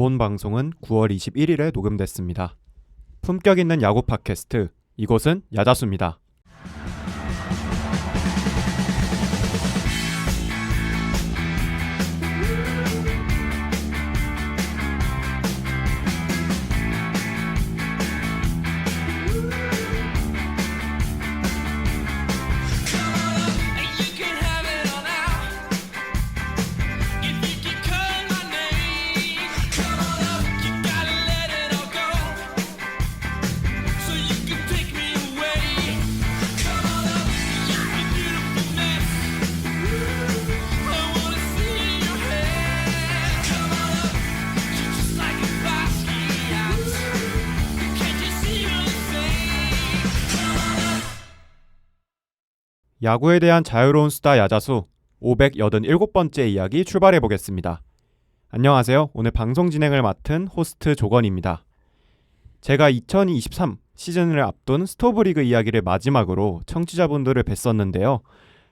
본 방송은 9월 21일에 녹음됐습니다. 품격 있는 야구 팟캐스트, 이곳은 야자수입니다. 야구에 대한 자유로운 수다 야자수 587번째 이야기 출발해 보겠습니다. 안녕하세요. 오늘 방송 진행을 맡은 호스트 조건입니다. 제가 2023 시즌을 앞둔 스토브리그 이야기를 마지막으로 청취자분들을 뵀었는데요.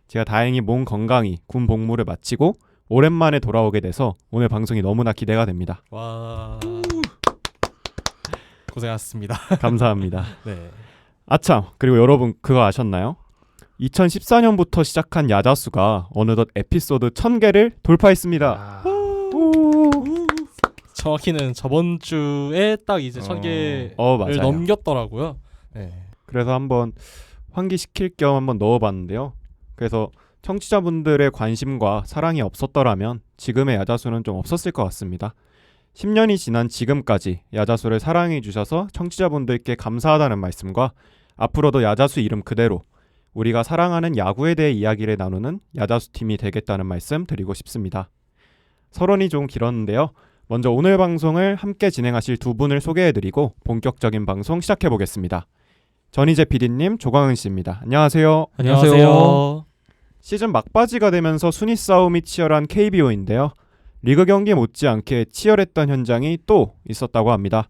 제가 다행히 몸 건강히 군 복무를 마치고 오랜만에 돌아오게 돼서 오늘 방송이 너무나 기대가 됩니다. 와, 고생하셨습니다. 감사합니다. 네. 아참, 그리고 여러분 그거 아셨나요? 2014년부터 시작한 야자수가 어느덧 에피소드 1000개를 돌파했습니다. 정확히는 저번 주에 딱 이제 1000개를 맞아요. 넘겼더라고요. 네. 그래서 한번 환기시킬 겸 한번 넣어봤는데요. 그래서 청취자분들의 관심과 사랑이 없었더라면 지금의 야자수는 좀 없었을 것 같습니다. 10년이 지난 지금까지 야자수를 사랑해 주셔서 청취자분들께 감사하다는 말씀과 앞으로도 야자수 이름 그대로 우리가 사랑하는 야구에 대해 이야기를 나누는 야자수 팀이 되겠다는 말씀 드리고 싶습니다. 서론이 좀 길었는데요. 먼저 오늘 방송을 함께 진행하실 두 분을 소개해드리고 본격적인 방송 시작해보겠습니다. 전희재 PD님, 조광은 씨입니다. 안녕하세요. 안녕하세요. 시즌 막바지가 되면서 순위 싸움이 치열한 KBO인데요. 리그 경기 못지않게 치열했던 현장이 또 있었다고 합니다.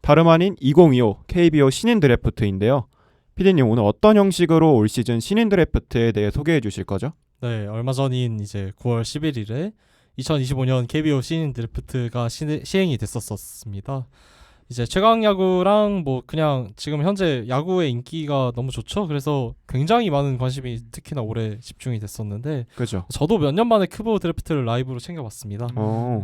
다름 아닌 2025 KBO 신인 드래프트인데요. PD님, 오늘 어떤 형식으로 올 시즌 신인 드래프트에 대해 소개해 주실 거죠? 네, 얼마 전인 이제 9월 11일에 2025년 KBO 신인 드래프트가 시행이 됐었습니다. 이제 최강 야구랑 뭐 그냥 지금 현재 야구의 인기가 너무 좋죠. 그래서 굉장히 많은 관심이 특히나 올해 집중이 됐었는데, 그죠. 저도 몇 년 만에 크보 드래프트를 라이브로 챙겨봤습니다.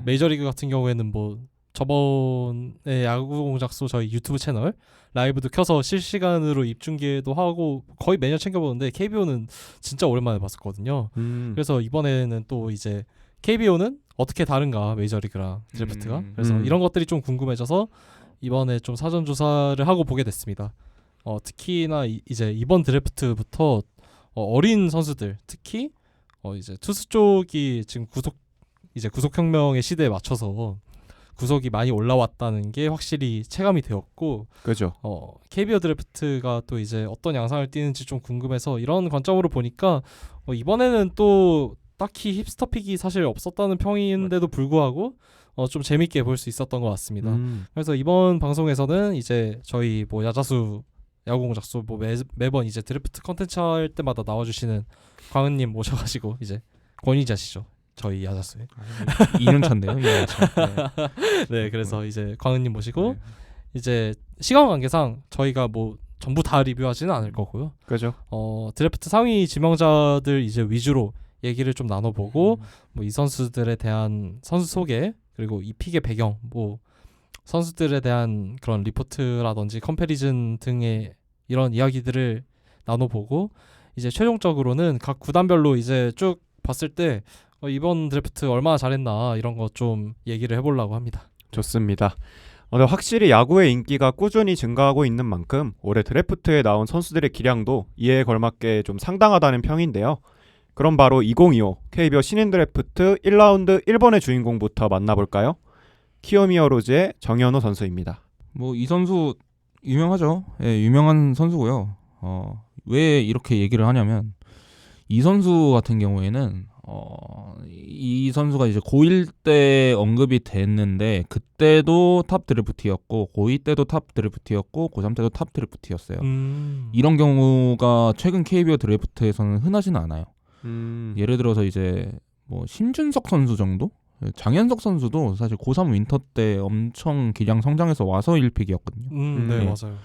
메이저리그 같은 경우에는 뭐 저번에 야구공작소 저희 유튜브 채널 라이브도 켜서 실시간으로 입중계도 하고 거의 매년 챙겨보는데 KBO는 진짜 오랜만에 봤었거든요. 그래서 이번에는 또 이제 KBO는 어떻게 다른가 메이저리그랑 드래프트가 그래서 이런 것들이 좀 궁금해져서 이번에 좀 사전 조사를 하고 보게 됐습니다. 특히나 이제 이번 드래프트부터 어린 선수들 특히 이제 투수 쪽이 지금 구속혁명의 시대에 맞춰서 구속이 많이 올라왔다는 게 확실히 체감이 되었고, 그죠. KBO 드래프트가 또 이제 어떤 양상을 띠는지 좀 궁금해서 이런 관점으로 보니까 이번에는 또 딱히 힙스터 픽이 사실 없었다는 평인데도 불구하고 좀 재밌게 볼 수 있었던 것 같습니다. 그래서 이번 방송에서는 이제 저희 뭐 야자수 야구공작소 뭐 매번 이제 드래프트 컨텐츠 할 때마다 나와주시는 광은님 모셔가지고 이제 권위자시죠. 저희 야자수에 2년 차인데요. 2년 차. 네, 그래서 이제 광은님 모시고 이제 시간 관계상 저희가 뭐 전부 다 리뷰하지는 않을 거고요. 그죠. 드래프트 상위 지명자들 이제 위주로 얘기를 좀 나눠보고 뭐 이 선수들에 대한 선수 소개 그리고 이 픽의 배경 뭐 선수들에 대한 그런 리포트라든지 컴패리즌 등의 이런 이야기들을 나눠보고 이제 최종적으로는 각 구단별로 이제 쭉 봤을 때 이번 드래프트 얼마나 잘했나 이런 거 좀 얘기를 해보려고 합니다. 좋습니다. 확실히 야구의 인기가 꾸준히 증가하고 있는 만큼 올해 드래프트에 나온 선수들의 기량도 이에 걸맞게 좀 상당하다는 평인데요. 그럼 바로 2025 KBO 신인 드래프트 1라운드 1번의 주인공부터 만나볼까요? 키오미어로즈의 정현우 선수입니다. 뭐 이 선수 유명하죠. 예, 유명한 선수고요. 왜 이렇게 얘기를 하냐면 이 선수 같은 경우에는 이 선수가 이제 고1 때 언급이 됐는데 그때도 탑 드래프트였고 고2 때도 탑 드래프트였고 고3 때도 탑 드래프트였어요. 이런 경우가 최근 KBO 드래프트에서는 흔하지는 않아요. 예를 들어서 이제 뭐 심준석 선수 정도 장현석 선수도 사실 고3 윈터 때 엄청 기량 성장해서 와서 1픽이었거든요. 네, 네. 맞아요.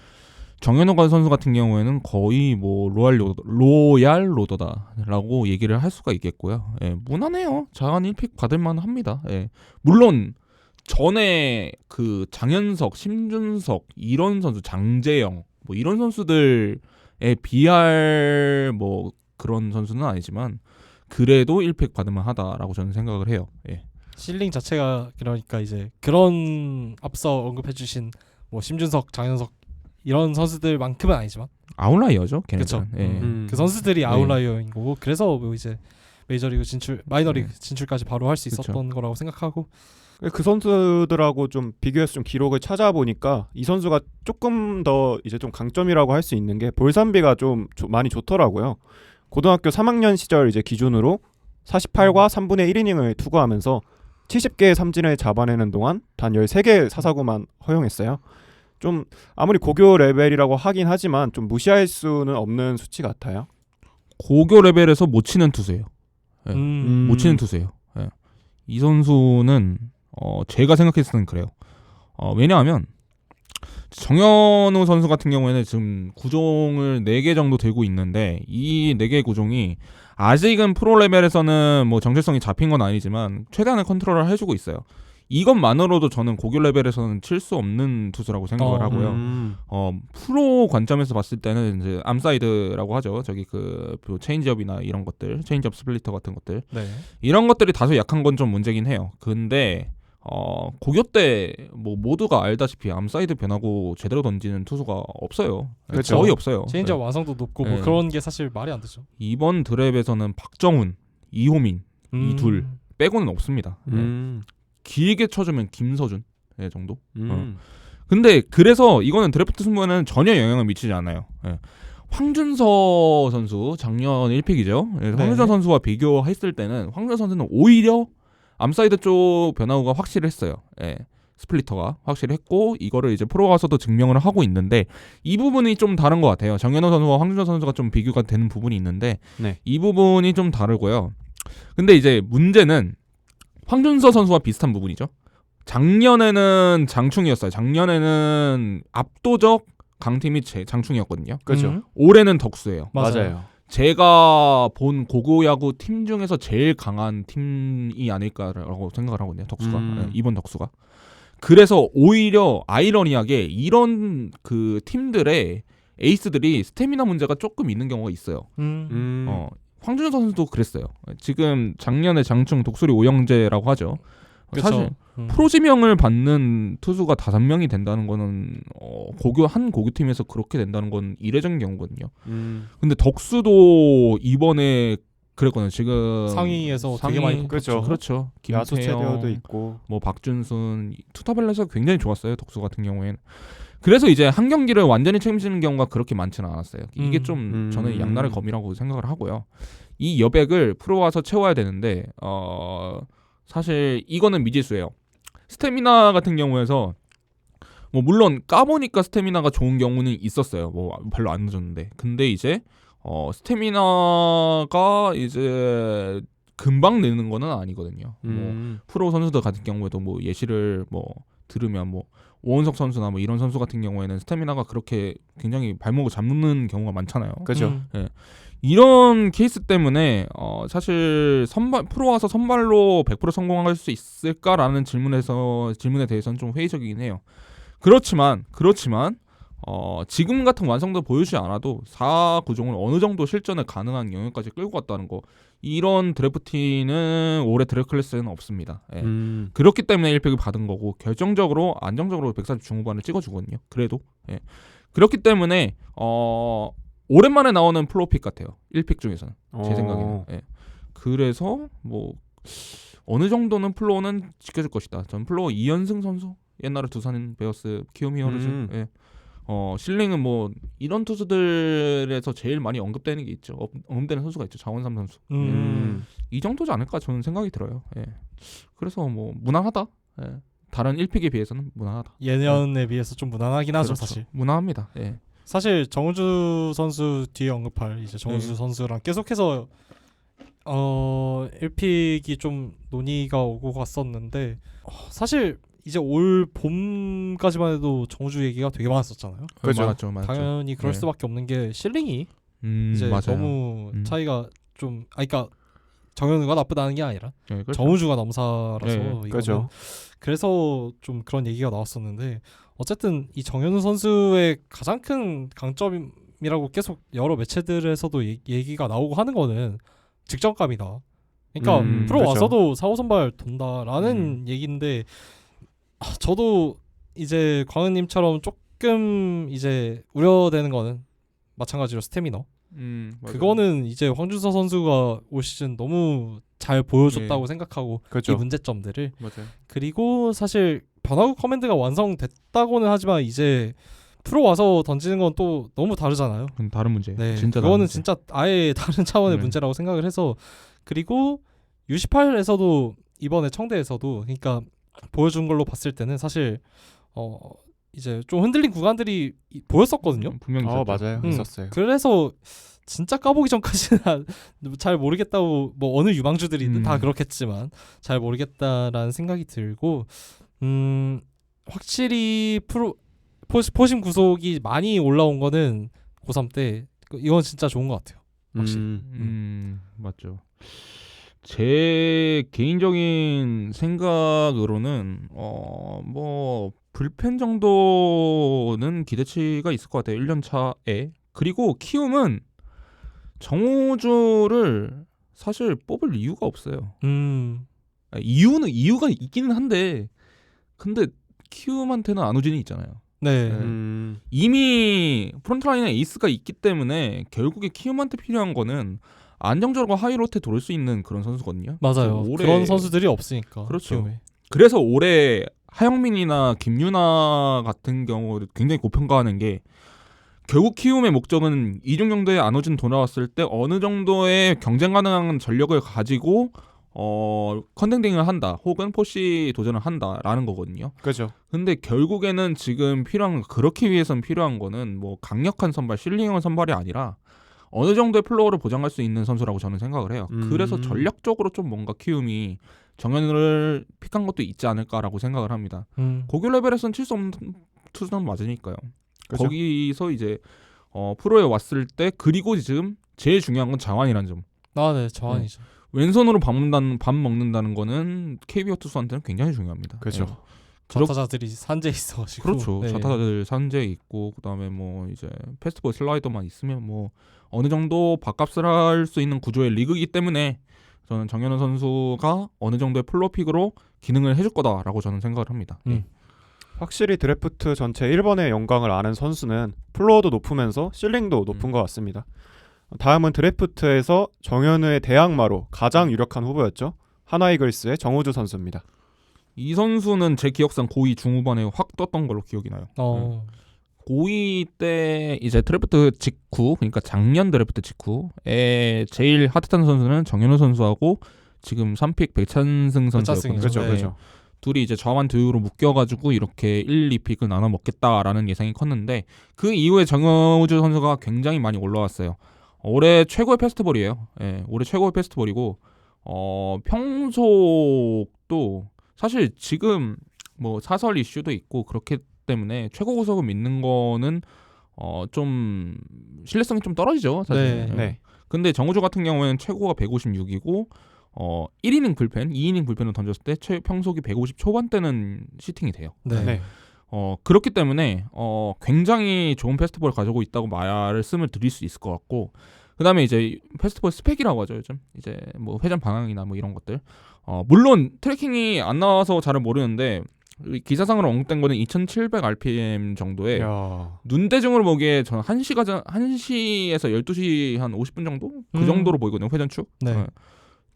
정현호 선수 같은 경우에는 거의 뭐 로얄 로더다라고 얘기를 할 수가 있겠고요. 예, 무난해요. 자한 1픽 받을만 합니다. 예. 물론 전에 그 장현석, 심준석 이런 선수, 장재영 뭐 이런 선수들에 비할 뭐 그런 선수는 아니지만 그래도 1픽 받을만 하다라고 저는 생각을 해요. 예. 실링 자체가 그러니까 이제 그런 앞서 언급해주신 뭐 심준석, 장현석 이런 선수들만큼은 아니지만 아웃라이어죠, 걔네들은. 그쵸. 예. 그 선수들이 네. 아웃라이어인 거고 그래서 뭐 이제 메이저리그 진출, 마이너리그 진출까지 바로 할 수 있었던 거라고 생각하고 그 선수들하고 좀 비교해서 좀 기록을 찾아보니까 이 선수가 조금 더 이제 좀 강점이라고 할 수 있는 게 볼삼비가 좀 많이 좋더라고요. 고등학교 3학년 시절 이제 기준으로 48과 3분의 1이닝을 투구하면서 70개의 삼진을 잡아내는 동안 단 13개의 사사구만 허용했어요. 좀 아무리 고교 레벨이라고 하긴 하지만 좀 무시할 수는 없는 수치 같아요. 고교 레벨에서 못 치는 투수예요. 예. 못 치는 투수예요. 예. 이 선수는 제가 생각했을 때는 그래요. 왜냐하면 정현우 선수 같은 경우에는 지금 구종을 4개 정도 들고 있는데 이 4개의 구종이 아직은 프로 레벨에서는 뭐 정체성이 잡힌 건 아니지만 최대한의 컨트롤을 해주고 있어요. 이것만으로도 저는 고교 레벨에서는 칠 수 없는 투수라고 생각을 하고요. 프로 관점에서 봤을 때는 이제 암사이드라고 하죠. 저기 그 체인지업이나 이런 것들, 체인지업 스플리터 같은 것들, 네. 이런 것들이 다소 약한 건 좀 문제긴 해요. 근데 고교 때 뭐 모두가 알다시피 암사이드 변하고 제대로 던지는 투수가 없어요. 그렇죠. 거의 없어요. 체인지업 네. 완성도 높고 네. 뭐 그런 게 사실 말이 안 되죠. 이번 드랩에서는 박정훈, 이호민 이 둘 빼고는 없습니다. 네. 길게 쳐주면 김서준 정도. 근데 그래서 이거는 드래프트 승부에는 전혀 영향을 미치지 않아요. 예. 황준서 선수 작년 1픽이죠. 예, 황준서 선수와 비교했을 때는 황준서 선수는 오히려 암사이드 쪽 변화구가 확실했어요. 예. 스플리터가 확실했고 이거를 이제 프로 가서도 증명을 하고 있는데 이 부분이 좀 다른 것 같아요. 정현호 선수와 황준서 선수가 좀 비교가 되는 부분이 있는데 네. 이 부분이 좀 다르고요. 근데 이제 문제는 황준서 선수와 비슷한 부분이죠. 작년에는 장충이었어요. 작년에는 압도적 강팀이 장충이었거든요. 그렇죠. 올해는 덕수예요. 맞아요. 제가 본 고고 야구 팀 중에서 제일 강한 팀이 아닐까라고 생각을 하거든요. 덕수가. 네, 이번 덕수가. 그래서 오히려 아이러니하게 이런 그 팀들의 에이스들이 스태미나 문제가 조금 있는 경우가 있어요. 황준호 선수도 그랬어요. 지금 작년에 장충 독수리 오영재라고 하죠. 그쵸. 사실 프로 지명을 받는 투수가 5명이 된다는 거는 한 고교팀에서 그렇게 된다는 건 이례적인 경우거든요. 근데 덕수도 이번에 그랬거든요. 지금 상위에서 되게 많이 그렇죠. 그렇죠. 야수 김태형, 체제도 있고 뭐 박준순 투타벨에서 굉장히 좋았어요. 덕수 같은 경우에는. 그래서 이제 한 경기를 완전히 책임지는 경우가 그렇게 많지는 않았어요. 이게 좀 저는 양날의 검이라고 생각을 하고요. 이 여백을 프로 와서 채워야 되는데 사실 이거는 미지수예요. 스태미나 같은 경우에서 뭐 물론 까보니까 스태미나가 좋은 경우는 있었어요. 뭐 별로 안 늦었는데. 근데 이제 스태미나가 이제 금방 느는 거는 아니거든요. 뭐 프로 선수들 같은 경우에도 뭐 예시를 뭐 들으면 뭐 오원석 선수나 뭐 이런 선수 같은 경우에는 스태미나가 그렇게 굉장히 발목을 잡는 경우가 많잖아요. 그렇죠. 예. 이런 케이스 때문에 사실 프로 와서 선발로 100% 성공할 수 있을까라는 질문에 대해서는 좀 회의적이긴 해요. 그렇지만 지금 같은 완성도 보여주지 않아도 4구종을 어느 정도 실전에 가능한 영역까지 끌고 갔다는 거, 이런 드래프티는 올해 드래프트 클래스에는 없습니다. 예. 그렇기 때문에 1픽을 받은 거고 결정적으로 안정적으로 140 중후반을 찍어주거든요. 그래도 예. 그렇기 때문에 오랜만에 나오는 플로우픽 같아요. 1픽 중에서는 제 생각에는. 예. 그래서 뭐 어느 정도는 플로우는 지켜줄 것이다. 전 플로우 이현승 선수, 옛날에 두산 베어스 키움 히어로즈. 예. 실링은 뭐 이런 투수들에서 제일 많이 언급되는 게 있죠. 언급되는 선수가 있죠. 장원삼 선수. 이 정도지 않을까 저는 생각이 들어요. 예. 그래서 뭐 무난하다. 예. 다른 1픽에 비해서는 무난하다. 예년에 비해서 좀 무난하긴 하죠. 그렇죠. 사실. 무난합니다. 예. 사실 정우주 선수 뒤에 언급할 이제 정우주 선수랑 계속해서 1픽이 좀 논의가 오고 갔었는데 사실 이제 올 봄까지만 해도 정우주 얘기가 되게 많았었잖아요. 그죠. 많았죠. 당연히 그럴 네. 수밖에 없는 게 실링이 이제 맞아요. 너무 차이가 좀 그러니까 정현우가 나쁘다는 게 아니라 네, 그렇죠. 정우주가 넘사라서 네, 이거는 그죠. 그래서 좀 그런 얘기가 나왔었는데 어쨌든 이 정현우 선수의 가장 큰 강점이라고 계속 여러 매체들에서도 얘기가 나오고 하는 거는 직전감이다. 그러니까 프로 그렇죠. 와서도 4호 선발 돈다라는 얘기인데 저도 이제 광은님처럼 조금 이제 우려되는 거는 마찬가지로 스태미너. 맞아요. 그거는 이제 황준서 선수가 올 시즌 너무 잘 보여줬다고 생각하고 그죠. 이 문제점들을 맞아요. 그리고 사실 변화구 커맨드가 완성됐다고는 하지만 이제 프로 와서 던지는 건 또 너무 다르잖아요. 그건 다른 문제. 네, 진짜 그거는 다른 문제. 진짜 아예 다른 차원의 네. 문제라고 생각을 해서 그리고 U18에서도 이번에 청대에서도 그러니까 보여준 걸로 봤을 때는 사실 이제 좀 흔들린 구간들이 보였었거든요. 분명히 있었죠. 맞아요. 있었어요. 그래서 진짜 까보기 전까지는 잘 모르겠다고 뭐 어느 유망주들이든 다 그렇겠지만 잘 모르겠다라는 생각이 들고 확실히 포심 구속이 많이 올라온 거는 고3 때 이건 진짜 좋은 것 같아요. 확실히. 맞죠. 제 개인적인 생각으로는 뭐 불펜 정도는 기대치가 있을 것 같아요. 1년 차에. 그리고 키움은 정우주를 사실 뽑을 이유가 없어요. 이유가 있기는 한데 근데 키움한테는 안우진이 있잖아요. 네. 이미 프론트라인에 에이스가 있기 때문에 결국에 키움한테 필요한 거는 안정적으로 하이로테 돌릴 수 있는 그런 선수거든요. 맞아요. 그런 선수들이 없으니까. 그렇죠. 키움에. 그래서 올해 하영민이나 김유나 같은 경우 굉장히 고평가하는 게 결국 키움의 목적은 이중 정도의 안우진 돌아왔을 때 어느 정도의 경쟁 가능한 전력을 가지고 컨텐딩을 한다 혹은 포시 도전을 한다라는 거거든요. 그죠. 근데 결국에는 지금 그렇게 위해선 필요한 거는 뭐 강력한 선발, 실링형 선발이 아니라 어느 정도의 플로어를 보장할 수 있는 선수라고 저는 생각을 해요. 그래서 전략적으로 좀 뭔가 키움이 정현우를 픽한 것도 있지 않을까라고 생각을 합니다. 고교 레벨에서는 칠 수 없는 투수는 맞으니까요. 그죠. 거기서 이제 프로에 왔을 때 그리고 지금 제일 중요한 건 자완이라는 점. 네, 저한이죠. 왼손으로 밥 먹는다는 거는 KBO 투수한테는 굉장히 중요합니다. 그죠. 네. 좌타자들이 산재 있어가지고. 그렇죠. 네. 좌타자들 산재 있고 그다음에 뭐 이제 패스트볼 슬라이더만 있으면 뭐 어느 정도 밥값을 할 수 있는 구조의 리그이기 때문에 저는 정현우 선수가 어느 정도의 플로픽으로 기능을 해줄 거다라고 저는 생각을 합니다. 확실히 드래프트 전체 1번의 영광을 아는 선수는 플로어도 높으면서 실링도 높은 것 같습니다. 다음은 드래프트에서 정현우의 대항마로 가장 유력한 후보였죠. 하나이글스의 정우주 선수입니다. 이 선수는 제 기억상 고2 중후반에 확 떴던 걸로 기억이 나요. 고2 때 이제 드래프트 직후, 그러니까 작년 드래프트 직후에 제일 핫했던 선수는 정현우 선수하고 지금 3픽 백찬승 선수였거든요. 그죠, 네. 그죠. 둘이 이제 좌완 두유로 묶여가지고 이렇게 1, 2픽을 나눠 먹겠다라는 예상이 컸는데 그 이후에 정우주 선수가 굉장히 많이 올라왔어요. 올해 최고의 패스트볼이에요. 예, 올해 최고의 패스트볼이고 평속도 사실 지금 뭐 사설 이슈도 있고 그렇기 때문에 최고 구속을 믿는 거는 좀 신뢰성이 좀 떨어지죠. 사실. 네. 근데 정우주 같은 경우에는 최고가 156이고 1이닝 불펜, 2이닝 불펜을 던졌을 때 평속이 150 초반대는 시팅이 돼요. 네. 그렇기 때문에 굉장히 좋은 패스트볼을 가지고 있다고 말씀을 드릴 수 있을 것 같고 그다음에 이제 패스트볼 스펙이라고 하죠. 요즘 이제 뭐 회전 방향이나 뭐 이런 것들 물론 트래킹이 안 나와서 잘은 모르는데 기사상으로 언급된 거는 2700 RPM 정도의 눈대중으로 보기에 저는 1시에서 12시 한 50분 정도? 그 정도로 보이거든요. 회전축. 네.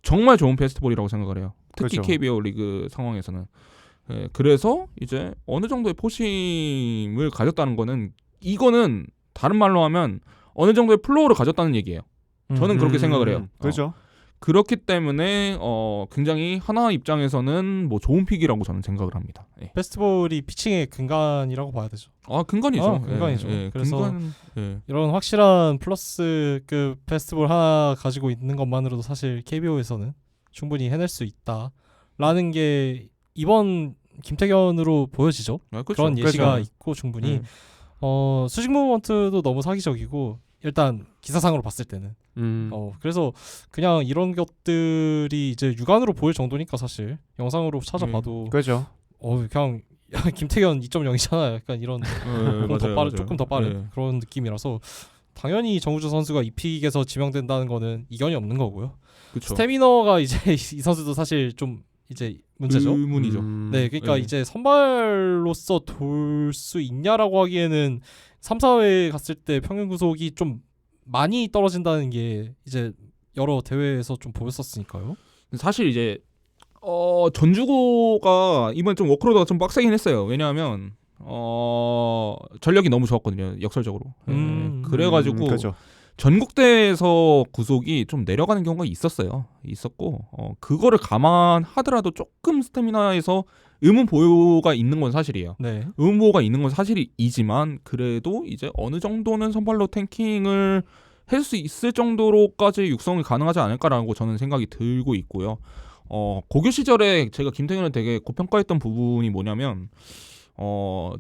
정말 좋은 패스트볼이라고 생각을 해요. 특히 그렇죠. KBO 리그 상황에서는. 그래서 이제 어느 정도의 포심을 가졌다는 거는 이거는 다른 말로 하면 어느 정도의 플로어를 가졌다는 얘기예요. 저는 그렇게 생각을 해요. 그죠. 그렇기 때문에 굉장히 하나 입장에서는 뭐 좋은 픽이라고 저는 생각을 합니다. 예. 페스티벌이 피칭의 근간이라고 봐야 되죠. 근간이죠. 근간이죠. 그래서 근간, 이런 확실한 플러스급 페스티벌 하나 가지고 있는 것만으로도 사실 KBO에서는 충분히 해낼 수 있다라는 게 이번 김태견으로 보여지죠. 그렇죠. 그런 예시가 그렇죠. 있고 충분히 수직 무브먼트도 너무 사기적이고 일단 기사상으로 봤을 때는 그래서 그냥 이런 것들이 이제 육안으로 보일 정도니까 사실 영상으로 찾아봐도 그죠. 그냥 김태견 2.0이잖아. 약간 이런 조금 더 빠른 예. 그런 느낌이라서 당연히 정우주 선수가 이 픽에서 지명된다는 거는 이견이 없는 거고요. 그쵸. 스태미너가 이제 이 선수도 사실 좀 이제 문제죠. 의문이죠. 네, 그러니까 예. 이제 선발로서 돌 수 있냐라고 하기에는 3, 4회 갔을 때 평균 구속이 좀 많이 떨어진다는 게 이제 여러 대회에서 좀 보였었으니까요. 사실 이제 전주고가 이번 좀 워크로드가 좀 빡세긴 했어요. 왜냐하면 전력이 너무 좋았거든요. 역설적으로. 그래가지고 그죠. 전국대에서 구속이 좀 내려가는 경우가 있었고 그거를 감안하더라도 조금 스태미나에서 의문 보호가 있는 건 사실이에요. 네. 의문 보호가 있는 건 사실이지만 그래도 이제 어느 정도는 선발로 탱킹을 할 수 있을 정도로까지 육성이 가능하지 않을까라고 저는 생각이 들고 있고요. 고교 시절에 제가 김태균을 되게 고평가했던 부분이 뭐냐면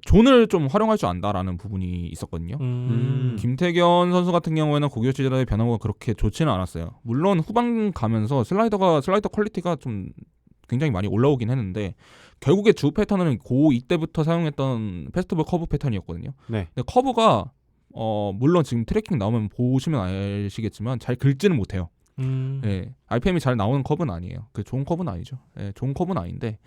존을 좀 활용할 줄 안다라는 부분이 있었거든요. 김태견 선수 같은 경우에는 고교 시절의 변화가 그렇게 좋지는 않았어요. 물론 후반 가면서 슬라이더 퀄리티가 좀 굉장히 많이 올라오긴 했는데 결국에 주 패턴은 고2 때부터 사용했던 페스티벌 커브 패턴이었거든요. 네. 근데 커브가 물론 지금 트래킹 나오면 보시면 아시겠지만 잘 긁지는 못해요. 예, RPM이 잘 나오는 컵은 아니에요. 그 좋은 컵은 아니죠. 예, 좋은 컵은 아닌데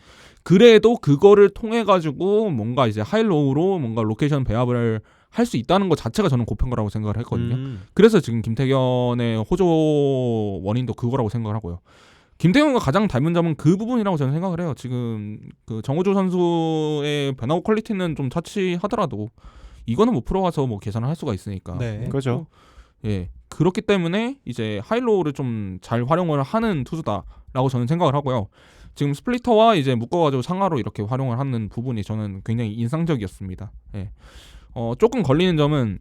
그래도 그거를 통해 가지고 뭔가 이제 하이로우로 뭔가 로케이션 배합을 할 수 있다는 것 자체가 저는 고평가라고 생각을 했거든요. 그래서 지금 김태견의 호조 원인도 그거라고 생각을 하고요. 김태균과 가장 닮은 점은 그 부분이라고 저는 생각을 해요. 지금 그 정우주 선수의 변화구 퀄리티는 좀 차치하더라도 이거는 뭐 프로 가서 뭐 계산을 할 수가 있으니까. 네. 그죠. 예. 그렇기 때문에 이제 하이로우를 좀 잘 활용을 하는 투수다라고 저는 생각을 하고요. 지금 스플리터와 이제 묶어가지고 상하로 이렇게 활용을 하는 부분이 저는 굉장히 인상적이었습니다. 예. 조금 걸리는 점은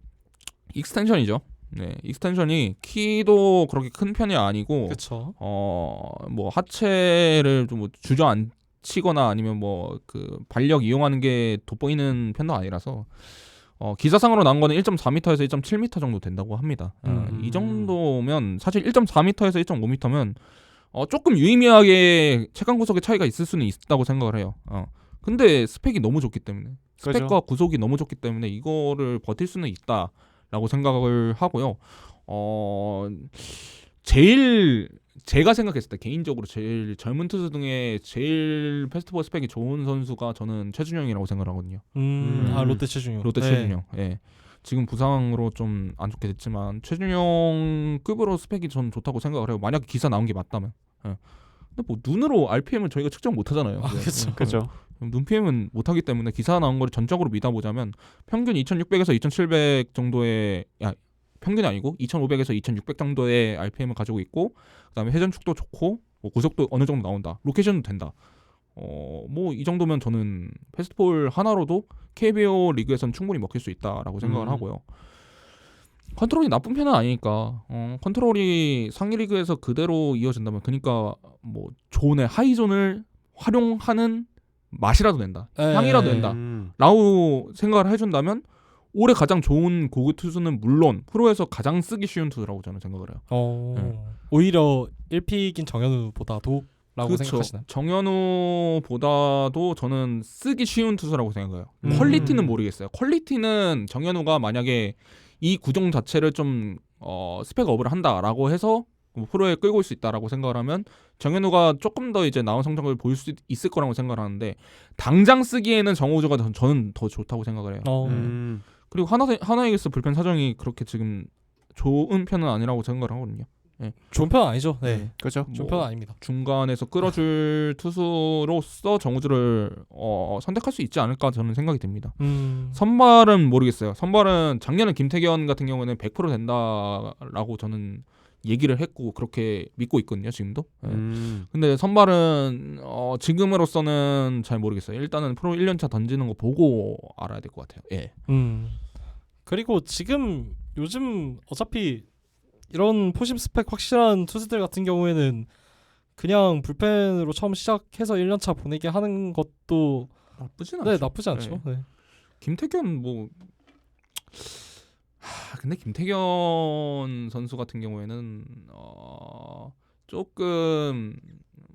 익스텐션이죠. 네, 익스텐션이 키도 그렇게 큰 편이 아니고, 그렇죠. 뭐 하체를 좀 주저앉히거나 아니면 뭐 그 발력 이용하는 게 돋보이는 편도 아니라서. 기사상으로 나온 거는 1.4m에서 1.7m 정도 된다고 합니다. 이 정도면 사실 1.4m에서 1.5m면 조금 유의미하게 체감 구속의 차이가 있을 수는 있다고 생각을 해요. 근데 스펙이 너무 좋기 때문에 스펙과 그죠. 구속이 너무 좋기 때문에 이거를 버틸 수는 있다라고 생각을 하고요. 제일 제가 생각했을 때 개인적으로 제일 젊은 투수 중에 제일 페스티벌 스펙이 좋은 선수가 저는 최준영이라고 생각하거든요. 롯데 최준용. 롯데 네. 최준영. 예. 지금 부상으로 좀 안 좋게 됐지만 최준영급으로 스펙이 전 좋다고 생각을 해요. 만약에 기사 나온 게 맞다면. 예. 근데 뭐 눈으로 RPM을 저희가 측정 못 하잖아요. 그렇죠. 그죠. 눈 PM은 못 하기 때문에 기사 나온 거를 전적으로 믿어보자면 평균 2,600에서 2,700 정도의 평균이 아니고 2,500에서 2,600 정도의 RPM을 가지고 있고 그다음에 회전축도 좋고 뭐 구속도 어느 정도 나온다. 로케이션도 된다. 뭐 이 정도면 저는 페스티벌 하나로도 KBO 리그에서는 충분히 먹힐 수 있다라고 생각을 하고요. 컨트롤이 나쁜 편은 아니니까 컨트롤이 상위 리그에서 그대로 이어진다면 그러니까 뭐 존의 하이존을 활용하는 맛이라도 낸다. 향이라도 낸다. 라고 생각을 해준다면 올해 가장 좋은 고급 투수는 물론 프로에서 가장 쓰기 쉬운 투수라고 저는 생각을 해요. 오히려 1픽인 정현우보다도 라고 그렇죠. 생각하시나요? 정현우보다도 저는 쓰기 쉬운 투수라고 생각해요. 퀄리티는 모르겠어요. 퀄리티는 정현우가 만약에 이 구종 자체를 좀 스펙업을 한다라고 해서 뭐 프로에 끌고 올 수 있다라고 생각을 하면 정현우가 조금 더 이제 나은 성적을 보일 수 있을 거라고 생각을 하는데 당장 쓰기에는 정우주가 저는 더 좋다고 생각을 해요. 그리고 하나이글스 불펜 사정이 그렇게 지금 좋은 편은 아니라고 생각을 하거든요. 네. 좋은 편 아니죠. 네. 그죠. 좋은 편 아닙니다. 중간에서 끌어줄 투수로서 정우주를 선택할 수 있지 않을까 저는 생각이 듭니다. 선발은 모르겠어요. 선발은 작년에 김태견 같은 경우에는 100% 된다라고 저는 얘기를 했고 그렇게 믿고 있거든요 지금도. 근데 선발은 지금으로서는 잘 모르겠어요. 일단은 프로 1년차 던지는 거 보고 알아야 될 것 같아요. 예. 그리고 지금 요즘 어차피 이런 포심 스펙 확실한 투수들 같은 경우에는 그냥 불펜으로 처음 시작해서 1년차 보내게 하는 것도 나쁘진 않죠. 나쁘지 않죠. 네. 김태견 뭐 근데 김태견 선수 같은 경우에는 조금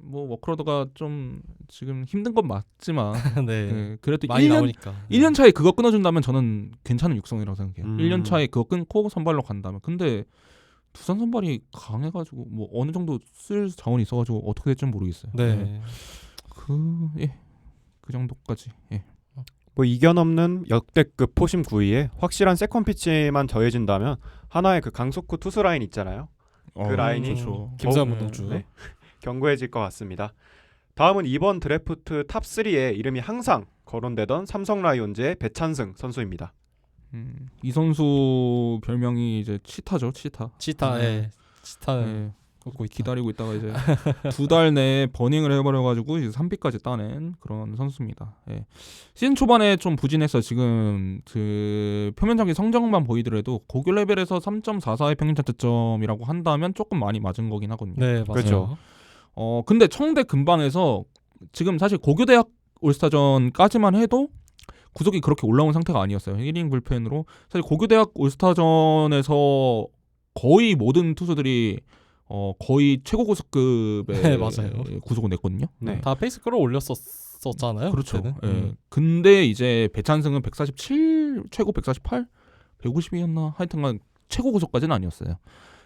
뭐 워크로드가 좀 지금 힘든 건 맞지만 네. 네, 그래도 많이 1년 나오니까. 1년 차에 그거 끊어준다면 저는 괜찮은 육성이라고 생각해요. 1년 음. 차에 그거 끊고 선발로 간다면. 근데 두산 선발이 강해가지고 뭐 어느 정도 쓸 자원이 있어가지고 어떻게 될지 모르겠어요. 네. 그 정도까지. 예. 뭐 이견 없는 역대급 포심 9위에 확실한 세컨 피치만 더해진다면 하나의 그 강속구 투수 라인 있잖아요. 그 라인이 좋죠. 김사문 선수. 네. 견고해질 것 같습니다. 다음은 이번 드래프트 탑 3에 이름이 항상 거론되던 삼성 라이온즈의 배찬승 선수입니다. 이 선수 별명이 이제 치타죠, 치타. 치타에 치타 네, 걷고 있다. 기다리고 있다가 이제 2달 내에 버닝을 해버려가지고 이제 3피까지 따낸 그런 선수입니다. 예. 시즌 초반에 좀 부진해서 지금 그 표면적인 성적만 보이더라도 고교 레벨에서 3.44의 평균 자책점이라고 한다면 조금 많이 맞은 거긴 하거든요. 네, 맞아요. 그렇죠. 근데 청대 근방에서 지금 사실 고교대학 올스타전까지만 해도 구속이 그렇게 올라온 상태가 아니었어요. 1이닝 불펜으로 사실 고교대학 올스타전에서 거의 모든 투수들이 거의 최고 고속급의 네, 맞아요. 구속을 냈거든요. 네. 다 페이스 끌어올렸었잖아요. 그렇죠. 그때는. 예. 근데 이제 배찬승은 147, 최고 148, 150이었나? 하여튼간 최고 고속까지는 아니었어요.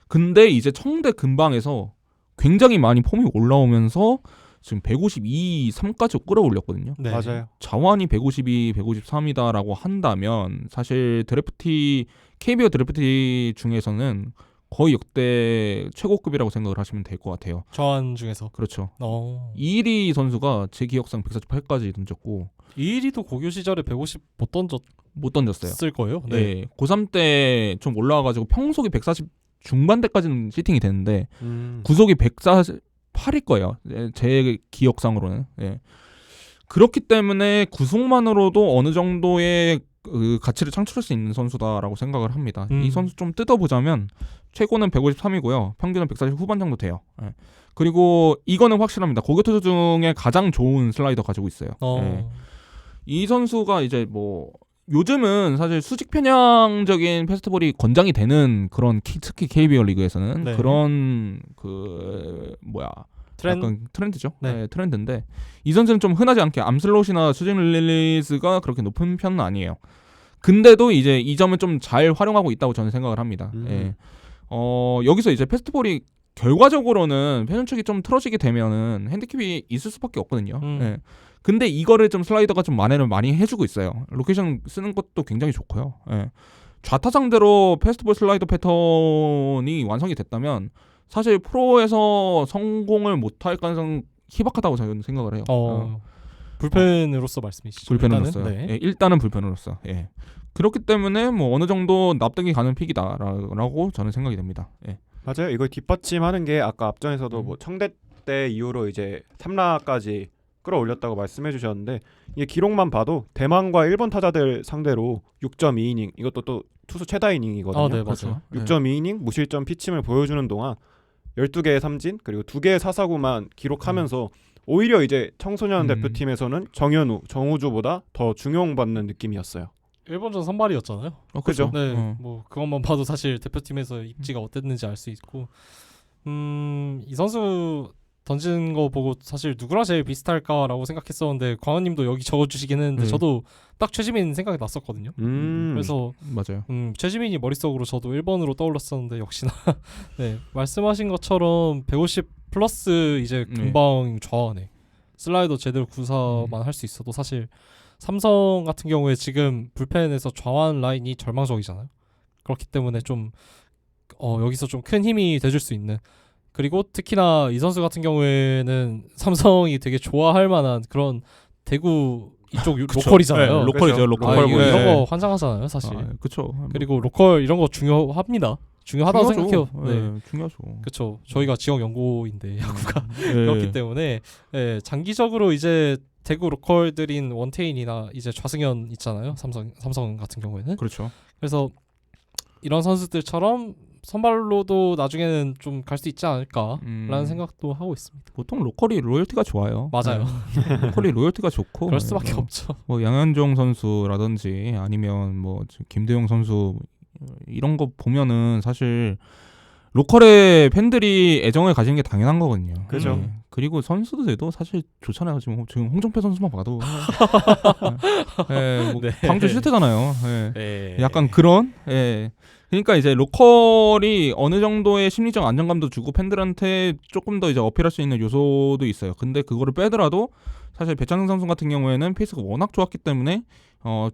근데 이제 청대 근방에서 굉장히 많이 폼이 올라오면서 지금 152, 3까지 끌어올렸거든요. 네. 맞아요. 자완이 152, 153이다라고 한다면 사실 드래프티 KBO 드래프티 중에서는 거의 역대 최고급이라고 생각을 하시면 될 것 같아요. 저한 중에서. 그렇죠. 2 이일이 선수가 제 기억상 148까지 던졌고 2위도 고교 시절에 150 못 던졌을 못 던졌어요. 거예요. 네. 고3 때 좀 올라와가지고 평속이 140 중반대까지는 시팅이 되는데 구속이 148일 거예요. 제 기억상으로는. 예. 그렇기 때문에 구속만으로도 어느 정도의 그 가치를 창출할 수 있는 선수다라고 생각을 합니다. 이 선수 좀 뜯어보자면 최고는 153이고요. 평균은 140 후반 정도 돼요. 예. 그리고 이거는 확실합니다. 고교 투수 중에 가장 좋은 슬라이더 가지고 있어요. 예. 이 선수가 이제 뭐 요즘은 사실 수직 편향적인 패스트볼이 권장이 되는 그런 특히 KBO 리그에서는 네. 그런 그 약간 트렌드죠. 네. 네, 트렌드인데 이 선수는 좀 흔하지 않게 암슬롯이나 수직 릴리스가 그렇게 높은 편은 아니에요. 근데도 이제 이 점을 좀 잘 활용하고 있다고 저는 생각을 합니다. 예. 여기서 이제 패스트볼이 결과적으로는 편중축이 좀 틀어지게 되면은 핸디캡이 있을 수밖에 없거든요. 예. 근데 이거를 좀 슬라이더가 좀 만회를 많이 해주고 있어요. 로케이션 쓰는 것도 굉장히 좋고요. 예. 좌타 상대로 패스트볼 슬라이더 패턴이 완성이 됐다면 사실 프로에서 성공을 못할 가능성 희박하다고 저는 생각을 해요. 불펜으로서 말씀이시죠? 불펜으로서. 일단은? 네. 예, 일단은 불펜으로서. 예. 그렇기 때문에 뭐 어느 정도 납득이 가는 픽이다라고 저는 생각이 됩니다. 예. 맞아요. 이걸 뒷받침하는 게 아까 앞전에서도 뭐 청대 때 이후로 이제 3라까지 끌어올렸다고 말씀해 주셨는데 이게 기록만 봐도 대만과 일본 타자들 상대로 6.2이닝 이것도 또 투수 최다 이닝이거든요. 네, 그렇죠. 맞아요. 6.2이닝 무실점 피칭을 보여주는 동안 12개의 삼진 그리고 2개의 사사구만 기록하면서 오히려 이제 청소년 대표팀에서는 정현우, 정우주보다 더 중용받는 느낌이었어요. 일본전 선발이었잖아요. 그죠? 네, 뭐 그것만 봐도 사실 대표팀에서 입지가 어땠는지 알 수 있고, 이 선수 던지는 거 보고 사실 누구랑 제일 비슷할까라고 생각했었는데 광원님도 여기 적어주시긴 했는데 저도 딱 최지민 생각이 났었거든요. 그래서 맞아요. 최지민이 머릿속으로 저도 1번으로 떠올랐었는데 역시나 네 말씀하신 것처럼 150 플러스 이제 금방 좌완해 슬라이더 제대로 구사만 할 수 있어도 사실 삼성 같은 경우에 지금 불펜에서 좌완 라인이 절망적이잖아요. 그렇기 때문에 좀 여기서 좀 큰 힘이 돼줄 수 있는, 그리고 특히나 이 선수 같은 경우에는 삼성이 되게 좋아할 만한 그런 대구 이쪽 그쵸. 로컬이잖아요. 네, 로컬이죠. 그쵸. 로컬. 아, 이거 보이스. 이런 거 환장하잖아요, 사실. 그렇죠. 그리고 로컬 이런 거 중요합니다. 중요하다고 생각해요. 네. 중요하죠. 그렇죠. 저희가 지역 연고인데 야구가 네. 그렇기 때문에 장기적으로 이제 대구 로컬들인 원태인이나 이제 좌승현 있잖아요. 삼성 같은 경우에는. 그렇죠. 그래서 이런 선수들처럼 선발로도 나중에는 좀 갈 수 있지 않을까라는 생각도 하고 있습니다. 보통 로컬이 로열티가 좋아요. 맞아요. 네. 로컬이 로열티가 좋고 그럴 수밖에 없죠. 뭐 양현종 선수라든지 아니면 뭐 김대용 선수 이런 거 보면은 사실 로컬의 팬들이 애정을 가지는 게 당연한 거거든요. 그죠. 네. 그리고 선수들도 사실 좋잖아요. 지금 홍정표 선수만 봐도 뭐 네. 광주 실태잖아요. 네. 약간 그런. 그러니까 이제 로컬이 어느 정도의 심리적 안정감도 주고 팬들한테 조금 더 이제 어필할 수 있는 요소도 있어요. 근데 그거를 빼더라도 사실 배창승 선수 같은 경우에는 페이스가 워낙 좋았기 때문에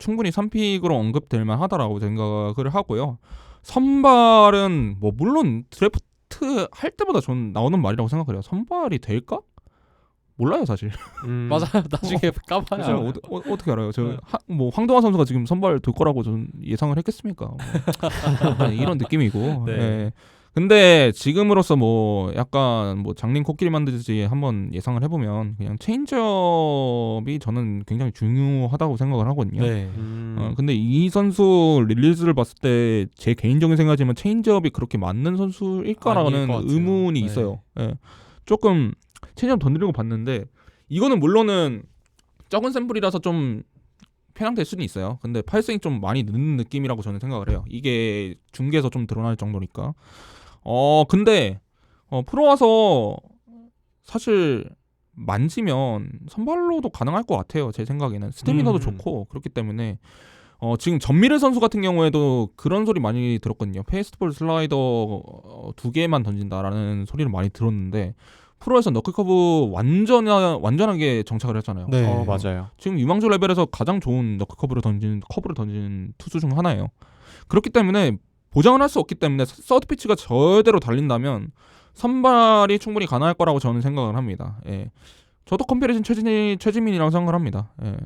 충분히 3픽으로 언급될 만하다라고 생각을 하고요. 선발은 뭐 물론 드래프트 할 때마다 전 나오는 말이라고 생각을 해요. 선발이 될까? 몰라요 사실. 맞아요. 나중에 까봐요. 그죠? 어떻게 알아요? 뭐 황동환 선수가 지금 선발 될 거라고 저는 예상을 했겠습니까? 뭐. 이런 느낌이고. 네. 예. 근데 지금으로서 뭐 약간 뭐 장린 코끼리 만들듯이 한번 예상을 해보면 그냥 체인지업이 저는 굉장히 중요하다고 생각을 하거든요. 네. 근데 이 선수 릴리즈를 봤을 때 제 개인적인 생각이지만 체인지업이 그렇게 맞는 아닐 선수일까라는 것 같아요. 의문이 네. 있어요. 예. 조금 체인지업 던지려고 봤는데 이거는 물론은 적은 샘플이라서 좀 편향될 수는 있어요. 근데 팔스윙 좀 많이 늦는 느낌이라고 저는 생각을 해요. 이게 중계에서 좀 드러날 정도니까. 근데 프로 와서 사실 만지면 선발로도 가능할 것 같아요. 제 생각에는 스태미너도 좋고 그렇기 때문에 지금 전미래 선수 같은 경우에도 그런 소리 많이 들었거든요. 페이스트볼 슬라이더 2개만 던진다라는 소리를 많이 들었는데 프로에서 너클커브 완전하게 정착을 했잖아요. 네. 맞아요. 지금 유망주 레벨에서 가장 좋은 너클커브를 던지는 투수 중 하나예요. 그렇기 때문에 보장을 할 수 없기 때문에 서드 피치가 저대로 달린다면 선발이 충분히 가능할 거라고 저는 생각을 합니다. 예. 저도 컴패리즌 최지민이라고 생각을 합니다. 예.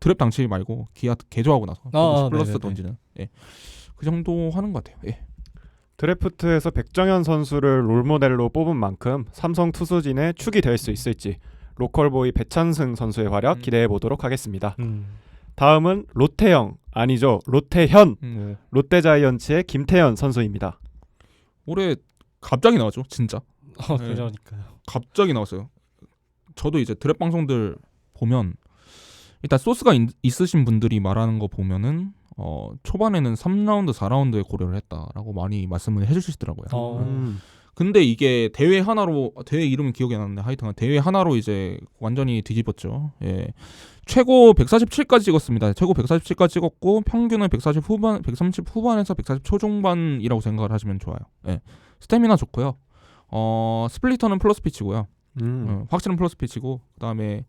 드랩 당치 말고 기아 개조하고 나서 플러스 네네네. 던지는 그 정도 하는 것 같아요. 예. 드래프트에서 백정현 선수를 롤모델로 뽑은 만큼 삼성 투수진의 축이 될 수 있을지 로컬보이 배찬승 선수의 활약 기대해 보도록 하겠습니다. 다음은 롯태형 아니죠 롯태현 롯데자이언츠의 김태현 선수입니다. 올해 갑자기 나왔죠, 진짜. 그러니까요. 갑자기 나왔어요. 저도 이제 드랩 방송들 보면 일단 소스가 있으신 분들이 말하는 거 보면은 초반에는 3라운드, 4라운드에 고려를 했다라고 많이 말씀을 해주시더라고요. 근데 이게 대회 이름은 기억이 안 나는데 하여튼 대회 하나로 이제 완전히 뒤집었죠. 예. 최고 147까지 찍었습니다. 최고 147까지 찍었고 평균은 130 후반에서 140 초중반이라고 생각을 하시면 좋아요. 예. 스태미나 좋고요. 스플리터는 플러스 피치고요. 확실한 플러스 피치고 그다음에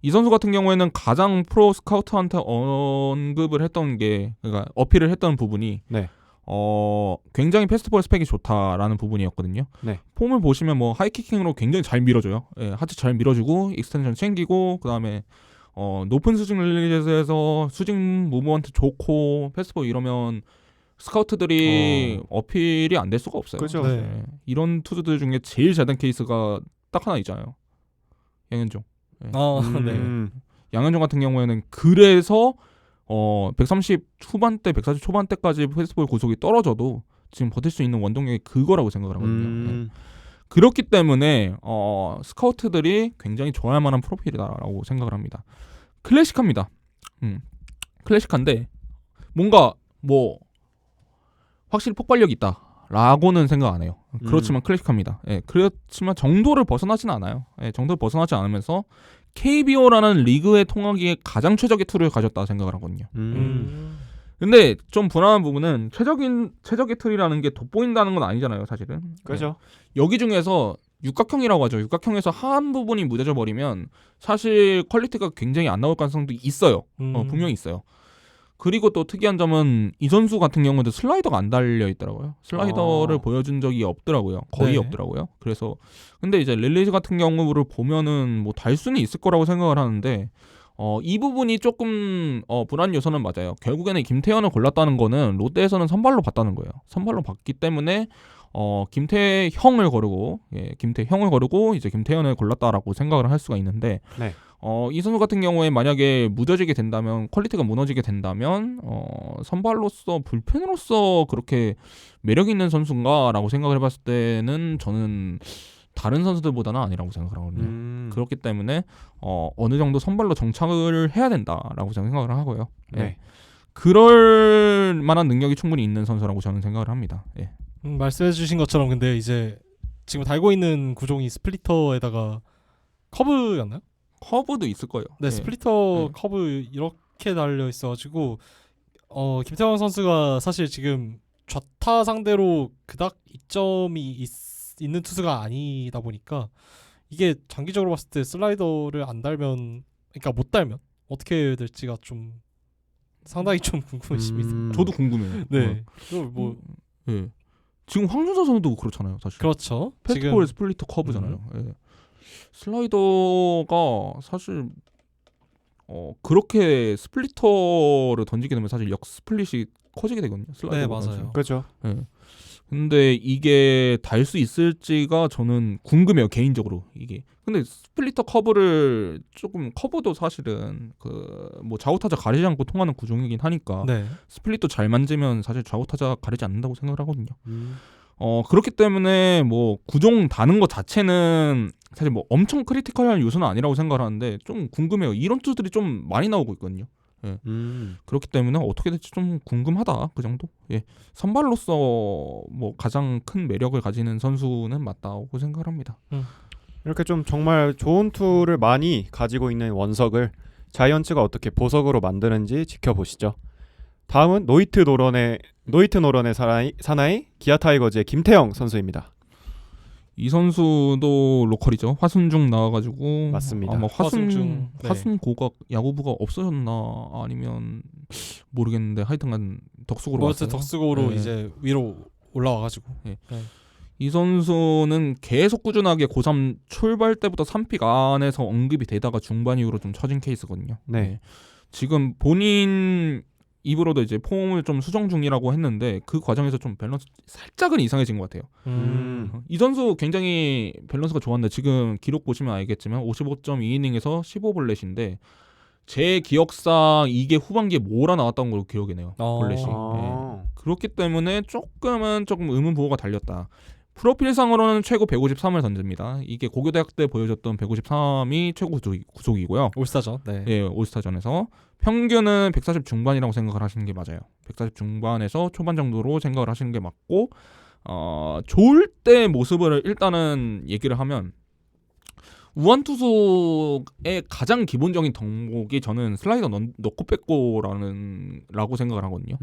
이 선수 같은 경우에는 가장 프로 스카우트한테 언급을 했던 게 그러니까 어필을 했던 부분이 네. 굉장히 패스트볼 스펙이 좋다라는 부분이었거든요. 네. 폼을 보시면 뭐 하이키킹으로 굉장히 잘 밀어줘요. 예, 하체 잘 밀어주고 익스텐션 챙기고 그다음에 높은 수직 릴리즈에서 수직 무브먼트 좋고 패스트볼 이러면 스카우트들이 어필이 안 될 수가 없어요. 그죠. 네. 이런 투수들 중에 제일 잘 된 케이스가 딱 하나 있잖아요. 양현종. 네. 양현종 같은 경우에는 그래서 130 후반대, 140 초반대까지 패스트볼 구속이 떨어져도 지금 버틸 수 있는 원동력이 그거라고 생각을 하거든요. 네. 그렇기 때문에 스카우트들이 굉장히 좋아할 만한 프로필이다라고 생각을 합니다. 클래식합니다. 클래식한데 뭔가 뭐 확실히 폭발력이 있다라고는 생각 안 해요. 그렇지만 클래식합니다. 예, 그렇지만 정도를 벗어나진 않아요. 예, 정도를 벗어나지 않으면서 KBO라는 리그에 통하기에 가장 최적의 툴을 가졌다 생각을 하거든요. 근데 좀 불안한 부분은 최적의 툴이라는 게 돋보인다는 건 아니잖아요, 사실은. 그죠. 예. 여기 중에서 육각형이라고 하죠. 육각형에서 한 부분이 무뎌져 버리면 사실 퀄리티가 굉장히 안 나올 가능성도 있어요. 분명히 있어요. 그리고 또 특이한 점은 이 선수 같은 경우도 슬라이더가 안 달려 있더라고요. 슬라이더를 보여준 적이 없더라고요. 거의 네. 없더라고요. 그래서 근데 이제 릴리즈 같은 경우를 보면은 뭐 달 수는 있을 거라고 생각을 하는데 이 부분이 조금 불안 요소는 맞아요. 결국에는 김태현을 골랐다는 거는 롯데에서는 선발로 봤다는 거예요. 선발로 봤기 때문에 김태형을 거르고 김태형을 거르고 이제 김태현을 골랐다라고 생각을 할 수가 있는데 네. 이 선수 같은 경우에 만약에 무뎌지게 된다면 퀄리티가 무너지게 된다면 선발로서 불펜으로서 그렇게 매력 있는 선수인가라고 생각을 해봤을 때는 저는 다른 선수들보다는 아니라고 생각을 하거든요. 그렇기 때문에 어느 정도 선발로 정착을 해야 된다라고 저는 생각을 하고요. 네. 그럴 만한 능력이 충분히 있는 선수라고 저는 생각을 합니다. 예. 말씀해주신 것처럼 근데 이제 지금 달고 있는 구종이 스플리터에다가 커브였나요? 커브도 있을 거예요. 네, 스플리터 커브 이렇게 달려 있어가지고 김태형 선수가 사실 지금 좌타 상대로 그닥 이점이 있는 투수가 아니다 보니까 이게 장기적으로 봤을 때 슬라이더를 안 달면, 그러니까 못 달면 어떻게 될지가 좀 상당히 좀 궁금해집니다. 저도 궁금해요. 네, 뭐 예. 지금 황준서 선수도 그렇잖아요, 사실. 그렇죠. 패스트볼 스플리터 커브잖아요. 예. 슬라이더가 사실 그렇게 스플리터를 던지게 되면 사실 역 스플릿이 커지게 되거든요. 슬라이더. 네, 맞아요. 그렇죠. 예. 근데 이게 달 수 있을지가 저는 궁금해요, 개인적으로. 이게. 근데 스플리터 커브를 조금 커브도 사실은 뭐 좌우타자 가리지 않고 통하는 구종이긴 하니까 네. 스플릿도 잘 만지면 사실 좌우타자 가리지 않는다고 생각을 하거든요. 그렇기 때문에 뭐 구종 다는 것 자체는 사실 뭐 엄청 크리티컬한 요소는 아니라고 생각을 하는데 좀 궁금해요. 이런 투들이 좀 많이 나오고 있거든요. 예. 그렇기 때문에 어떻게 될지 좀 궁금하다. 그 정도. 예. 선발로서 뭐 가장 큰 매력을 가지는 선수는 맞다고 생각을 합니다. 이렇게 좀 정말 좋은 툴을 많이 가지고 있는 원석을 자이언츠가 어떻게 보석으로 만드는지 지켜보시죠. 다음은 노이트 노런의 사나이 기아 타이거즈의 김태형 선수입니다. 이 선수도 로컬이죠. 화순중 나와가지고 맞습니다. 아마 화순중, 네. 화순고각 야구부가 없어졌나 아니면 모르겠는데 하여튼간 덕수고로 왔어요. 덕수고로 네. 이제 위로 올라와가지고. 네. 이 선수는 계속 꾸준하게 고3 출발 때부터 3픽 안에서 언급이 되다가 중반 이후로 좀 처진 케이스거든요. 네. 지금 본인 입으로도 이제 폼을 좀 수정 중이라고 했는데 그 과정에서 좀 밸런스 살짝은 이상해진 것 같아요. 이 선수 굉장히 밸런스가 좋았는데 지금 기록 보시면 알겠지만 55.2이닝에서 15볼넷인데 제 기억상 이게 후반기에 몰아 나왔던 걸로 기억이 나요. 볼넷이. 그렇기 때문에 조금 의문부호가 달렸다. 프로필상으로는 최고 153을 던집니다. 이게 고교대학 때 보여줬던 153이 최고 구속이고요. 올스타전. 네. 예, 올스타전에서 평균은 140 중반이라고 생각을 하시는 게 맞아요. 140 중반에서 초반 정도로 생각을 하시는 게 맞고 좋을 때 모습을 일단은 얘기를 하면 우완투수의 가장 기본적인 덕목이 저는 슬라이더 넣고 뺏고라고 생각을 하거든요.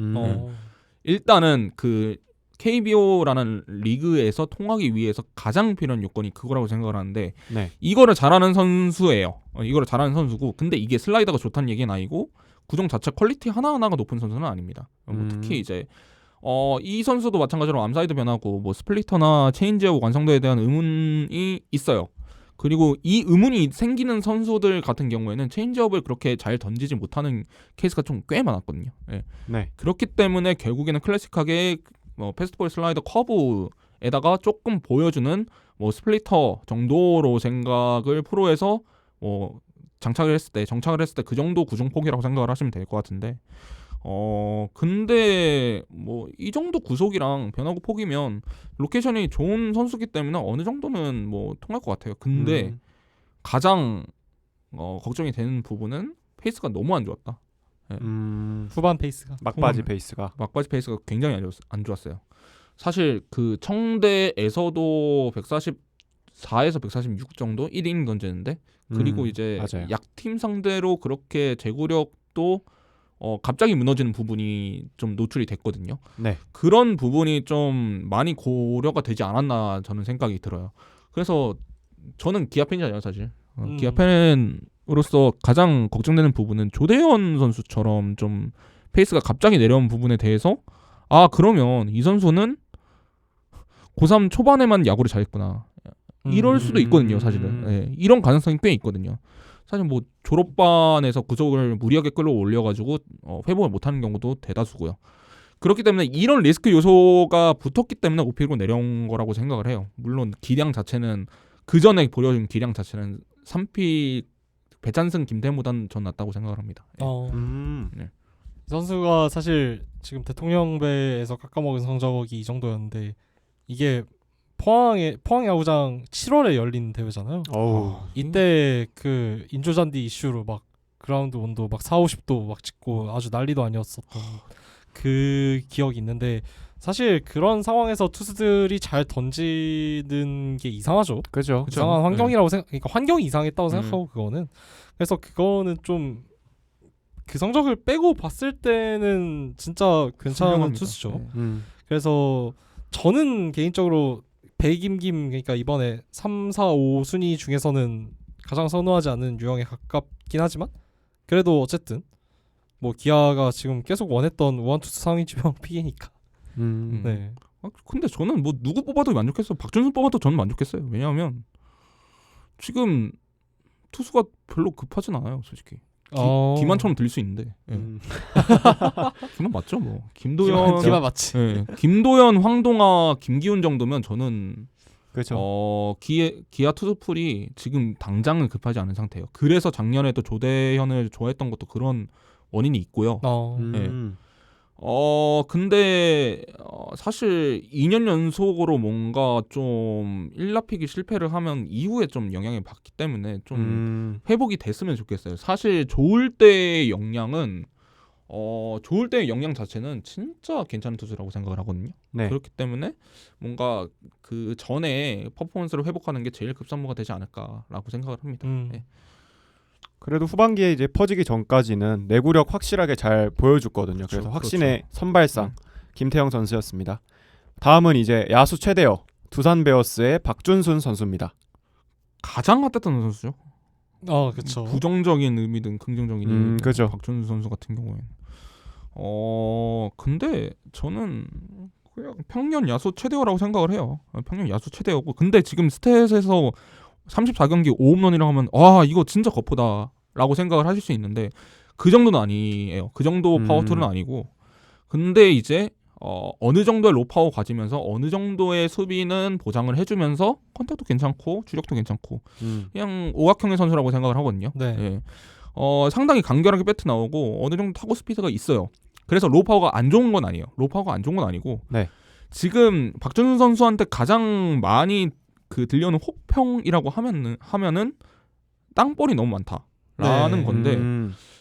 일단은 그 KBO라는 리그에서 통하기 위해서 가장 필요한 요건이 그거라고 생각을 하는데 네. 이거를 잘하는 선수예요. 이거를 잘하는 선수고 근데 이게 슬라이더가 좋다는 얘기는 아니고 구종 자체 퀄리티 하나하나가 높은 선수는 아닙니다. 특히 이제 이 선수도 마찬가지로 암사이드 변화고 뭐 스플리터나 체인지업 완성도에 대한 의문이 있어요. 그리고 이 의문이 생기는 선수들 같은 경우에는 체인지업을 그렇게 잘 던지지 못하는 케이스가 좀 꽤 많았거든요. 예. 네. 그렇기 때문에 결국에는 클래식하게 패스트볼 슬라이더 커브에다가 조금 보여주는 뭐 스플리터 정도로 생각을 프로에서 정착을 했을 때 그 정도 구종폭이라고 생각을 하시면 될 것 같은데 근데 뭐 이 정도 구속이랑 변화구 폭이면 로케이션이 좋은 선수기 때문에 어느 정도는 뭐 통할 것 같아요. 근데 가장 걱정이 되는 부분은 페이스가 너무 안 좋았다. 네. 후반 페이스가 막바지 페이스가 굉장히 안 좋았어요. 사실 그 청대에서도 144에서 146 정도 1이닝 던지는데 그리고 이제 맞아요. 약팀 상대로 그렇게 제구력도 갑자기 무너지는 부분이 좀 노출이 됐거든요. 네. 그런 부분이 좀 많이 고려가 되지 않았나 저는 생각이 들어요. 그래서 저는 기아 팬이잖아요, 사실. 기아 팬으로서 가장 걱정되는 부분은 조대현 선수처럼 좀 페이스가 갑자기 내려온 부분에 대해서 그러면 이 선수는 고3 초반에만 야구를 잘했구나. 이럴 수도 있거든요, 사실은. 네, 이런 가능성이 꽤 있거든요. 사실 뭐 졸업반에서 구속을 무리하게 끌어올려가지고 회복을 못하는 경우도 대다수고요. 그렇기 때문에 이런 리스크 요소가 붙었기 때문에 오피로 내려온 거라고 생각을 해요. 물론 기량 자체는 그 전에 보여준 기량 자체는 3피 배찬승 김태무보다는 전 낫다고 생각을 합니다. 예. 네. 이 선수가 사실 지금 대통령배에서 깎아먹은 성적이 이 정도였는데 이게 포항 야구장 7월에 열린 대회잖아요. 이때 그 인조잔디 이슈로 막 그라운드 온도 막 4, 50도 막 찍고 아주 난리도 아니었었던 그 기억이 있는데 사실 그런 상황에서 투수들이 잘 던지는 게 이상하죠. 그죠. 이상한 환경이라고 그러니까 환경이 이상했다고 생각하고 그거는 그래서 그거는 좀 그 성적을 빼고 봤을 때는 진짜 괜찮은 훌륭합니다. 투수죠. 네. 그래서 저는 개인적으로 백임김 그러니까 이번에 3, 4, 5 순위 중에서는 가장 선호하지 않는 유형에 가깝긴 하지만 그래도 어쨌든 뭐 기아가 지금 계속 원했던 우완투수 상위 지명 픽이니까. 네. 근데 저는 뭐 누구 뽑아도 만족했어요. 박준순 뽑아도 저는 만족했어요. 왜냐하면 지금 투수가 별로 급하진 않아요, 솔직히. 김한처럼 들릴 수 있는데. 예. 김한 맞죠, 뭐. 김도현, 기만 맞지. 예. 김도현, 황동아, 김기훈 정도면 저는 그렇죠. 기아 투수풀이 지금 당장은 급하지 않은 상태예요. 그래서 작년에도 조대현을 좋아했던 것도 그런 원인이 있고요. 네. 근데 사실 2년 연속으로 뭔가 좀 1라픽이 실패를 하면 이후에 좀 영향이 받기 때문에 좀 회복이 됐으면 좋겠어요. 사실 좋을 때의 역량은 좋을 때의 역량 자체는 진짜 괜찮은 투수라고 생각을 하거든요. 네. 그렇기 때문에 뭔가 그 전에 퍼포먼스를 회복하는 게 제일 급선무가 되지 않을까라고 생각을 합니다. 네. 그래도 후반기에 이제 퍼지기 전까지는 내구력 확실하게 잘 보여줬거든요. 그래서 확신의 선발상 김태형 선수였습니다. 다음은 이제 야수 최대어 두산 베어스의 박준순 선수입니다. 가장 핫했던 선수죠. 그렇죠. 부정적인 의미든 긍정적인 의미든 그죠. 박준순 선수 같은 경우에는 근데 저는 그냥 평년 야수 최대어라고 생각을 해요. 평년 야수 최대어고 근데 지금 스탯에서 34경기 5홈런이라고 하면 이거 진짜 거포다라고 생각을 하실 수 있는데 그 정도는 아니에요. 그 정도 파워툴은 아니고 근데 이제 어느 정도의 로파워 가지면서 어느 정도의 수비는 보장을 해주면서 컨택도 괜찮고 주력도 괜찮고 그냥 오각형의 선수라고 생각을 하거든요. 네. 예. 상당히 간결하게 배트 나오고 어느 정도 타고 스피드가 있어요. 그래서 로파워가 안 좋은 건 아니에요. 로파워가 안 좋은 건 아니고 네. 지금 박준순 선수한테 가장 많이 그 들려오는 혹평이라고 하면은 땅볼이 너무 많다라는 건데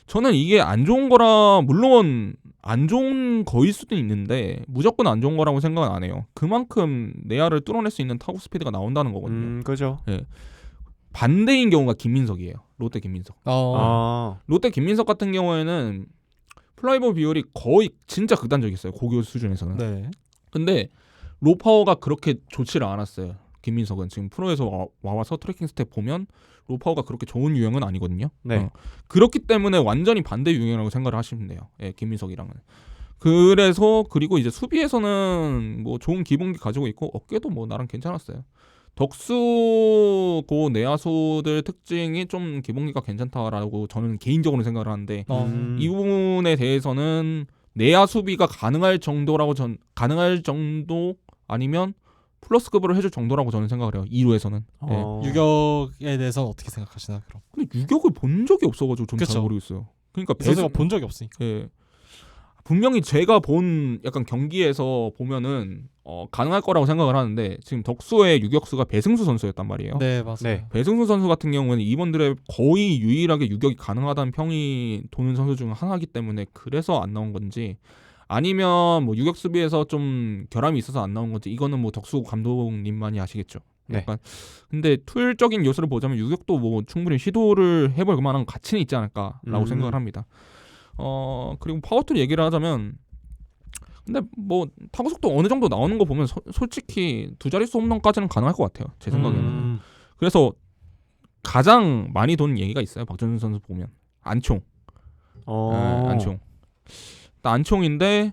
저는 이게 안 좋은 거라 물론 안 좋은 거일 수도 있는데 무조건 안 좋은 거라고 생각은 안 해요. 그만큼 내야를 뚫어낼 수 있는 타구 스피드가 나온다는 거거든요. 그죠. 예. 반대인 경우가 김민석이에요. 롯데 김민석. 롯데 김민석 같은 경우에는 플라이볼 비율이 거의 진짜 극단적이었어요. 고교 수준에서는. 네. 근데 로파워가 그렇게 좋지를 않았어요. 김민석은 지금 프로에서 와서 트래킹 스텝 보면 로파워가 그렇게 좋은 유형은 아니거든요. 네. 그렇기 때문에 완전히 반대 유형이라고 생각을 하시면 돼요. 예, 김민석이랑은. 그래서 그리고 이제 수비에서는 뭐 좋은 기본기 가지고 있고 어깨도 뭐 나름 괜찮았어요. 덕수 고 내야수들 특징이 좀 기본기가 괜찮다라고 저는 개인적으로 생각을 하는데 이 부분에 대해서는 내야 수비가 가능할 정도 아니면 플러스급으로 해줄 정도라고 저는 생각을 해요. 2루에서는. 예. 유격에 대해서는 어떻게 생각하시나 그럼? 근데 유격을 본 적이 없어가지고 저는 잘 모르겠어요. 그러니까 선수가 본 적이 없으니까. 예. 분명히 제가 본 약간 경기에서 보면은 가능할 거라고 생각을 하는데 지금 덕수의 유격수가 배승수 선수였단 말이에요. 네, 맞아요. 네. 배승수 선수 같은 경우에는 이번 드랍 거의 유일하게 유격이 가능하다는 평이 도는 선수 중 하나이기 때문에 그래서 안 나온 건지 아니면 뭐 유격 수비에서 좀 결함이 있어서 안 나온 건지 이거는 뭐 덕수 감독님만이 아시겠죠. 네. 약간 근데 툴적인 요소를 보자면 유격도 뭐 충분히 시도를 해볼 만한 가치는 있지 않을까라고 생각을 합니다. 그리고 파워툴 얘기를 하자면 근데 뭐 타구속도 어느 정도 나오는 거 보면 솔직히 두 자릿수 홈런까지는 가능할 것 같아요. 제 생각에는. 그래서 가장 많이 도는 얘기가 있어요. 박준순 선수 보면 안총. 안총. 안총인데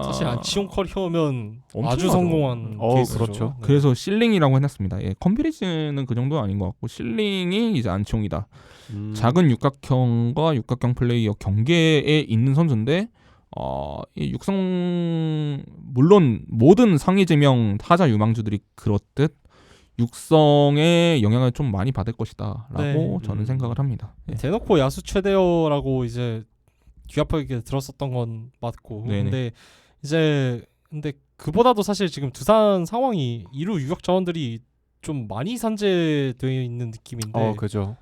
사실 안치홍 커리어면 엄청나죠. 아주 성공한 케이스죠. 그렇죠. 네. 그래서 실링이라고 해놨습니다. 예, 컴피리즈는 그 정도 아닌 것 같고 실링이 이제 안치홍이다. 작은 육각형과 육각형 플레이어 경계에 있는 선수인데 이 육성 물론 모든 상위 제명 타자 유망주들이 그렇듯 육성의 영향을 좀 많이 받을 것이다라고 네. 저는 생각을 합니다. 예. 대놓고 야수 최대어라고 이제 귀아프게 들었었던 건 맞고 네네. 근데 그보다도 사실 지금 두산 상황이 2루 유격 자원들이 좀 많이 산재되어 있는 느낌인데 그죠.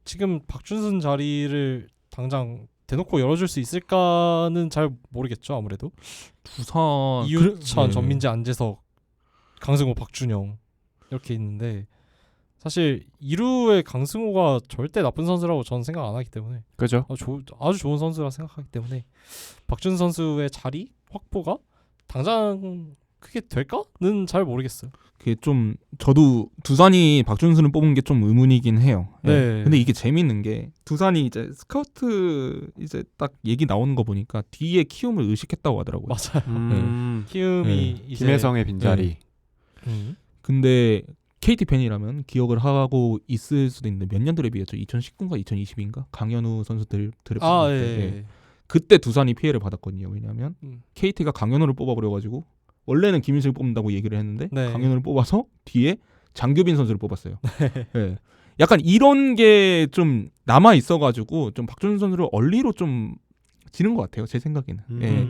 지금 박준순 자리를 당장 대놓고 열어줄 수 있을까는 잘 모르겠죠. 아무래도 두산 이유찬, 네. 전민재, 안재석, 강승호, 박준영 이렇게 있는데 사실 2루의 강승호가 절대 나쁜 선수라고 저는 생각 안 하기 때문에 그죠. 아주 좋은 선수라 생각하기 때문에 박준순 선수의 자리 확보가 당장 크게 될까는 잘 모르겠어요. 그게 좀 저도 두산이 박준수를 뽑은 게 좀 의문이긴 해요. 예. 네. 근데 이게 재밌는 게 두산이 이제 스카우트 이제 딱 얘기 나오는 거 보니까 뒤에 키움을 의식했다고 하더라고요. 맞아요. 키움이 네. 이제 김혜성의 빈자리. 근데 KT 팬이라면 기억을 하고 있을 수도 있는데 몇 년 드래프트였죠? 2019인가 2020인가? 강현우 선수 드래프트. 예. 그때 두산이 피해를 받았거든요. 왜냐하면 음. KT가 강현우를 뽑아버려가지고 원래는 김인식을 뽑는다고 얘기를 했는데 네. 강현우를 뽑아서 뒤에 장규빈 선수를 뽑았어요. 네. 약간 이런 게 좀 남아 있어가지고 좀 박준수 선수를 얼리로 좀 지는 것 같아요. 제 생각에는. 예.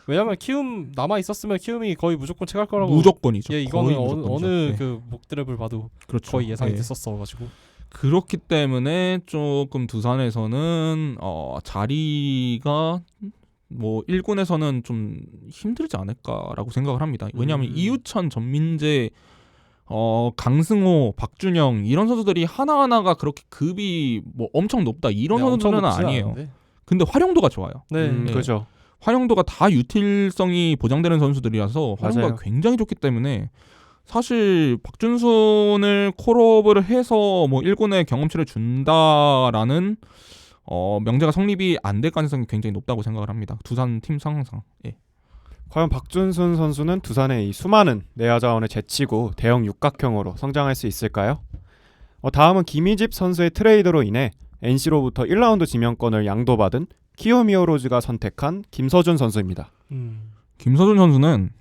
왜냐면 키움 남아 있었으면 키움이 거의 무조건 채갈 거라고. 무조건이죠. 예, 이거는 거의 무조건이죠. 어느 예. 그 목드랩을 봐도 그렇죠. 거의 예상이 예. 됐었어가지고. 그렇기 때문에 조금 두산에서는 자리가 뭐 1군에서는 좀 힘들지 않을까라고 생각을 합니다. 왜냐하면 이우찬, 전민재, 강승호, 박준영 이런 선수들이 하나하나가 그렇게 급이 뭐 엄청 높다 이런 선수들은 아니에요. 근데 활용도가 좋아요. 네. 네. 그죠. 활용도가 다 유틸성이 보장되는 선수들이라서 활용도가 맞아요. 굉장히 좋기 때문에 사실 박준순을 콜업을 해서 뭐 1군에 경험치를 준다라는 명제가 성립이 안 될 가능성이 굉장히 높다고 생각을 합니다. 두산 팀 상황상. 예. 과연 박준순 선수는 두산의 이 수많은 내야 자원을 제치고 대형 육각형으로 성장할 수 있을까요? 다음은 김희집 선수의 트레이드로 인해 NC로부터 1라운드 지명권을 양도받은 키움 히어로즈가 선택한 김서준 선수입니다. 김서준 선수는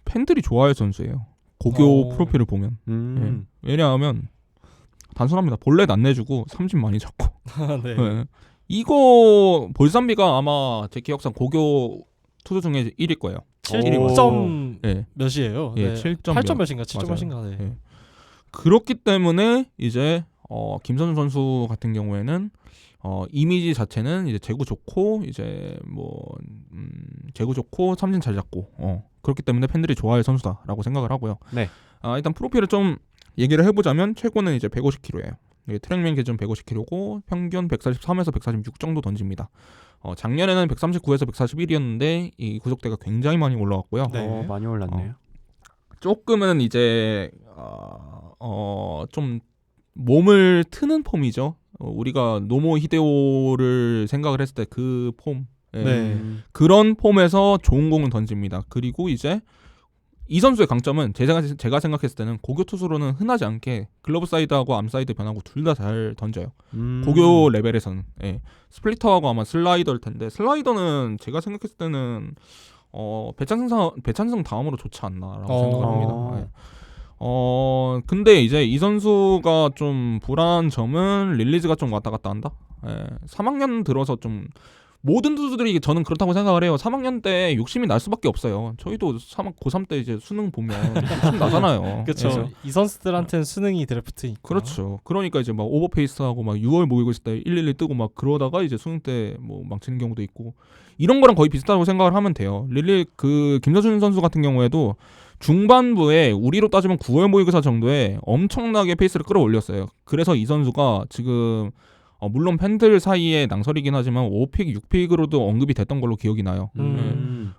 팬들이 좋아할 선수예요. 고교 프로필을 보면. 예. 왜냐하면 단순합니다. 볼넷 안 내주고 삼진 많이 잡고. 네. 예. 이거 볼산비가 아마 제 기억상 고교 투수 중에 1일 거예요. 7점 예. 몇이에요? 예, 네. 7점 8점 몇인가 7점 맞아요. 몇인가. 네. 예. 그렇기 때문에 이제 김선수 선수 같은 경우에는 이미지 자체는 이제 제구 좋고 이제 뭐 제구 좋고 삼진 잘 잡고 그렇기 때문에 팬들이 좋아할 선수다라고 생각을 하고요. 네. 일단 프로필을 좀 얘기를 해보자면 최고는 이제 150kg예요. 트랙맨 기준 150kg고 평균 143에서 146 정도 던집니다. 작년에는 139에서 141이었는데 이 구속대가 굉장히 많이 올라왔고요. 네. 많이 올랐네요. 조금은 이제 좀 몸을 트는 폼이죠. 우리가 노모 히데오를 생각을 했을 때 그 폼, 네. 그런 폼에서 좋은 공을 던집니다. 그리고 이제 이 선수의 강점은 제가 생각했을 때는 고교 투수로는 흔하지 않게 글러브 사이드하고 암 사이드 변하고 둘 다 잘 던져요. 고교 레벨에서는. 예. 스플리터하고 아마 슬라이더일 텐데 슬라이더는 제가 생각했을 때는 배찬승 다음으로 좋지 않나라고 생각을 합니다. 예. 근데 이제 이 선수가 좀 불안한 점은 릴리즈가 좀 왔다 갔다 한다. 예. 3학년 들어서 좀 모든 투수들이 저는 그렇다고 생각을 해요. 3학년 때 욕심이 날 수밖에 없어요. 저희도 고3 때 이제 수능 보면 욕심 나잖아요. 그렇죠. 이 선수들한테는 수능이 드래프트니까. 그렇죠. 그러니까 이제 막 오버페이스하고 막 6월 모의고 있을 때 112 뜨고 막 그러다가 이제 수능 때 뭐 망치는 경우도 있고 이런 거랑 거의 비슷하다고 생각을 하면 돼요. 김서준 선수 같은 경우에도 중반부에 우리로 따지면 9월 모의고사 정도에 엄청나게 페이스를 끌어올렸어요. 그래서 이 선수가 지금 물론 팬들 사이에 낭설이긴 하지만 5픽, 6픽으로도 언급이 됐던 걸로 기억이 나요.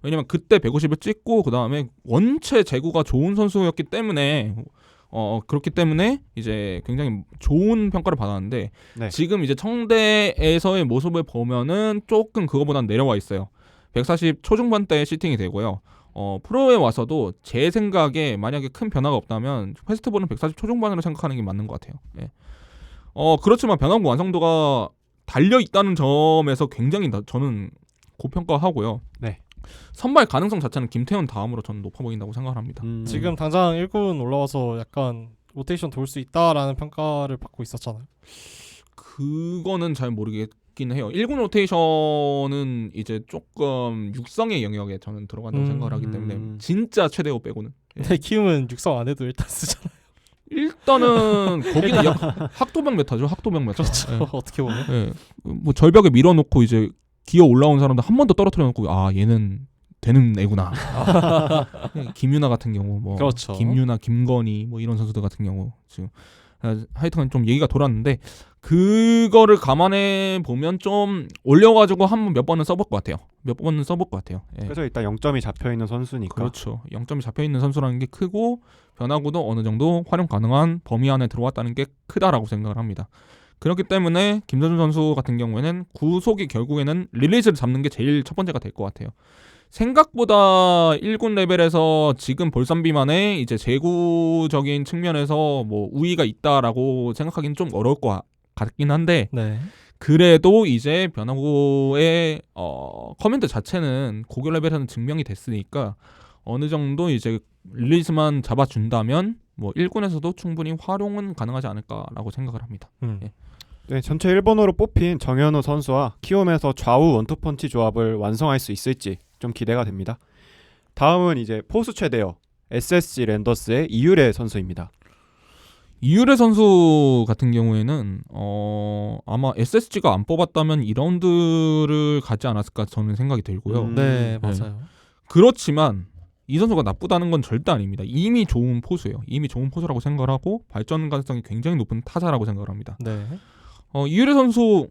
왜냐면 그때 150을 찍고 그 다음에 원체 제구가 좋은 선수였기 때문에 그렇기 때문에 이제 굉장히 좋은 평가를 받았는데 네. 지금 이제 청대에서의 모습을 보면은 조금 그거보단 내려와 있어요. 140 초중반대 시팅이 되고요. 프로에 와서도 제 생각에 만약에 큰 변화가 없다면 패스트볼은 140 초중반으로 생각하는 게 맞는 것 같아요. 예. 그렇지만 변화구 완성도가 달려 있다는 점에서 굉장히 저는 고평가하고요. 네. 선발 가능성 자체는 김태현 다음으로 저는 높아 보인다고 생각합니다. 지금 당장 1군 올라와서 약간 로테이션 돌 수 있다라는 평가를 받고 있었잖아요. 그거는 잘 모르겠긴 해요. 1군 로테이션은 이제 조금 육성의 영역에 저는 들어간다고 생각을 하기 때문에 진짜 최대호 빼고는. 근데 키움은 육성 안 해도 일단 쓰잖아요. 일단은 거기는 학도병 메타죠. 학도병 메타. 그렇죠. 예. 어떻게 보면. 예. 뭐 절벽에 밀어놓고 이제 기어 올라온 사람들 한 번 더 떨어뜨려놓고 얘는 되는 애구나. 김유나 같은 경우 뭐 그렇죠. 김유나, 김건희 뭐 이런 선수들 같은 경우 지금 하여튼 좀 얘기가 돌았는데 그거를 감안해 보면 좀 올려가지고 한번 몇 번은 써볼 것 같아요. 몇 번은 써볼 것 같아요. 예. 그래서 일단 0점이 잡혀 있는 선수니까. 그렇죠. 0점이 잡혀 있는 선수라는 게 크고 변화구도 어느 정도 활용 가능한 범위 안에 들어왔다는 게 크다라고 생각을 합니다. 그렇기 때문에 김선준 선수 같은 경우에는 구속이 결국에는 릴리즈를 잡는 게 제일 첫 번째가 될 것 같아요. 생각보다 1군 레벨에서 지금 볼산비만의 이제 제구적인 측면에서 뭐 우위가 있다라고 생각하기는 좀 어려울 것 같긴 한데 네. 그래도 이제 변화구의 커맨드 자체는 고교 레벨에서는 증명이 됐으니까 어느 정도 이제 릴리즈만 잡아준다면 뭐 1군에서도 충분히 활용은 가능하지 않을까라고 생각을 합니다. 예. 네, 전체 1번으로 뽑힌 정현우 선수와 키움에서 좌우 원투펀치 조합을 완성할 수 있을지 좀 기대가 됩니다. 다음은 이제 포수 최대어 SSG 랜더스의 이유래 선수입니다. 이유래 선수 같은 경우에는 아마 SSG가 안 뽑았다면 2라운드를 가지 않았을까 저는 생각이 들고요. 네, 맞아요. 그렇지만 이 선수가 나쁘다는 건 절대 아닙니다. 이미 좋은 포수예요. 이미 좋은 포수라고 생각을 하고 발전 가능성이 굉장히 높은 타자라고 생각을 합니다. 네. 이유래 선수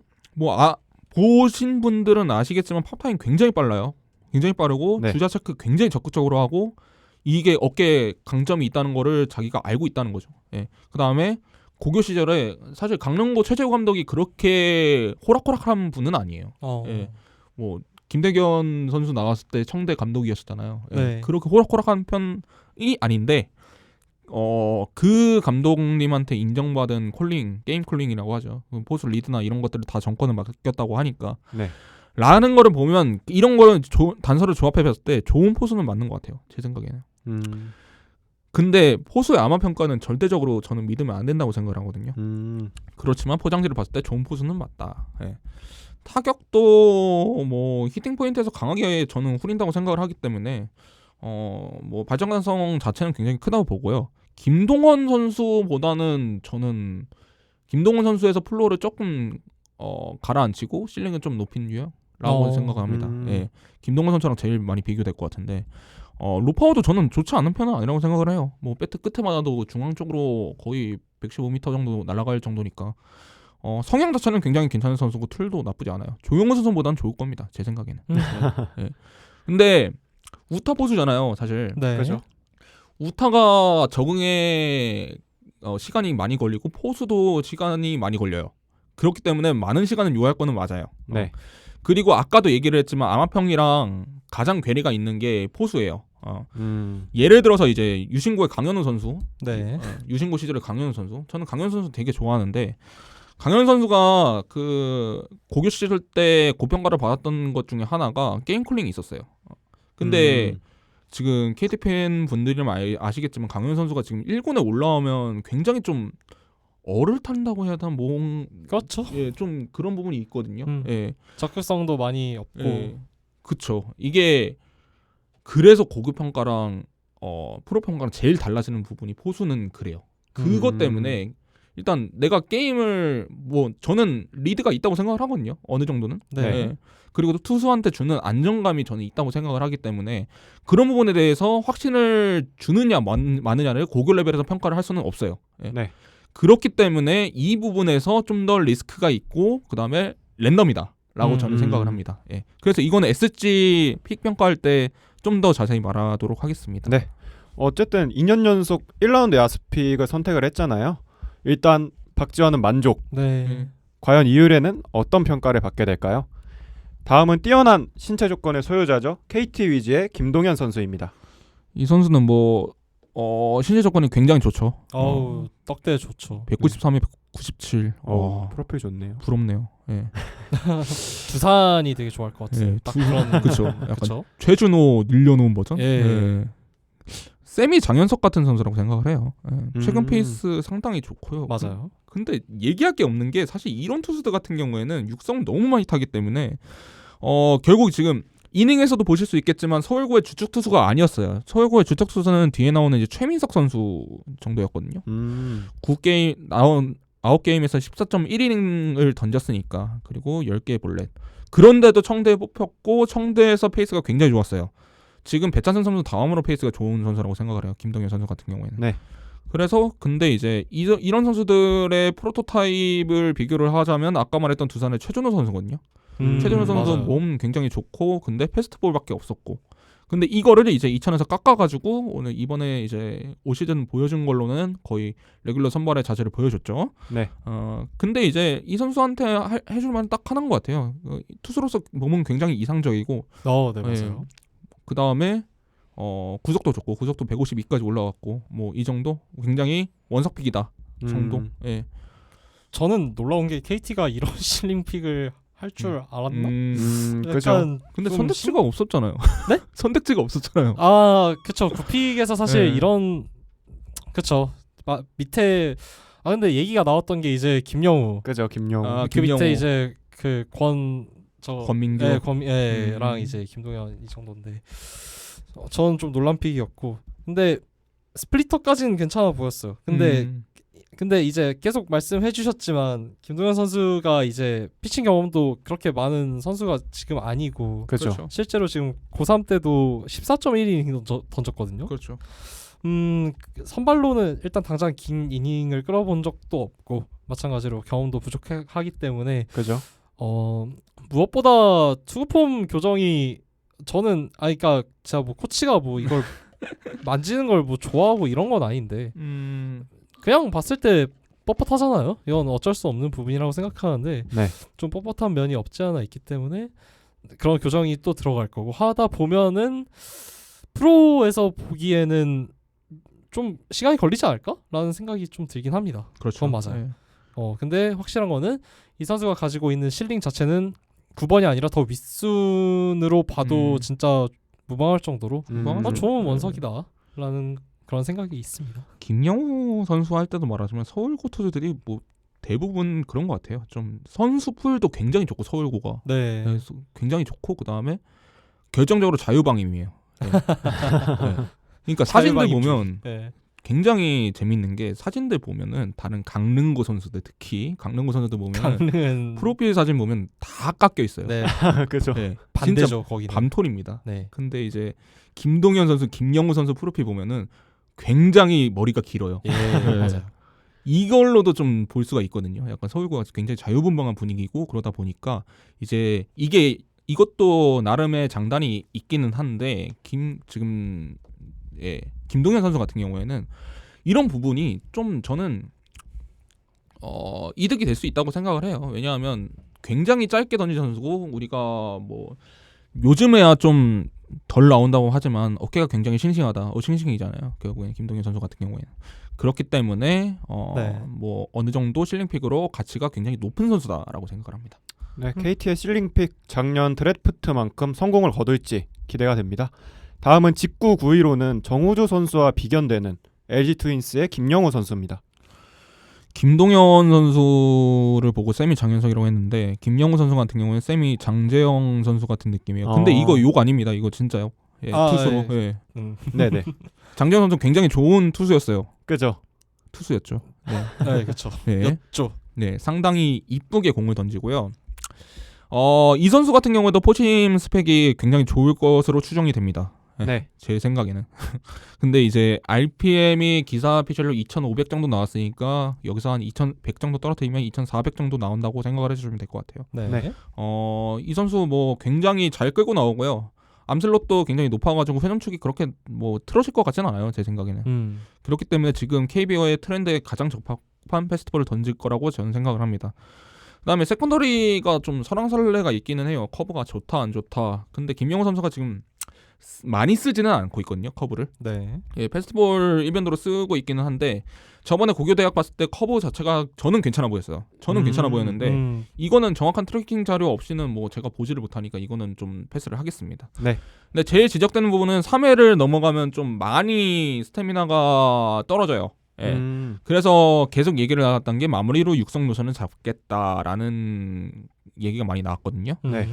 보신 분들은 아시겠지만 팝타임 굉장히 빨라요. 굉장히 빠르고 네. 주자 체크 굉장히 적극적으로 하고 이게 어깨에 강점이 있다는 거를 자기가 알고 있다는 거죠. 예. 그다음에 고교 시절에 사실 강릉고 최재우 감독이 그렇게 호락호락한 분은 아니에요. 예. 뭐 김대견 선수 나왔을 때 청대 감독이었잖아요. 예. 네. 그렇게 호락호락한 편이 아닌데 그 감독님한테 인정받은 게임 콜링이라고 하죠. 포수 리드나 이런 것들을 다 정권을 맡겼다고 하니까. 네. 라는 거를 보면 이런 거는 단서를 조합해 봤을 때 좋은 포수는 맞는 것 같아요. 제 생각에는. 근데 포수의 아마 평가는 절대적으로 저는 믿으면 안 된다고 생각을 하거든요. 그렇지만 포장지를 봤을 때 좋은 포수는 맞다. 예. 타격도 뭐 히팅 포인트에서 강하게 저는 후린다고 생각을 하기 때문에 뭐 발전 가능성 자체는 굉장히 크다고 보고요. 김동원 선수보다는 저는 김동원 선수에서 플로어를 조금 가라앉히고 실링을 좀 높인 유형라고 생각합니다. 예. 김동원 선수랑 제일 많이 비교될 것 같은데 로파워도 저는 좋지 않은 편은 아니라고 생각을 해요. 뭐 배트 끝에 맞아도 중앙 쪽으로 거의 115m 정도 날아갈 정도니까 성향 자체는 굉장히 괜찮은 선수고 툴도 나쁘지 않아요. 조용호 선수보다는 좋을 겁니다. 제 생각에는. 예. 근데 우타 포수잖아요, 사실. 네. 그렇죠. 우타가 적응에 시간이 많이 걸리고 포수도 시간이 많이 걸려요. 그렇기 때문에 많은 시간을 요할 거는 맞아요. 네. 그리고 아까도 얘기를 했지만 아마평이랑 가장 괴리가 있는 게 포수예요. 예를 들어서 이제 유신고의 강현우 선수, 네. 유신고 시절의 강현우 선수, 저는 강현우 선수 되게 좋아하는데 강현우 선수가 그 고교 시절 때 고평가를 받았던 것 중에 하나가 게임 콜링이 있었어요. 근데 지금 KT 팬 분들이면 아시겠지만 강현우 선수가 지금 1군에 올라오면 굉장히 좀 얼을 탄다고 해야 되나 그렇죠. 예, 좀 그런 부분이 있거든요. 예. 적극성도 많이 없고. 예. 그쵸. 이게 그래서 고교 평가랑 프로 평가랑 제일 달라지는 부분이 포수는 그래요. 그것 때문에 일단 내가 게임을 뭐 저는 리드가 있다고 생각을 하거든요. 어느 정도는. 네. 예. 그리고 또 투수한테 주는 안정감이 저는 있다고 생각을 하기 때문에 그런 부분에 대해서 확신을 주느냐 마느냐를 고교 레벨에서 평가를 할 수는 없어요. 예. 네. 그렇기 때문에 이 부분에서 좀 더 리스크가 있고 그다음에 랜덤이다라고 저는 생각을 합니다. 예. 그래서 이거는 SG 픽 평가할 때 좀 더 자세히 말하도록 하겠습니다. 네. 어쨌든 2년 연속 1라운드 야스픽을 선택을 했잖아요. 일단 박지원은 만족. 네. 과연 이유래는 어떤 평가를 받게 될까요? 다음은 뛰어난 신체 조건의 소유자죠. KT 위즈의 김동현 선수입니다. 이 선수는 뭐 신체 조건이 굉장히 좋죠. 어우 떡대 좋죠. 193에 197. 프로필 좋네요. 부럽네요. 예. 두산이 되게 좋아할 것 같아요. 예, 딱 그런 그렇죠. 약간 그쵸? 최준호 늘려놓은 버전. 예. 세미 장현석 같은 선수라고 생각을 해요. 최근 음. 페이스 상당히 좋고요. 맞아요. 근데 얘기할 게 없는 게 사실 이런 투수들 같은 경우에는 육성을 너무 많이 타기 때문에 결국 지금 이닝에서도 보실 수 있겠지만 서울고의 주축 투수가 아니었어요. 서울고의 주축 투수는 뒤에 나오는 이제 최민석 선수 정도였거든요. 9게임 나온 9게임에서 14.1이닝을 던졌으니까 그리고 10개의 볼넷. 그런데도 청대에 뽑혔고 청대에서 페이스가 굉장히 좋았어요. 지금 배찬승 선수 다음으로 페이스가 좋은 선수라고 생각을 해요. 김동현 선수 같은 경우에는. 네. 그래서 근데 이제 이런 선수들의 프로토타입을 비교를 하자면 아까 말했던 두산의 최준호 선수거든요. 최준호 선수 맞아요. 몸 굉장히 좋고 근데 패스트볼밖에 없었고. 근데 이거를 이제 2000에서 깎아가지고 오늘 이번에 이제 올 시즌 보여준 걸로는 거의 레귤러 선발의 자세를 보여줬죠. 네. 근데 이제 이 선수한테 해줄 만한 딱 하나인 것 같아요. 투수로서 몸은 굉장히 이상적이고. 네 맞아요. 그 다음에 구속도 좋고 구속도 152까지 올라갔고 뭐 이 정도 굉장히 원석픽이다 정도. 예. 저는 놀라운 게 KT가 이런 실링픽을 할 줄 알았나? 그죠. 약간 근데 좀 선택지가 없었잖아요. 네? 선택지가 없었잖아요. 그쵸. 구픽에서 사실 네. 이런 그쵸. 밑에 근데 얘기가 나왔던 게 이제 김영우. 그죠. 김영우. 그 김영우. 밑에 이제 그 권민규. 랑 이제 김동현 이 정도인데 저는 좀 논란 픽이었고 근데 스플리터까지는 괜찮아 보였어요. 근데 이제 계속 말씀해 주셨지만 김동현 선수가 이제 피칭 경험도 그렇게 많은 선수가 지금 아니고 그죠. 그렇죠. 실제로 지금 고3 때도 14.1이닝 던졌거든요. 그렇죠. 선발로는 일단 당장 긴 이닝을 끌어본 적도 없고 마찬가지로 경험도 부족하기 때문에 그죠. 무엇보다 투구폼 교정이 저는 그러니까 제가 뭐 코치가 뭐 이걸 만지는 걸 뭐 좋아하고 이런 건 아닌데 그냥 봤을 때 뻣뻣하잖아요. 이건 어쩔 수 없는 부분이라고 생각하는데 네. 좀 뻣뻣한 면이 없지 않아 있기 때문에 그런 교정이 또 들어갈 거고 하다 보면은 프로에서 보기에는 좀 시간이 걸리지 않을까라는 생각이 좀 들긴 합니다. 그렇죠. 그건 맞아요. 예. 근데 확실한 거는 이 선수가 가지고 있는 실링 자체는 9번이 아니라 더 윗순으로 봐도 진짜 무방할 정도로 좋은 원석이다라는 그런 생각이 있습니다. 김영우 선수 할 때도 말하지만 서울고 투수들이 뭐 대부분 그런 것 같아요. 좀 선수 풀도 굉장히 좋고 서울고가 네. 그래서 굉장히 좋고 그 다음에 결정적으로 자유방임이에요. 네. 네. 그러니까 사진들 보면 네. 굉장히 재밌는 게 사진들 보면은 다른 강릉고 선수들 특히 강릉고 선수들 보면 강릉은 프로필 사진 보면 다 깎여 있어요. 네. 그죠. 네. 반대죠 진짜 거기는. 밤톨입니다. 네. 근데 이제 김동현 선수, 김영우 선수 프로필 보면은 굉장히 머리가 길어요. 예, 맞아요. 이걸로도 좀 볼 수가 있거든요. 약간 서울고가 굉장히 자유분방한 분위기고 그러다 보니까 이제 이것도 나름의 장단이 있기는 한데 김동현 선수 같은 경우에는 이런 부분이 좀 저는 이득이 될 수 있다고 생각을 해요. 왜냐하면 굉장히 짧게 던지는 선수고 우리가 뭐 요즘에야 좀 덜 나온다고 하지만 어깨가 굉장히 싱싱하다. 싱싱이잖아요. 결국엔 김동현 선수 같은 경우에는 그렇기 때문에 네. 뭐 어느 정도 실링픽으로 가치가 굉장히 높은 선수다라고 생각을 합니다. 네, KT의 실링픽 작년 드래프트만큼 성공을 거둘지 기대가 됩니다. 다음은 직구 9위로는 정우주 선수와 비견되는 LG 트윈스의 김영우 선수입니다. 김동현 선수를 보고 쌤이 장현석이라고 했는데 김영우 선수 같은 경우는 쌤이 장재영 선수 같은 느낌이에요. 근데 이거 욕 아닙니다. 이거 진짜요. 예, 투수로. 예. 네네. 장재영 선수 굉장히 좋은 투수였어요. 그죠. 투수였죠. 네. 네, 그렇죠. 네. 였죠. 네, 상당히 이쁘게 공을 던지고요. 이 선수 같은 경우에도 포심 스펙이 굉장히 좋을 것으로 추정이 됩니다. 네. 제 생각에는. 근데 이제 RPM이 기사 피셜로 2,500 정도 나왔으니까 여기서 한 2,100 정도 떨어뜨리면 2,400 정도 나온다고 생각을 해주시면 될 것 같아요. 네. 네. 이 선수 뭐 굉장히 잘 끌고 나오고요. 암슬롯도 굉장히 높아가지고 회전축이 그렇게 뭐 틀어질 것 같지는 않아요. 제 생각에는. 그렇기 때문에 지금 KBO의 트렌드에 가장 적합한 페스티벌을 던질 거라고 저는 생각을 합니다. 그다음에 세컨더리가 좀 설왕설래가 있기는 해요. 커브가 좋다 안 좋다. 근데 김영호 선수가 지금 많이 쓰지는 않고 있거든요. 커브를. 네. 예, 페스티벌 이벤트로 쓰고 있기는 한데 저번에 고교대학 봤을 때 커브 자체가 저는 괜찮아 보였어요. 저는 괜찮아 보였는데 이거는 정확한 트래킹 자료 없이는 뭐 제가 보지를 못하니까 이거는 좀 패스를 하겠습니다. 네. 근데 제일 지적되는 부분은 3회를 넘어가면 좀 많이 스태미나가 떨어져요. 예. 그래서 계속 얘기를 나왔던 게 마무리로 육성 노선을 잡겠다라는 얘기가 많이 나왔거든요. 네.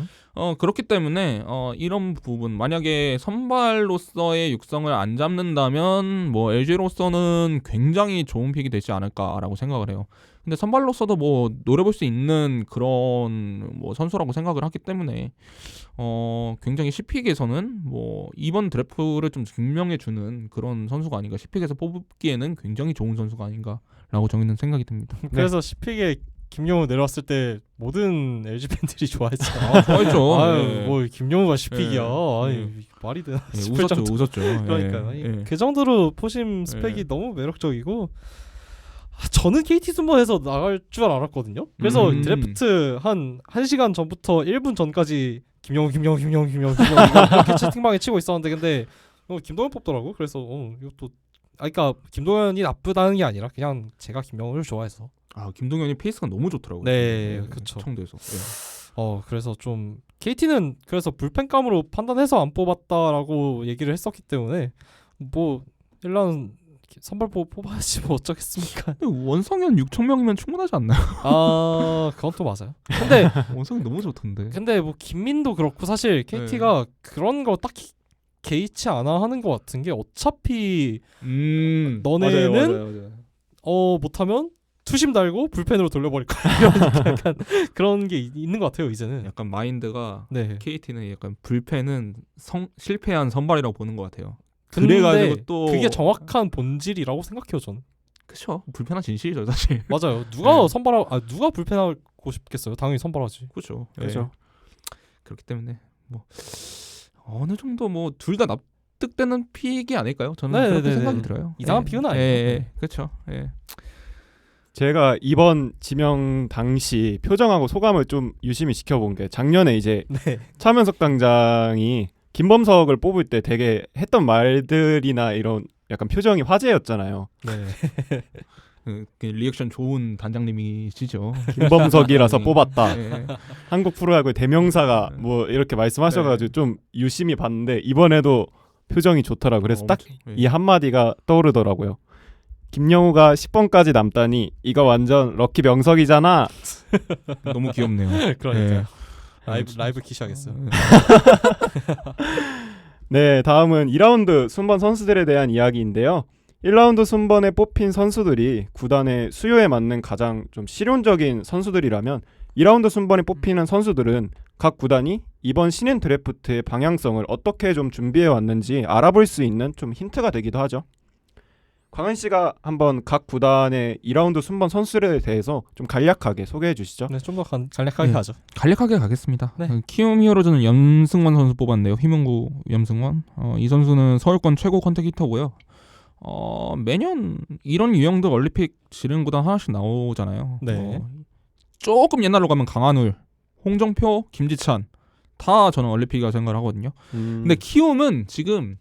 그렇기 때문에 이런 부분 만약에 선발로서의 육성을 안 잡는다면 뭐 LG로서는 굉장히 좋은 픽이 되지 않을까라고 생각을 해요. 근데 선발로서도 뭐 노려볼 수 있는 그런 뭐 선수라고 생각을 하기 때문에 굉장히 10픽에서는 뭐 이번 드래프트를 좀 증명해 주는 그런 선수가 아닌가. 10픽에서 뽑기에는 굉장히 좋은 선수가 아닌가라고 저희는 생각이 듭니다. 그래서 10픽에 김용우 내려왔을 때 모든 LG 팬들이 좋아했잖아. 그렇죠. 아유, 뭐 김용우가 10픽이야. 아유, 말이 되나? 싶을 정도. 웃었죠. 그러니까 예. 그 정도로 포심 스펙이 너무 매력적이고 저는 KT 순번에서 나갈 줄 알았거든요. 그래서 드래프트 한 1시간 전부터 1분 전까지 김용우 이렇게 채팅방에 치고 있었는데 근데 김동현 뽑더라고. 그래서 이것도 그러니까 김동현이 나쁘다는 게 아니라 그냥 제가 김용우를 좋아해서. 김동현이 페이스가 너무 좋더라고요. 네, 그렇죠. 청도에서. 예. 그래서 좀 KT는 그래서 불펜감으로 판단해서 안 뽑았다라고 얘기를 했었기 때문에 뭐 일단 선발 뽑아야지 뭐 어쩌겠습니까. 원성현 6,000명이면 충분하지 않나요? 그건 또 맞아요. 근데 원성현 너무 좋던데. 근데 뭐 김민도 그렇고 사실 KT가 그런 거 딱히 개의치 않아 하는 것 같은 게 어차피 너네는 맞아요. 못하면 투심 달고 불펜으로 돌려버릴 거야. 약간 그런 게 있는 것 같아요 이제는. 약간 마인드가 네. KT는 약간 불펜은 실패한 선발이라고 보는 것 같아요. 근데 그래가지고 또 그게 정확한 본질이라고 생각해요 저는. 그쵸. 불펜한 진실이죠 사실. 맞아요. 누가 네. 누가 불펜하고 싶겠어요. 당연히 선발하지. 그렇죠. 그렇죠. 그렇기 때문에 뭐 어느 정도 뭐 둘 다 납득되는 픽이 아닐까요? 저는 그렇게 생각이 들어요. 이상한 픽은 아니에요. 그렇죠. 예. 제가 이번 지명 당시 표정하고 소감을 좀 유심히 지켜본 게 작년에 이제 네. 차명석 당장이 김범석을 뽑을 때 되게 했던 말들이나 이런 약간 표정이 화제였잖아요. 네. 그 리액션 좋은 단장님이시죠. 김범석이라서 네. 뽑았다. 네. 한국 프로야구의 대명사가 네. 뭐 이렇게 말씀하셔가지고 좀 유심히 봤는데 이번에도 표정이 좋더라고요. 그래서 딱 이 한마디가 떠오르더라고요. 김영우가 10번까지 남다니 이거 완전 럭키 명석이잖아. 너무 귀엽네요. 그러니까요. 네. 라이브 키셔야겠어요. 네, 다음은 2라운드 순번 선수들에 대한 이야기인데요. 1라운드 순번에 뽑힌 선수들이 구단의 수요에 맞는 가장 좀 실용적인 선수들이라면 2라운드 순번에 뽑히는 선수들은 각 구단이 이번 신인 드래프트의 방향성을 어떻게 좀 준비해 왔는지 알아볼 수 있는 좀 힌트가 되기도 하죠. 광은 씨가 한번 각 구단의 2라운드 순번 선수들에 대해서 좀 간략하게 소개해 주시죠. 네, 좀 더 간략하게 하죠. 간략하게 가겠습니다. 네. 키움 히어로즈는 염승원 선수 뽑았네요. 휘문구 염승원. 이 선수는 서울권 최고 컨택 히터고요. 매년 이런 유형들 얼리픽 지른 구단 하나씩 나오잖아요. 네. 조금 옛날로 가면 강한울, 홍정표, 김지찬 다 저는 얼리픽이라고 생각을 하거든요. 근데 키움은 지금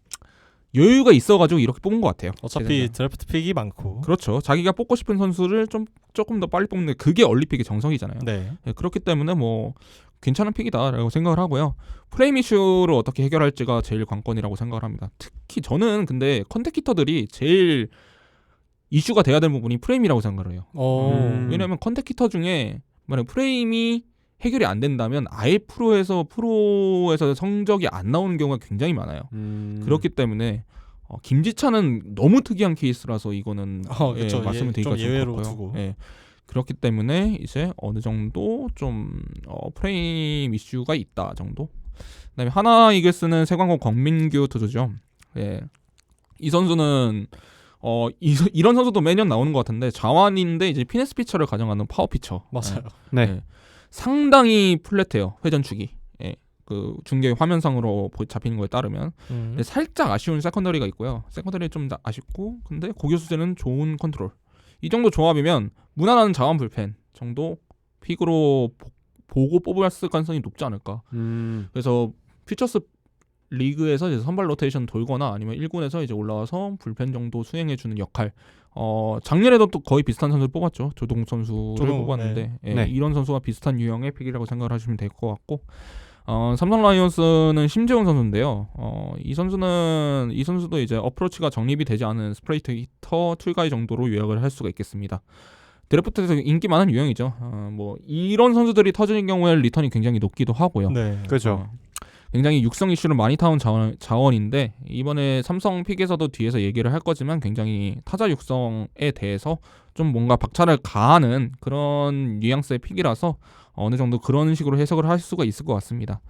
여유가 있어가지고 이렇게 뽑은 것 같아요. 어차피 드래프트 픽이 많고. 그렇죠. 자기가 뽑고 싶은 선수를 조금 더 빨리 뽑는 그게 얼리픽의 정석이잖아요. 네. 그렇기 때문에 뭐 괜찮은 픽이다라고 생각을 하고요. 프레임 이슈를 어떻게 해결할지가 제일 관건이라고 생각을 합니다. 특히 저는 근데 컨택 히터들이 제일 이슈가 돼야 될 부분이 프레임이라고 생각을 해요. 왜냐하면 컨택 히터 중에 만약 프레임이 해결이 안 된다면 아예 프로에서 성적이 안 나오는 경우가 굉장히 많아요. 그렇기 때문에 김지찬은 너무 특이한 케이스라서 이거는 그렇죠. 말씀을 드리기가 좀 예외로 좀 두고. 그렇고요. 그렇기 때문에 이제 어느 정도 좀 프레임 이슈가 있다 정도. 그다음에 하나 이글스는 세광고 권민규 투수죠. 이 선수는 이런 선수도 매년 나오는 것 같은데 자완인데 이제 피네스 피처를 가져가는 파워 피처. 맞아요. 네. 상당히 플랫해요. 회전축이. 그 중계 화면상으로 잡히는 거에 따르면 근데 살짝 아쉬운 세컨더리가 있고요. 세컨더리 좀 아쉽고 근데 고교 수제는 좋은 컨트롤. 이 정도 조합이면 무난한 자완 불펜 정도 픽으로 보고 뽑았을 가능성이 높지 않을까. 그래서 퓨처스 리그에서 이제 선발 로테이션 돌거나 아니면 1군에서 이제 올라와서 불펜 정도 수행해주는 역할. 작년에도 또 거의 비슷한 선수를 뽑았죠. 조동 선수를 뽑았는데 예, 네. 이런 선수와 비슷한 유형의 픽이라고 생각을 하시면 될 것 같고 삼성 라이온스는 심재훈 선수인데요. 이 선수도 이제 어프로치가 정립이 되지 않은 스프레이트 히터 툴가이 정도로 요약을 할 수가 있겠습니다. 드래프트에서 인기 많은 유형이죠. 뭐 이런 선수들이 터지는 경우에 리턴이 굉장히 높기도 하고요. 네. 그죠. 굉장히 육성 이슈를 많이 타온 자원인데 이번에 삼성 픽에서도 뒤에서 얘기를 할 거지만 굉장히 타자 육성에 대해서 좀 뭔가 박차를 가하는 그런 뉘앙스의 픽이라서 어느 정도 그런 식으로 해석을 할 수가 있을 것 같습니다.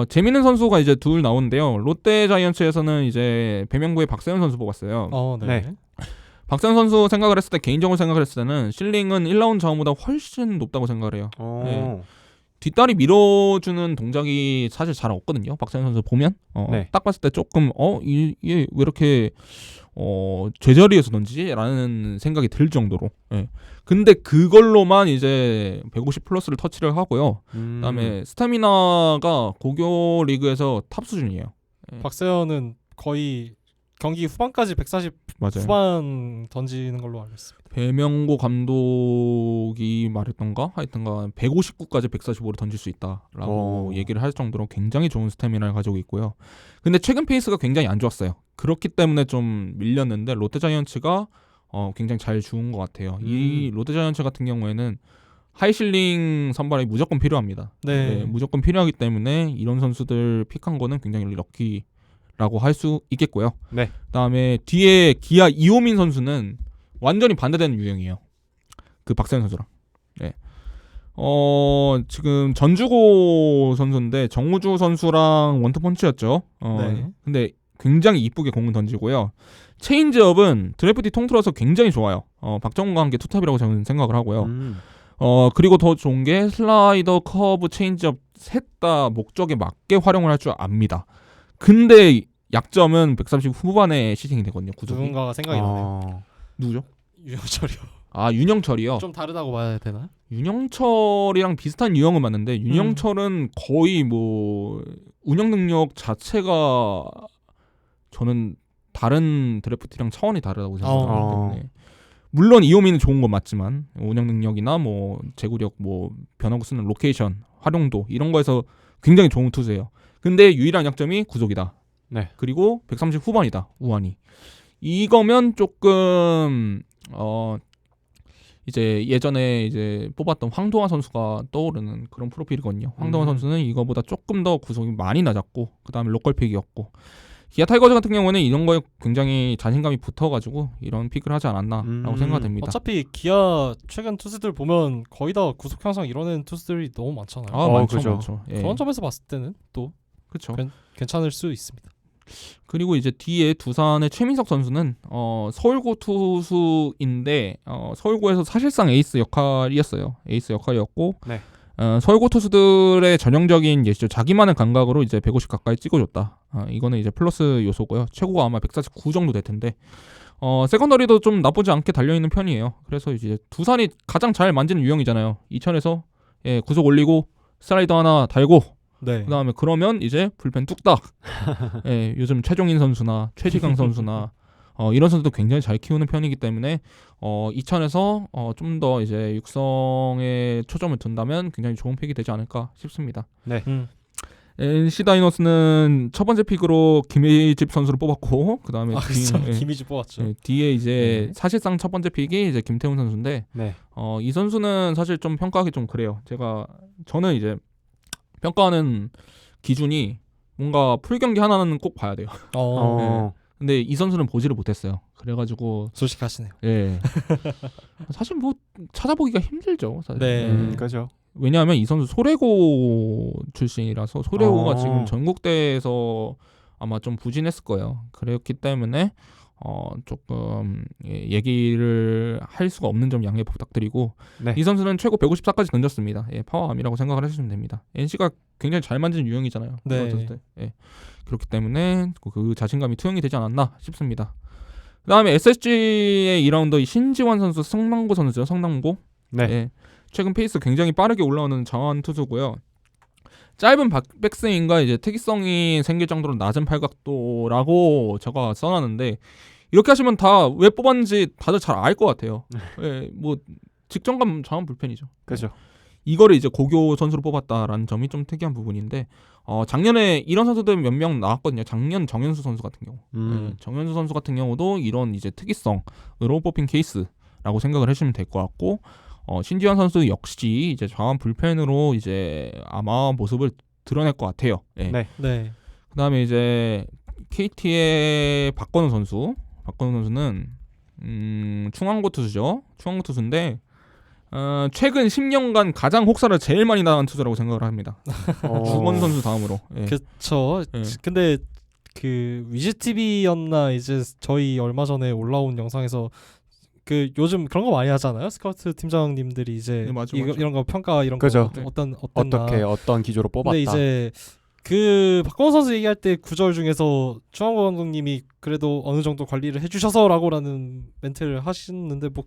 재밌는 선수가 이제 둘 나오는데요. 롯데 자이언츠에서는 이제 배명구의 박세현 선수 뽑았어요. 네. 네. 박세현 선수 생각을 했을 때 개인적으로 생각을 했을 때는 실링은 1라운드 자원보다 훨씬 높다고 생각을 해요. 네. 뒷다리 밀어주는 동작이 사실 잘 없거든요. 박세현 선수 보면 네. 딱 봤을 때 조금 이게 왜 이렇게 제자리에서 던지지? 라는 생각이 들 정도로. 예. 근데 그걸로만 이제 150 플러스를 터치를 하고요. 그다음에 스태미나가 고교 리그에서 탑 수준이에요. 박세현은 거의 경기 후반까지 140 맞아요. 후반 던지는 걸로 알고 있습니다. 배명고 감독이 말했던가 하여튼가 159까지 145를 던질 수 있다라고 얘기를 할 정도로 굉장히 좋은 스태미나를 가지고 있고요. 근데 최근 페이스가 굉장히 안 좋았어요. 그렇기 때문에 좀 밀렸는데 롯데자이언츠가 굉장히 잘 주운 것 같아요. 이 롯데자이언츠 같은 경우에는 하이실링 선발이 무조건 필요합니다. 네. 무조건 필요하기 때문에 이런 선수들 픽한 거는 굉장히 럭키라고 할 수 있겠고요. 네. 그다음에 뒤에 기아 이호민 선수는 완전히 반대되는 유형이에요. 그 박세현 선수랑. 네. 지금 전주고 선수인데 정우주 선수랑 원투펀치였죠. 네. 근데 굉장히 이쁘게 공을 던지고요. 체인지업은 드래프트 통틀어서 굉장히 좋아요. 박정훈과 함께 투탑이라고 저는 생각을 하고요. 그리고 더 좋은 게 슬라이더, 커브, 체인지업 셋 다 목적에 맞게 활용을 할 줄 압니다. 근데 약점은 130 후반에 시팅이 되거든요. 구속이. 누군가가 생각이 나네요. 누구죠? 윤영철이요. 윤영철이요. 좀 다르다고 봐야 되나? 윤영철이랑 비슷한 유형은 맞는데 윤영철은 거의 뭐 운영 능력 자체가 저는 다른 드래프트랑 차원이 다르다고 생각하기 때문에 물론 이호민은 좋은 건 맞지만 운영 능력이나 뭐 제구력, 뭐 변화구 쓰는 로케이션, 활용도 이런 거에서 굉장히 좋은 투수예요. 근데 유일한 약점이 구속이다. 네. 그리고 130 후반이다. 우완이. 이거면 조금 이제 예전에 이제 뽑았던 황도화 선수가 떠오르는 그런 프로필이거든요. 황도화 선수는 이거보다 조금 더 구속이 많이 낮았고 그다음에 로컬 픽이었고 기아 타이거즈 같은 경우는 이런 거에 굉장히 자신감이 붙어가지고 이런 픽을 하지 않았나라고 생각됩니다. 어차피 기아 최근 투수들 보면 거의 다 구속 향상 이뤄낸 투수들이 너무 많잖아요. 많죠. 예. 그런 점에서 봤을 때는 또 그렇죠. 괜찮을 수 있습니다. 그리고 이제 뒤에 두산의 최민석 선수는 서울고 투수인데 서울고에서 사실상 에이스 역할이었어요. 에이스 역할이었고 네. 서울고 투수들의 전형적인 예시죠. 자기만의 감각으로 이제 150 가까이 찍어줬다. 이거는 이제 플러스 요소고요. 최고가 아마 149 정도 될 텐데 세컨더리도 좀 나쁘지 않게 달려있는 편이에요. 그래서 이제 두산이 가장 잘 만지는 유형이잖아요. 이천에서 구속 올리고 슬라이더 하나 달고 네. 그다음에 그러면 이제 불펜 뚝딱. 요즘 최종인 선수나 최지강 선수나 이런 선수도 굉장히 잘 키우는 편이기 때문에 이천에서 좀 더 이제 육성에 초점을 둔다면 굉장히 좋은 픽이 되지 않을까 싶습니다. 네. NC 다이노스는 첫 번째 픽으로 김희집 선수를 뽑았고 그다음에 김희집 뽑았죠. 뒤에 이제 사실상 첫 번째 픽이 이제 김태훈 선수인데 네. 이 선수는 사실 좀 평가하기 좀 그래요. 저는 이제 평가하는 기준이 뭔가 풀경기 하나는 꼭 봐야 돼요. 네. 근데 이 선수는 보지를 못했어요. 그래가지고 솔직하시네요. 예. 사실 뭐 찾아보기가 힘들죠. 사실. 네. 그죠. 왜냐하면 이 선수 소래고 출신이라서 소래고가 지금 전국대에서 아마 좀 부진했을 거예요. 그렇기 때문에 조금 얘기를 할 수가 없는 점 양해 부탁드리고 네. 이 선수는 최고 154까지 던졌습니다. 파워암이라고 생각을 하시면 됩니다. NC가 굉장히 잘 만지는 유형이잖아요. 네. 그렇기 때문에 그 자신감이 투영이 되지 않았나 싶습니다. 그다음에 SSG의 2라운더 신지환 선수, 성남고 선수죠. 성남고. 네. 최근 페이스 굉장히 빠르게 올라오는 장원 투수고요. 짧은 백스윙과 이제 특이성이 생길 정도로 낮은 팔각도라고 제가 써놨는데 이렇게 하시면 다 왜 뽑았는지 다들 잘 알 것 같아요. 예, 뭐 직전감 장원 불펜이죠. 그죠. 이거를 이제 고교 선수로 뽑았다라는 점이 좀 특이한 부분인데 작년에 이런 선수들 몇 명 나왔거든요. 작년 정현수 선수 같은 경우. 네, 정현수 선수 같은 경우도 이런 이제 특이성으로 뽑힌 케이스라고 생각을 하시면 될 것 같고 신지현 선수 역시 이제 좌완 불펜으로 이제 아마 모습을 드러낼 것 같아요. 네. 네. 네. 그다음에 이제 KT의 박건우 선수는 충암고 투수죠. 충암고 투수인데 최근 10년간 가장 혹사를 제일 많이 당한 투수라고 생각을 합니다. 주건 선수 다음으로. 예. 그쵸. 예. 근데 그 위즈TV였나 이제 저희 얼마 전에 올라온 영상에서 그 요즘 그런 거 많이 하잖아요. 스카우트 팀장님들이 이제 네, 맞아. 이런 거 평가 이런 그죠. 거 어떤 기조로 뽑았다. 근데 이제 그 박건우 선수 얘기할 때 구절 중에서 추한고 감독님이 그래도 어느 정도 관리를 해주셔서라고라는 멘트를 하시는데 뭐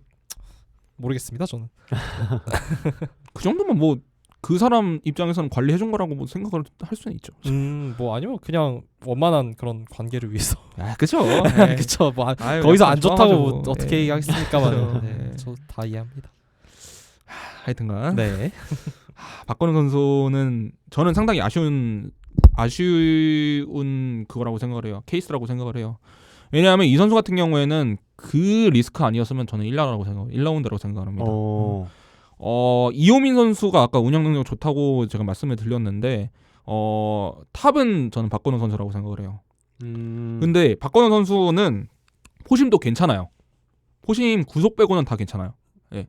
모르겠습니다 저는. 그 정도면 뭐 그 사람 입장에서는 관리해준 거라고 뭐 생각을 할 수는 있죠. 뭐 아니면 그냥 원만한 그런 관계를 위해서. 아, 그죠. 그쵸. 뭐 아유, 거기서 약간 안 좋다고 뭐 좋아가지고. 어떻게 예. 얘기하겠습니까만. 네, 예. 저 다 이해합니다. 하여튼간 네. 박건우 선수는 저는 상당히 아쉬운 그거라고 생각을 해요. 케이스라고 생각을 해요. 왜냐하면 이 선수 같은 경우에는 그 리스크 아니었으면 저는 1라운드라고 생각합니다. 이호민 선수가 아까 운영 능력 좋다고 제가 말씀을 드렸는데 탑은 저는 박건우 선수라고 생각을 해요. 근데 박건우 선수는 포심도 괜찮아요. 포심 구속 빼고는 다 괜찮아요. 예.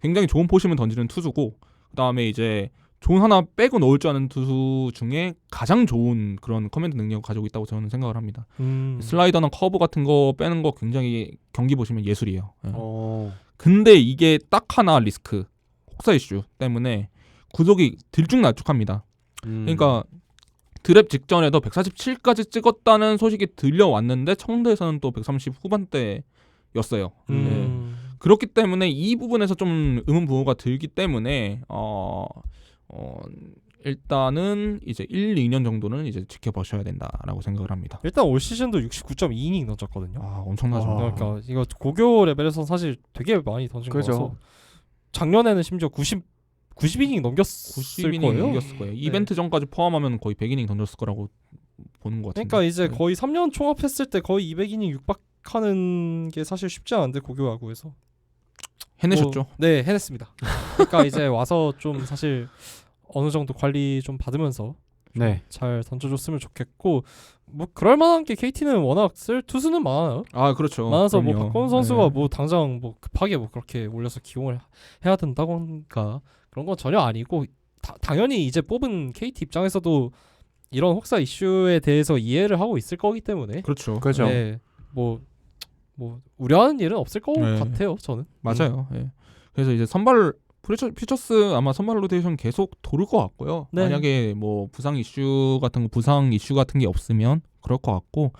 굉장히 좋은 포심을 던지는 투수고 그다음에 이제 존 하나 빼고 넣을 줄 아는 투수 중에 가장 좋은 그런 커맨드 능력을 가지고 있다고 저는 생각을 합니다. 슬라이더나 커브 같은 거 빼는 거 굉장히 경기 보시면 예술이에요. 예. 근데 이게 딱 하나 리스크 혹사 이슈 때문에 구속이 들쭉날쭉합니다. 그러니까 드랩 직전에도 147까지 찍었다는 소식이 들려왔는데 청대에서는 또 130 후반대였어요. 네. 그렇기 때문에 이 부분에서 좀 의문부호가 들기 때문에 일단은 이제 1, 2년 정도는 이제 지켜보셔야 된다라고 생각을 합니다. 일단 올 시즌도 69.2이닝 던졌거든요. 아, 엄청나죠. 그러니까 이거 고교 레벨에서 사실 되게 많이 던진 거라서 작년에는 심지어 90이닝 넘겼을 90이닝 거예요. 넘겼을 거예요. 이벤트 전까지 포함하면 거의 100이닝 던졌을 거라고 보는 것 같은데. 그러니까 이제 네. 거의 3년 총합했을 때 거의 200이닝 육박하는 게 사실 쉽지 않은데 고교 야구에서 해내셨죠? 네, 해냈습니다. 그러니까 이제 와서 좀 사실 어느 정도 관리 좀 받으면서 네. 잘 던져줬으면 좋겠고 뭐 그럴 만한 게 KT는 워낙 쓸 투수는 많아요. 아, 그렇죠. 많아서 그럼요. 뭐 박건우 선수가 네. 뭐 당장 뭐 급하게 뭐 그렇게 올려서 기용을 해야 된다던가 그런 건 전혀 아니고 당연히 이제 뽑은 KT 입장에서도 이런 혹사 이슈에 대해서 이해를 하고 있을 거기 때문에 그렇죠. 그죠. 네, 뭐 우려하는 일은 없을 것 네. 같아요 저는. 맞아요. 예. 그래서 이제 선발 퓨처스 아마 선발 로테이션 계속 돌을 것 같고요. 네. 만약에 뭐 부상 이슈 같은 게 없으면 그럴 것 같고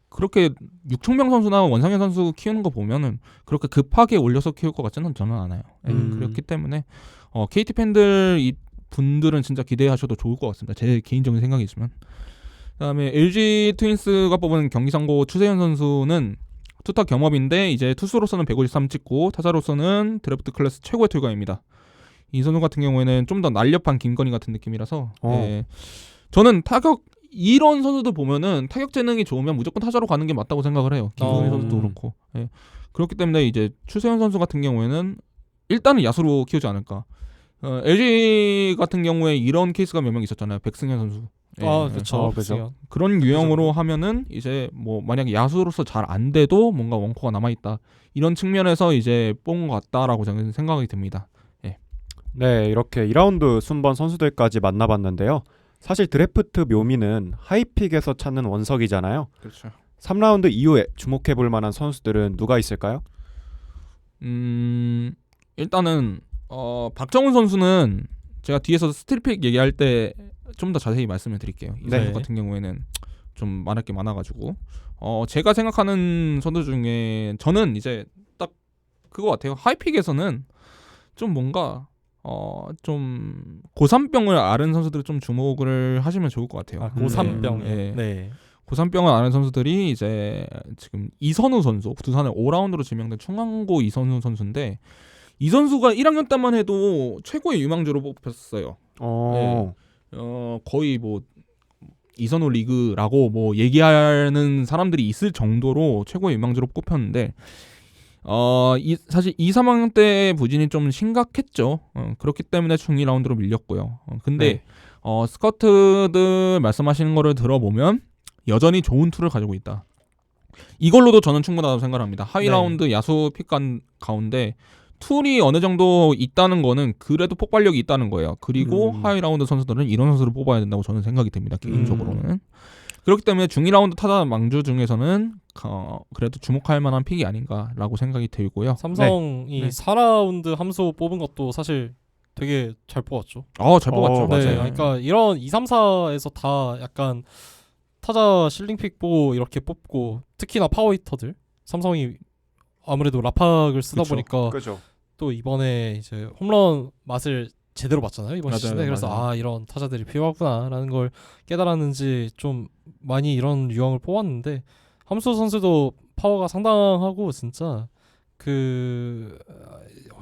그렇게 육청명 선수나 원상현 선수 키우는 거 보면은 그렇게 급하게 올려서 키울 것 같지는 저는 않아요. 예. 그렇기 때문에 KT 팬들 이 분들은 진짜 기대하셔도 좋을 것 같습니다. 제 개인적인 생각이지만. 그다음에 LG 트윈스가 뽑은 경기상고 추세현 선수는 투타 겸업인데 이제 투수로서는 153 찍고 타자로서는 드래프트 클래스 최고의 투수입니다. 이 선수 같은 경우에는 좀 더 날렵한 김건희 같은 느낌이라서 예. 저는 이런 선수들 보면은 타격 재능이 좋으면 무조건 타자로 가는 게 맞다고 생각을 해요. 김건희 선수도 그렇고. 예. 그렇기 때문에 이제 추세현 선수 같은 경우에는 일단은 야수로 키우지 않을까. LG 같은 경우에 이런 케이스가 몇 명 있었잖아요. 백승현 선수. 예. 그렇죠. 그죠. 그런 유형으로 하면은 이제 뭐 만약에 야수로서 잘 안 돼도 뭔가 원코가 남아 있다. 이런 측면에서 이제 뽑은 것 같다라고 저는 생각이 듭니다. 네, 이렇게 2라운드 순번 선수들까지 만나봤는데요. 사실 드래프트 묘미는 하이픽에서 찾는 원석이잖아요. 그렇죠. 3라운드 이후에 주목해볼 만한 선수들은 누가 있을까요? 일단은 박정훈 선수는 제가 뒤에서 스틸픽 얘기할 때 좀 더 자세히 말씀을 드릴게요. 이 선수 같은 경우에는 좀 말할 게 많아가지고 제가 생각하는 선수 중에 저는 이제 딱 그거 같아요. 하이픽에서는 좀 뭔가 좀 고산병을 앓은 선수들 좀 주목을 하시면 좋을 것 같아요. 고산병. 네. 네. 고산병을 앓은 선수들이 이제 지금 이선우 선수, 두산의 5라운드로 지명된 충암고 이선우 선수인데 이 선수가 1학년 때만 해도 최고의 유망주로 뽑혔어요. 네. 거의 뭐 이선우 리그라고 뭐 얘기하는 사람들이 있을 정도로 최고의 유망주로 뽑혔는데 사실 2, 3학년 때 부진이 좀 심각했죠. 그렇기 때문에 중 2라운드로 밀렸고요. 근데 네. 스카우트들 말씀하시는 거를 들어보면 여전히 좋은 툴을 가지고 있다. 이걸로도 저는 충분하다고 생각합니다. 하위 네. 라운드 야수 픽 가운데 툴이 어느 정도 있다는 거는 그래도 폭발력이 있다는 거예요. 그리고 하위 라운드 선수들은 이런 선수를 뽑아야 된다고 저는 생각이 듭니다. 개인적으로는. 그렇기 때문에 중 2라운드 타자 망주 중에서는 그래도 주목할 만한 픽이 아닌가라고 생각이 들고요. 삼성이 네. 4라운드 함수 뽑은 것도 사실 되게 잘 뽑았죠. 잘 뽑았죠. 네, 맞아요. 그러니까 이런 2, 3, 4에서 다 약간 타자 실링픽 보고 이렇게 뽑고 특히나 파워히터들 삼성이 아무래도 라팍을 쓰다 그쵸. 보니까 그죠. 또 이번에 이제 홈런 맛을 제대로 봤잖아요 이번 맞아요, 시즌에. 그래서 맞아요. 이런 타자들이 필요하구나라는 걸 깨달았는지 좀 많이 이런 유형을 뽑았는데 함수 선수도 파워가 상당하고 진짜 그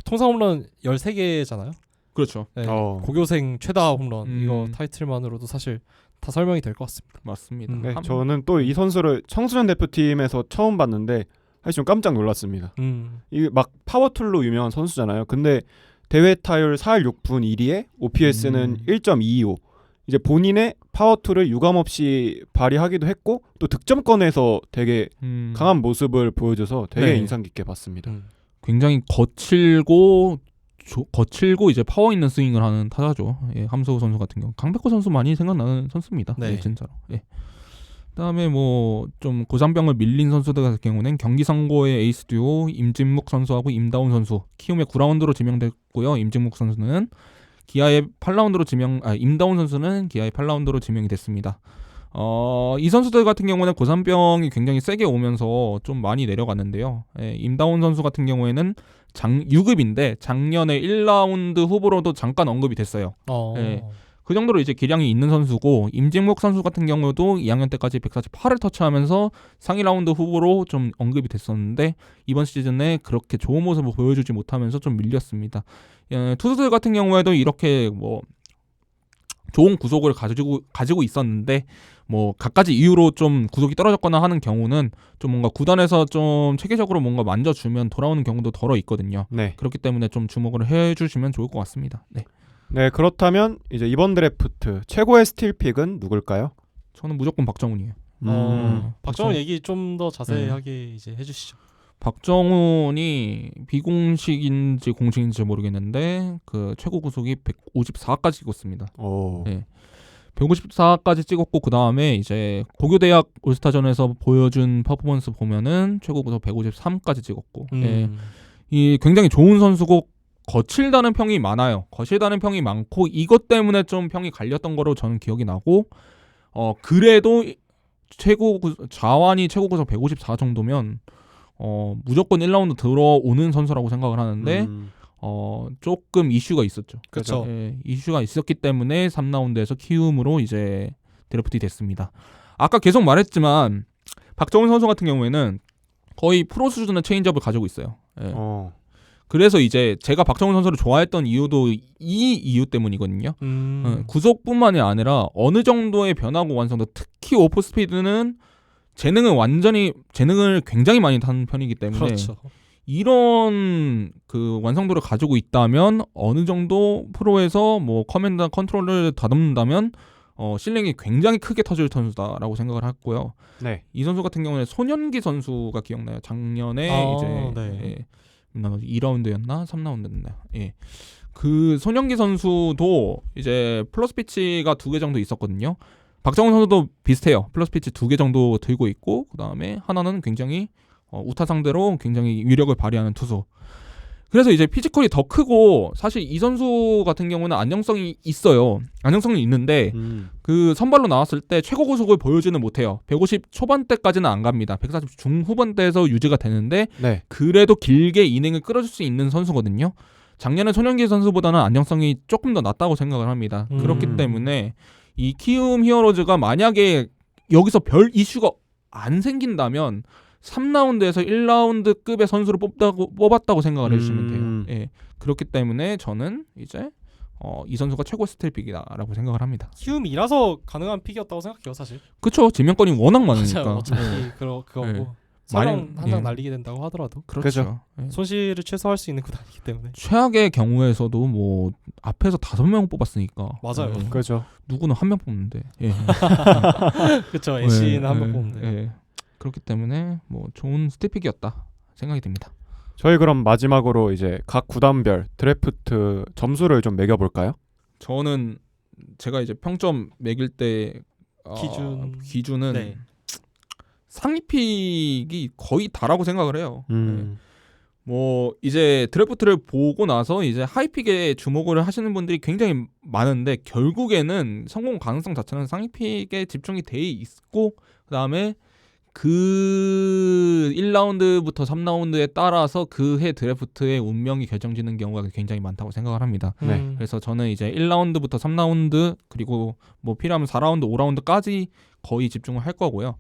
통상 홈런 13개잖아요. 그렇죠. 네, 어. 고교생 최다 홈런 이거 타이틀만으로도 사실 다 설명이 될 것 같습니다. 맞습니다. 네, 저는 또 이 선수를 청소년 대표팀에서 처음 봤는데 사실 좀 깜짝 놀랐습니다. 이게 막 파워툴로 유명한 선수잖아요. 근데 대회 타율 4할 6분 1위에 OPS는 1.225. 이제 본인의 파워툴을 유감없이 발휘하기도 했고 또 득점권에서 되게 강한 모습을 보여줘서 되게 네. 인상 깊게 봤습니다. 굉장히 거칠고 이제 파워 있는 스윙을 하는 타자죠. 예, 함서우 선수 같은 경우 강백호 선수 많이 생각나는 선수입니다. 네. 예, 진짜로. 예. 그다음에 뭐 좀 고산병을 밀린 선수들 같은 경우는 경기 선고의 에이스 듀오 임진묵 선수하고 임다운 선수 키움의 9라운드로 지명됐고요. 임진묵 선수는 기아의 8라운드로 임다운 선수는 기아의 8라운드로 지명이 됐습니다. 이 선수들 같은 경우는 고산병이 굉장히 세게 오면서 좀 많이 내려갔는데요. 예, 임다운 선수 같은 경우에는 6급인데 작년에 1라운드 후보로도 잠깐 언급이 됐어요. 예. 그 정도로 이제 기량이 있는 선수고 임진묵 선수 같은 경우도 2학년 때까지 148을 터치하면서 상위 라운드 후보로 좀 언급이 됐었는데 이번 시즌에 그렇게 좋은 모습을 보여주지 못하면서 좀 밀렸습니다. 투수들 같은 경우에도 이렇게 뭐 좋은 구속을 가지고 있었는데 뭐 갖가지 이유로 좀 구속이 떨어졌거나 하는 경우는 좀 뭔가 구단에서 좀 체계적으로 뭔가 만져주면 돌아오는 경우도 덜어 있거든요. 네. 그렇기 때문에 좀 주목을 해주시면 좋을 것 같습니다. 네. 네, 그렇다면 이제 이번 드래프트 최고의 스틸픽은 누굴까요? 저는 무조건 박정훈이에요. 박정훈 얘기 좀 더 자세하게 이제 해주시죠. 박정훈이 비공식인지 공식인지 모르겠는데 그 최고 구속이 154까지 찍었습니다. 네. 154까지 찍었고 그 다음에 이제 고교대학 올스타전에서 보여준 퍼포먼스 보면은 최고 구속 153까지 찍었고, 예. 이 굉장히 좋은 선수고 거칠다는 평이 많아요. 거칠다는 평이 많고 이것 때문에 좀 평이 갈렸던 거로 저는 기억이 나고, 그래도 자완이 최고 구속 154 정도면 무조건 1라운드 들어오는 선수라고 생각을 하는데 조금 이슈가 있었죠. 그렇죠. 예, 이슈가 있었기 때문에 3라운드에서 키움으로 이제 드래프트 됐습니다. 아까 계속 말했지만 박정훈 선수 같은 경우에는 거의 프로 수준의 체인지업을 가지고 있어요. 예. 그래서 이제 제가 박정훈 선수를 좋아했던 이유도 이 이유 때문이거든요. 구속뿐만이 아니라 어느 정도의 변화구 완성도, 특히 오프 스피드는 재능을 굉장히 많이 타는 편이기 때문에 그렇죠. 이런 그 완성도를 가지고 있다면 어느 정도 프로에서 뭐 커맨드나 컨트롤을 다듬는다면 실링이 굉장히 크게 터질 선수다라고 생각을 했고요. 네. 이 선수 같은 경우는 손현기 선수가 기억나요. 작년에 이제 네. 2라운드였나 3라운드였나. 예. 그 손현기 선수도 이제 플러스 피치가 2개 정도 있었거든요. 박정훈 선수도 비슷해요. 플러스 피치 2개 정도 들고 있고 그다음에 하나는 굉장히 우타 상대로 굉장히 위력을 발휘하는 투수. 그래서 이제 피지컬이 더 크고 사실 이 선수 같은 경우는 안정성이 있어요. 안정성이 있는데 그 선발로 나왔을 때 최고 구속을 보여주는 못해요. 150 초반대까지는 안 갑니다. 140 중후반대에서 유지가 되는데 네. 그래도 길게 이닝을 끌어줄 수 있는 선수거든요. 작년에 손흥민 선수보다는 안정성이 조금 더 낮다고 생각을 합니다. 그렇기 때문에 이 키움 히어로즈가 만약에 여기서 별 이슈가 안 생긴다면 3라운드에서 1라운드급의 선수를 뽑았다고 생각을 해주시면 돼요. 예. 그렇기 때문에 저는 이제 이 선수가 최고 스틸픽이다라고 생각을 합니다. 키움이라서 가능한 픽이었다고 생각해요, 사실. 그렇죠. 지명권이 워낙 많으니까. 맞아요. 어차피 그거고. 네. 설령 한 장 예. 날리게 된다고 하더라도 그렇죠. 예. 손실을 최소화할 수 있는 구단이기 때문에. 최악의 경우에서도 뭐 앞에서 5명 뽑았으니까. 맞아요. 예. 그죠. 누구는 한 명 뽑는데. 예. 그렇죠. NC는 예, 한 번 예, 뽑는데. 예. 그렇기 때문에 뭐 좋은 스틸픽이었다 생각이 듭니다. 저희 그럼 마지막으로 이제 각 구단별 드래프트 점수를 좀 매겨볼까요? 저는 제가 이제 평점 매길 때 기준은 네. 상위픽이 거의 다라고 생각을 해요. 음. 뭐 이제 드래프트를 보고 나서 이제 하이픽에 주목을 하시는 분들이 굉장히 많은데 결국에는 성공 가능성 자체는 상위픽에 집중이 돼 있고 그다음에 그 1라운드부터 3라운드에 따라서 그 해 드래프트의 운명이 결정지는 경우가 굉장히 많다고 생각을 합니다. 네. 그래서 저는 이제 1라운드부터 3라운드 그리고 뭐 필요하면 4라운드, 5라운드까지 거의 집중을 할 거고요.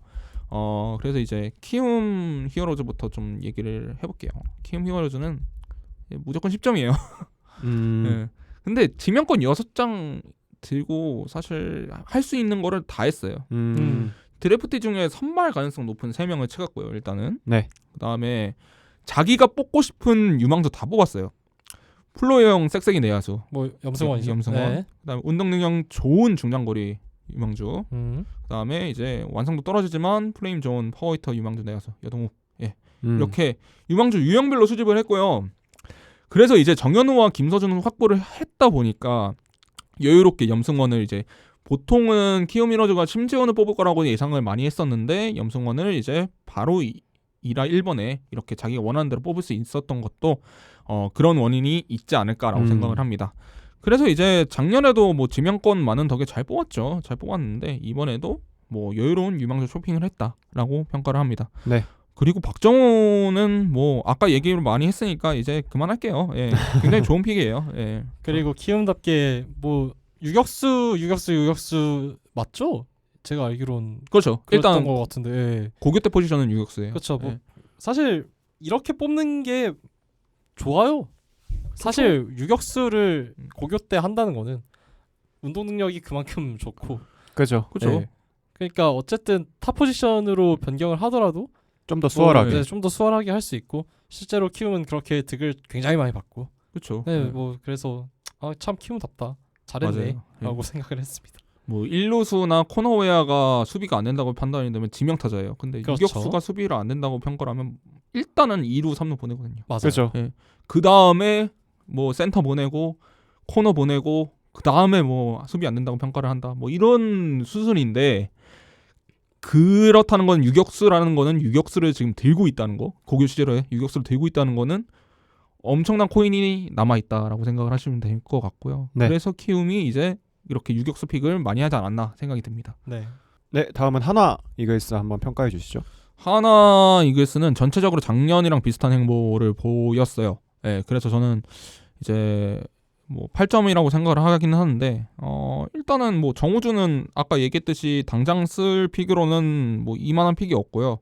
그래서 이제 키움 히어로즈부터 좀 얘기를 해볼게요. 키움 히어로즈는 무조건 10점이에요. 네. 근데 지명권 6장 들고 사실 할 수 있는 거를 다 했어요. 드래프트 중에 선발 가능성 높은 3명을 찍었고요. 일단은. 네. 그다음에 자기가 뽑고 싶은 유망주 다 뽑았어요. 플로이형 색색이 내야수. 뭐 염승원이죠. 염승원. 네. 그다음에 운동 능력 좋은 중장거리 유망주. 그다음에 이제 완성도 떨어지지만 플레임 좋은 파워히터 유망주 내야수 여동욱. 예. 이렇게 유망주 유형별로 수집을 했고요. 그래서 이제 정현우와 김서준은 확보를 했다 보니까 여유롭게 염승원을 이제 보통은 키움 히어로즈가 심지어는 뽑을 거라고 예상을 많이 했었는데 염승원을 이제 바로 2라 1번에 이렇게 자기가 원하는 대로 뽑을 수 있었던 것도 그런 원인이 있지 않을까라고 생각을 합니다. 그래서 이제 작년에도 뭐 지명권 많은 덕에 잘 뽑았죠. 잘 뽑았는데 이번에도 뭐 여유로운 유망주 쇼핑을 했다라고 평가를 합니다. 네. 그리고 박정호는 뭐 아까 얘기를 많이 했으니까 이제 그만할게요. 예. 굉장히 좋은 픽이에요. 예. 그리고 키움답게 뭐 유격수 맞죠? 제가 알기론 그렇죠. 그랬던 일단 것 같은데. 예. 고교대 포지션은 유격수예요. 그렇죠. 뭐 예. 사실 이렇게 뽑는 게 좋아요. 사실 유격수를 고교 때 한다는 거는 운동 능력이 그만큼 좋고. 그죠. 그렇죠. 예. 그러니까 어쨌든 타 포지션으로 변경을 하더라도 좀 더 수월하게. 좀 더 수월하게 할 수 있고 실제로 키움은 그렇게 득을 굉장히 많이 받고. 그렇죠. 네, 뭐 그래서 참 키움답다. 잘했네. 라고 생각을 했습니다. 뭐 1루수나 코너웨어가 수비가 안 된다고 판단이 되면 지명타자예요. 근데 그렇죠. 유격수가 수비를 안 된다고 평가를 하면 일단은 2루, 3루 보내거든요. 맞아요. 그죠. 예. 그 다음에 뭐 센터 보내고 코너 보내고 그 다음에 뭐 수비 안 된다고 평가를 한다. 뭐 이런 수순인데 그렇다는 건 유격수라는 거는 유격수를 지금 들고 있다는 거. 고교 시절에 유격수를 들고 있다는 거는 엄청난 코인이 남아있다라고 생각을 하시면 될 것 같고요. 네. 그래서 키움이 이제 이렇게 유격수 픽을 많이 하지 않았나 생각이 듭니다. 네. 네, 다음은 하나 이글스 한번 평가해 주시죠. 하나 이글스는 전체적으로 작년이랑 비슷한 행보를 보였어요. 네, 그래서 저는 이제 뭐 8점이라고 생각을 하긴 하는데 일단은 뭐 정우주는 아까 얘기했듯이 당장 쓸 픽으로는 뭐 이만한 픽이 없고요.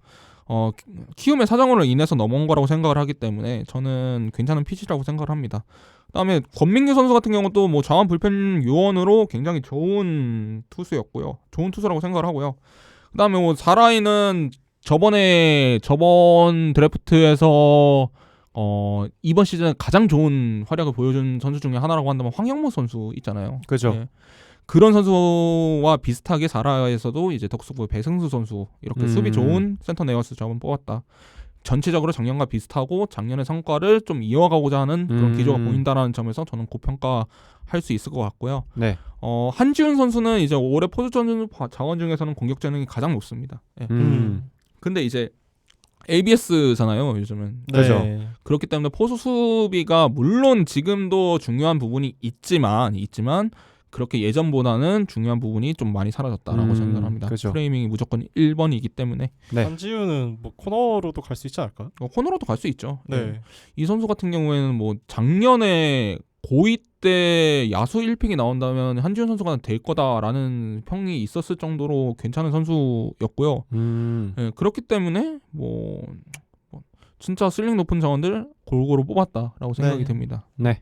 키움의 사정으로 인해서 넘어온 거라고 생각을 하기 때문에 저는 괜찮은 픽이라고 생각을 합니다. 그다음에 권민규 선수 같은 경우도 뭐 좌완 불펜 요원으로 굉장히 좋은 투수였고요. 좋은 투수라고 생각을 하고요. 그다음에 뭐 4라인은 저번 드래프트에서 이번 시즌에 가장 좋은 활약을 보여준 선수 중에 하나라고 한다면 황영모 선수 있잖아요. 그죠. 네. 그런 선수와 비슷하게 4라에서도 이제 덕수구 배승수 선수 이렇게 수비 좋은 센터 네어스 저번 뽑았다. 전체적으로 작년과 비슷하고 작년의 성과를 좀 이어가고자 하는 그런 기조가 보인다는 점에서 저는 고평가할 수 있을 것 같고요. 네. 한지훈 선수는 이제 올해 포수전 자원 중에서는 공격 재능이 가장 높습니다. 네. 근데 이제 ABS잖아요, 요즘은. 네. 그죠. 그렇기 때문에 포수 수비가 물론 지금도 중요한 부분이 있지만 그렇게 예전보다는 중요한 부분이 좀 많이 사라졌다라고 생각을 합니다. 그죠. 프레이밍이 무조건 1번이기 때문에 네. 한지우는 뭐 코너로도 갈 수 있지 않을까요? 코너로도 갈 수 있죠. 네. 이 선수 같은 경우에는 뭐 작년에 고2 때 야수 1픽이 나온다면 한지훈 선수가 될 거다라는 평이 있었을 정도로 괜찮은 선수였고요. 예, 그렇기 때문에 뭐 진짜 슬링 높은 자원들 골고루 뽑았다라고 생각이 네. 됩니다. 네.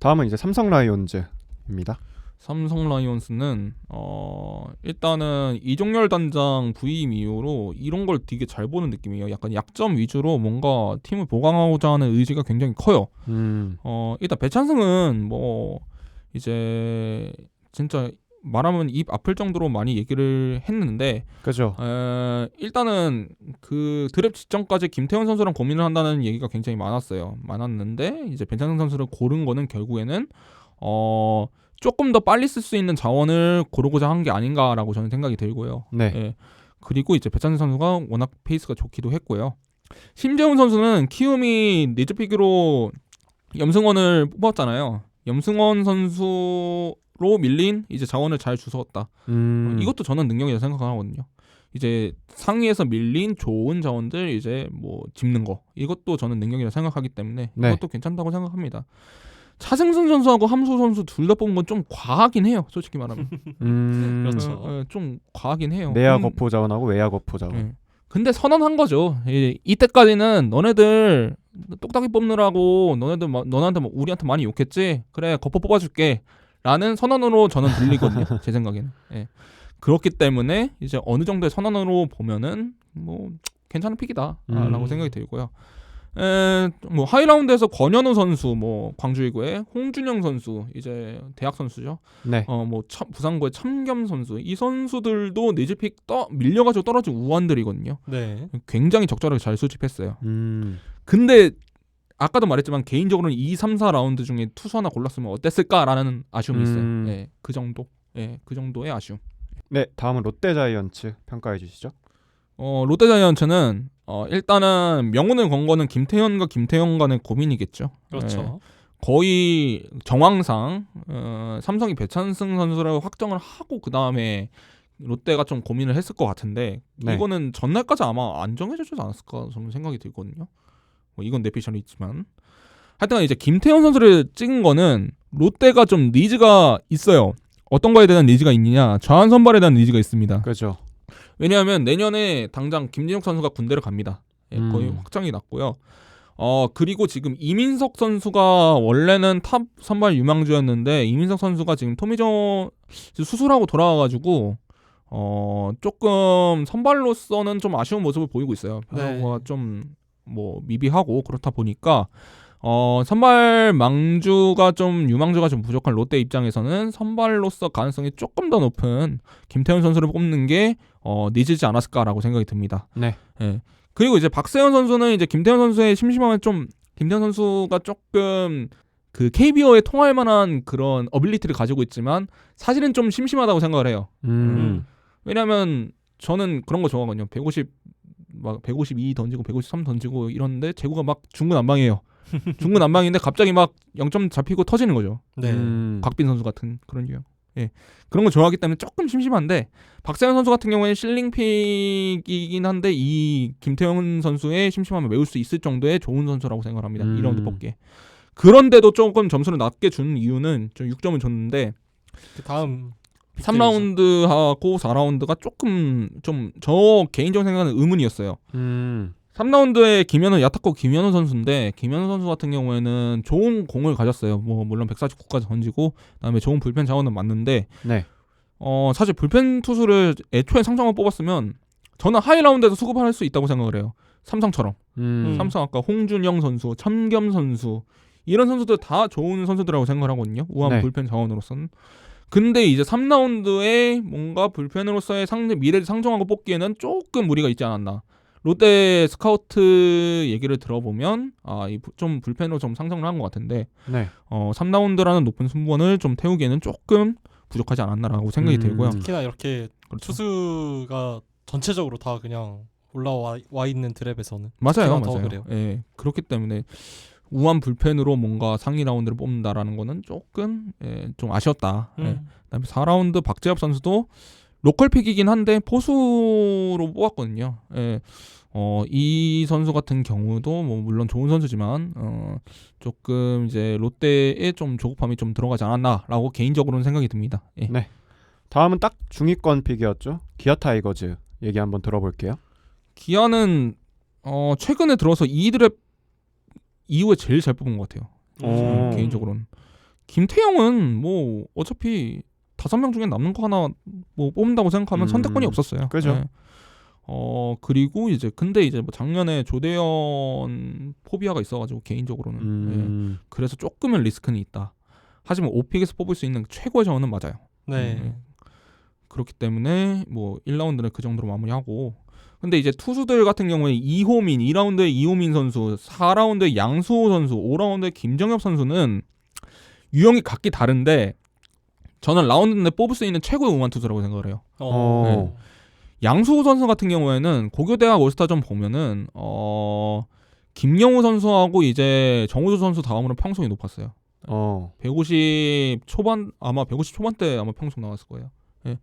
다음은 이제 삼성 라이온즈입니다. 삼성 라이온스는 일단은 이종열 단장 부임 이후로 이런 걸 되게 잘 보는 느낌이에요. 약간 약점 위주로 뭔가 팀을 보강하고자 하는 의지가 굉장히 커요. 일단 배찬승은 뭐 이제 진짜 말하면 입 아플 정도로 많이 얘기를 했는데 그죠. 일단은 그 드랩 직전까지 김태현 선수랑 고민을 한다는 얘기가 굉장히 많았는데 이제 배찬승 선수를 고른 거는 결국에는 조금 더 빨리 쓸 수 있는 자원을 고르고자 한 게 아닌가라고 저는 생각이 들고요. 네. 예. 그리고 이제 배찬승 선수가 워낙 페이스가 좋기도 했고요. 심재훈 선수는 키움이 니즈픽으로 염승원을 뽑았잖아요. 염승원 선수로 밀린 이제 자원을 잘 주웠다. 이것도 저는 능력이라 생각하거든요. 이제 상위에서 밀린 좋은 자원들 이제 뭐 짚는 거 이것도 저는 능력이라 생각하기 때문에 네. 이것도 괜찮다고 생각합니다. 차승승 선수하고 함수 선수 둘 다 뽑은 건 좀 과하긴 해요. 솔직히 말하면. 그렇죠. 좀 과하긴 해요. 내야 거포 자원하고 외야 거포 자원. 예. 근데 선언한 거죠. 이때까지는 너네들 똑딱이 뽑느라고 너네한테 우리한테 많이 욕했지. 그래 거포 뽑아줄게. 라는 선언으로 저는 들리거든요. 제 생각에는. 예. 그렇기 때문에 이제 어느 정도의 선언으로 보면은 뭐 괜찮은 픽이다라고 생각이 들고요. 뭐 하이라운드에서 권현우 선수, 뭐 광주이고의 홍준영 선수, 이제 대학 선수죠. 네. 뭐 부산고의 참겸 선수, 이 선수들도 니즈픽 밀려가지고 떨어진 우완들이거든요. 네. 굉장히 적절하게 잘 수집했어요. 근데 아까도 말했지만 개인적으로는 2, 3, 4라운드 중에 투수 하나 골랐으면 어땠을까라는 아쉬움이 있어요. 예, 그 정도. 예, 그 정도의 아쉬움. 네, 다음은 롯데자이언츠 평가해 주시죠. 롯데자이언츠는 일단은 명운을 건 거는 김태현과 김태형 간의 고민이겠죠. 그렇죠. 예, 거의 정황상 삼성이 배찬승 선수를 확정을 하고 그 다음에 롯데가 좀 고민을 했을 것 같은데 네. 이거는 전날까지 아마 안 정해지지 않았을까 저는 생각이 들거든요. 뭐 이건 내 피셜이 있지만 하여튼 이제 김태형 선수를 찍은 거는 롯데가 좀 니즈가 있어요. 어떤 거에 대한 니즈가 있느냐? 좌완 선발에 대한 니즈가 있습니다. 그렇죠. 왜냐하면 내년에 당장 김진욱 선수가 군대를 갑니다. 예, 거의 확정이 났고요. 그리고 지금 이민석 선수가 원래는 탑 선발 유망주였는데 이민석 선수가 지금 토미존 수술하고 돌아와가지고 조금 선발로서는 좀 아쉬운 모습을 보이고 있어요. 변화가 좀 뭐 미비하고 그렇다 보니까 선발 유망주가 좀 부족한 롯데 입장에서는 선발로서 가능성이 조금 더 높은 김태현 선수를 뽑는 게 니즈지 않았을까라고 생각이 듭니다. 네. 예. 그리고 이제 박세현 선수는 이제 김태현 선수의 심심함을 김태현 선수가 조금 그 KBO에 통할 만한 그런 어빌리티를 가지고 있지만 사실은 좀 심심하다고 생각을 해요. 왜냐하면 저는 그런 거 좋아하거든요. 152 던지고 153 던지고 이러는데 제구가 막 중구난방이에요. 중구난방인데 갑자기 막 0점 잡히고 터지는 거죠. 네. 곽빈 선수 같은 그런 유형. 예. 그런 거 좋아하기 때문에 조금 심심한데 박세현 선수 같은 경우에는 실링픽이긴 한데 이 김태형 선수의 심심함을 메울 수 있을 정도의 좋은 선수라고 생각을 합니다. 2라운드 뽑기에. 그런데도 조금 점수를 낮게 준 이유는 좀 6점을 줬는데 그 다음 3라운드하고 4라운드가 조금 좀 저 개인적인 생각은 의문이었어요. 3라운드에 야타코 김현우 선수인데 김현우 선수 같은 경우에는 좋은 공을 가졌어요. 뭐 물론 149까지 던지고 그다음에 좋은 불펜 자원은 맞는데 네. 사실 불펜 투수를 애초에 상정을 뽑았으면 저는 하이라운드에서 수급할 수 있다고 생각을 해요. 삼성처럼. 삼성 아까 홍준영 선수, 참겸 선수 이런 선수들 다 좋은 선수들이라고 생각을 하거든요. 우한 네. 불펜 자원으로서는. 근데 이제 3라운드에 뭔가 불펜으로서의 미래를 상정하고 뽑기에는 조금 무리가 있지 않았나. 롯데 스카우트 얘기를 들어보면 좀 불펜으로 좀 상정을 한 것 같은데 네. 3라운드라는 높은 순번을 좀 태우기에는 조금 부족하지 않았나라고 생각이 들고요. 특히나 이렇게 그렇죠. 투수가 전체적으로 다 그냥 올라와 있는 드랩에서는 맞아요. 더 그래요. 예, 그렇기 때문에 우한 불펜으로 뭔가 상위 라운드를 뽑는다라는 거는 조금 좀 아쉬웠다. 그다음에 4라운드 박재엽 선수도 로컬 픽이긴 한데 포수로 뽑았거든요. 이 선수 같은 경우도 뭐 물론 좋은 선수지만 조금 이제 롯데에 좀 조급함이 좀 들어가지 않았나라고 개인적으로는 생각이 듭니다. 예. 네. 다음은 딱 중위권 픽이었죠. 기아 타이거즈 얘기 한번 들어볼게요. 기아는 최근에 들어서 2드랩 이후에 제일 잘 뽑은 것 같아요. 개인적으로는. 김태형은 뭐 어차피 5명 중에 남는 거 하나 뭐 뽑는다고 생각하면 선택권이 없었어요. 그죠. 네. 그리고 이제 근데 이제 뭐 작년에 조대현 포비아가 있어가지고 개인적으로는 그래서 조금은 리스크는 있다. 하지만 5픽에서 뽑을 수 있는 최고의 자원은 맞아요. 네. 그렇기 때문에 뭐 1라운드는 그 정도로 마무리하고 근데 이제 투수들 같은 경우에 이호민 2라운드에 이호민 선수 4라운드에 양수호 선수 5라운드에 김정엽 선수는 유형이 각기 다른데 저는 라운드 내 뽑을 수 있는 최고의 우만 투수라고 생각을 해요. 네. 양수호 선수 같은 경우에는 고교대학 올스타전 보면은 김영우 선수하고 이제 정우주 선수 다음으로 평성이 높았어요. 150 초반 아마 150 초반대 아마 평소 나왔을 거예요. 예.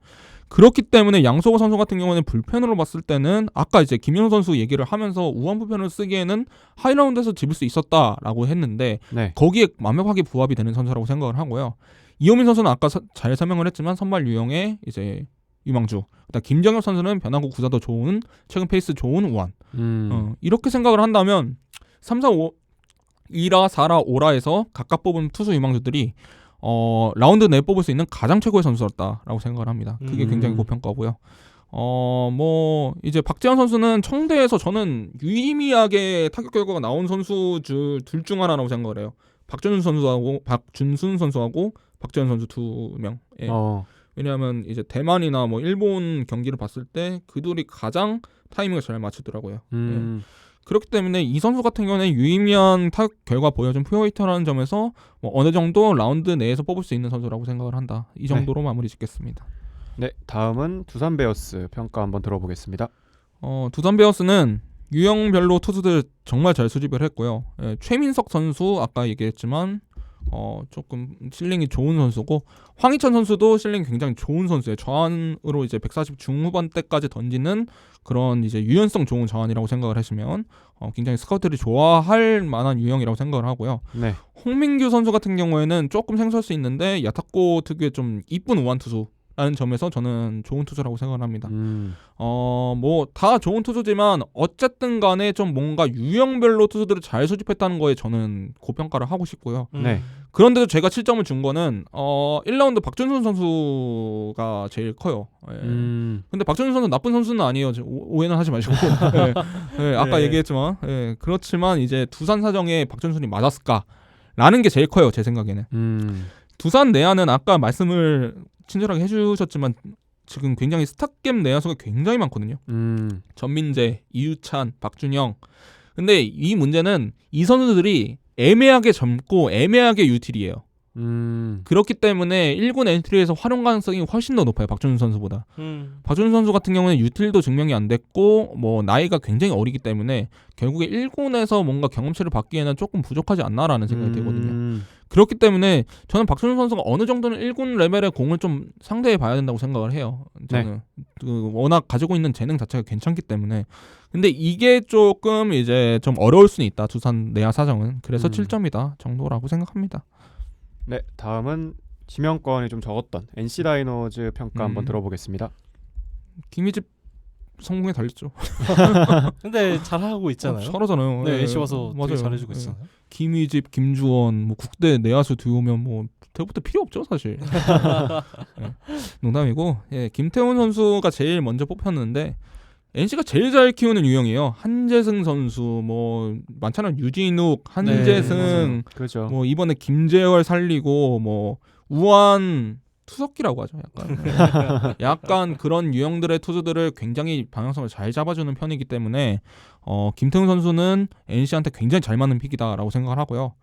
그렇기 때문에 양소호 선수 같은 경우는 불펜으로 봤을 때는 아까 이제 김현우 선수 얘기를 하면서 우한 불펜을 쓰기에는 하이라운드에서 집을 수 있었다라고 했는데 네. 거기에 완벽하게 부합이 되는 선수라고 생각을 하고요. 이호민 선수는 아까 잘 설명을 했지만 선발 유형의 이제 유망주. 그다음 김정엽 선수는 변화구 구사도 좋은 최근 페이스 좋은 우한. 이렇게 생각을 한다면 3, 4, 5 2라, 4라, 5라에서 각각 뽑은 투수 유망주들이 라운드 내 뽑을 수 있는 가장 최고의 선수였다라고 생각을 합니다. 그게 굉장히 고평가고요. 뭐 이제 박재현 선수는 청대에서 저는 유의미하게 타격 결과가 나온 선수 둘 중 하나라고 생각을 해요. 박준순 선수하고 박재현 선수 2명. 예. 왜냐하면 이제 대만이나 뭐 일본 경기를 봤을 때 그들이 가장 타이밍을 잘 맞추더라고요. 예. 그렇기 때문에 이 선수 같은 경우는 유의미한 타격 결과 보여준 퓨어히터라는 점에서 뭐 어느 정도 라운드 내에서 뽑을 수 있는 선수라고 생각을 한다. 이 정도로 마무리 짓겠습니다. 네, 다음은 두산 베어스 평가 한번 들어보겠습니다. 두산 베어스는 유형별로 투수들 정말 잘 수집을 했고요. 예, 최민석 선수 아까 얘기했지만 조금 실링이 좋은 선수고 황희찬 선수도 실링이 굉장히 좋은 선수예요. 저한으로 이제 140 중후반대까지 던지는 그런 이제 유연성 좋은 저한이라고 생각을 하시면 굉장히 스카우트들이 좋아할 만한 유형이라고 생각을 하고요. 네. 홍민규 선수 같은 경우에는 조금 생소할 수 있는데 야타코 특유의 좀 이쁜 우완 투수라는 점에서 저는 좋은 투수라고 생각을 합니다. 뭐 다 좋은 투수지만 어쨌든 간에 좀 뭔가 유형별로 투수들을 잘 수집했다는 거에 저는 고평가를 하고 싶고요. 네. 그런데도 제가 7점을 준 거는 1라운드 박준순 선수가 제일 커요. 예. 근데 박준순 선수 나쁜 선수는 아니에요. 오해는 하지 마시고. 예. 예, 아까 네. 얘기했지만 그렇지만 이제 두산 사정에 박준순이 맞았을까라는 게 제일 커요. 제 생각에는. 두산 내야는 아까 말씀을 친절하게 해주셨지만 지금 굉장히 스타겜 내야수가 굉장히 많거든요. 전민재, 이유찬, 박준영. 근데 이 문제는 이 선수들이 애매하게 젊고 애매하게 유틸이에요. 그렇기 때문에 1군 엔트리에서 활용 가능성이 훨씬 더 높아요. 박준순 선수보다. 박준순 선수 같은 경우는 유틸도 증명이 안 됐고 뭐 나이가 굉장히 어리기 때문에 결국에 1군에서 뭔가 경험치를 받기에는 조금 부족하지 않나라는 생각이 들거든요. 그렇기 때문에 저는 박준순 선수가 어느 정도는 1군 레벨의 공을 좀 상대해 봐야 된다고 생각을 해요. 저는 워낙 가지고 있는 재능 자체가 괜찮기 때문에. 근데 이게 조금 이제 좀 어려울 수는 있다. 두산 내야 사정은. 그래서 7점이다 정도라고 생각합니다. 네, 다음은 지명권이 좀 적었던 NC 다이노즈 평가 한번 들어보겠습니다. 김희집 성공에 달렸죠. 근데 잘하고 있잖아요. 잘하잖아요. 네, NC 와서 맞아요. 되게 잘해주고 있잖아요. 김희집, 김주원, 뭐 국대 내야수 듀오면 뭐 대부터 필요 없죠 사실. 농담이고, 김태훈 선수가 제일 먼저 뽑혔는데 NC가 제일 잘 키우는 유형이에요. 한재승 선수, 뭐 많잖아요. 유진욱, 한재승, 그렇죠. 뭐 이번에 김재월 살리고 뭐 우한 투석기라고 하죠. 약간 그런 유형들의 투수들을 굉장히 방향성을 잘 잡아주는 편이기 때문에 김태훈 선수는 NC한테 굉장히 잘 맞는 픽이다라고 생각을 하고요.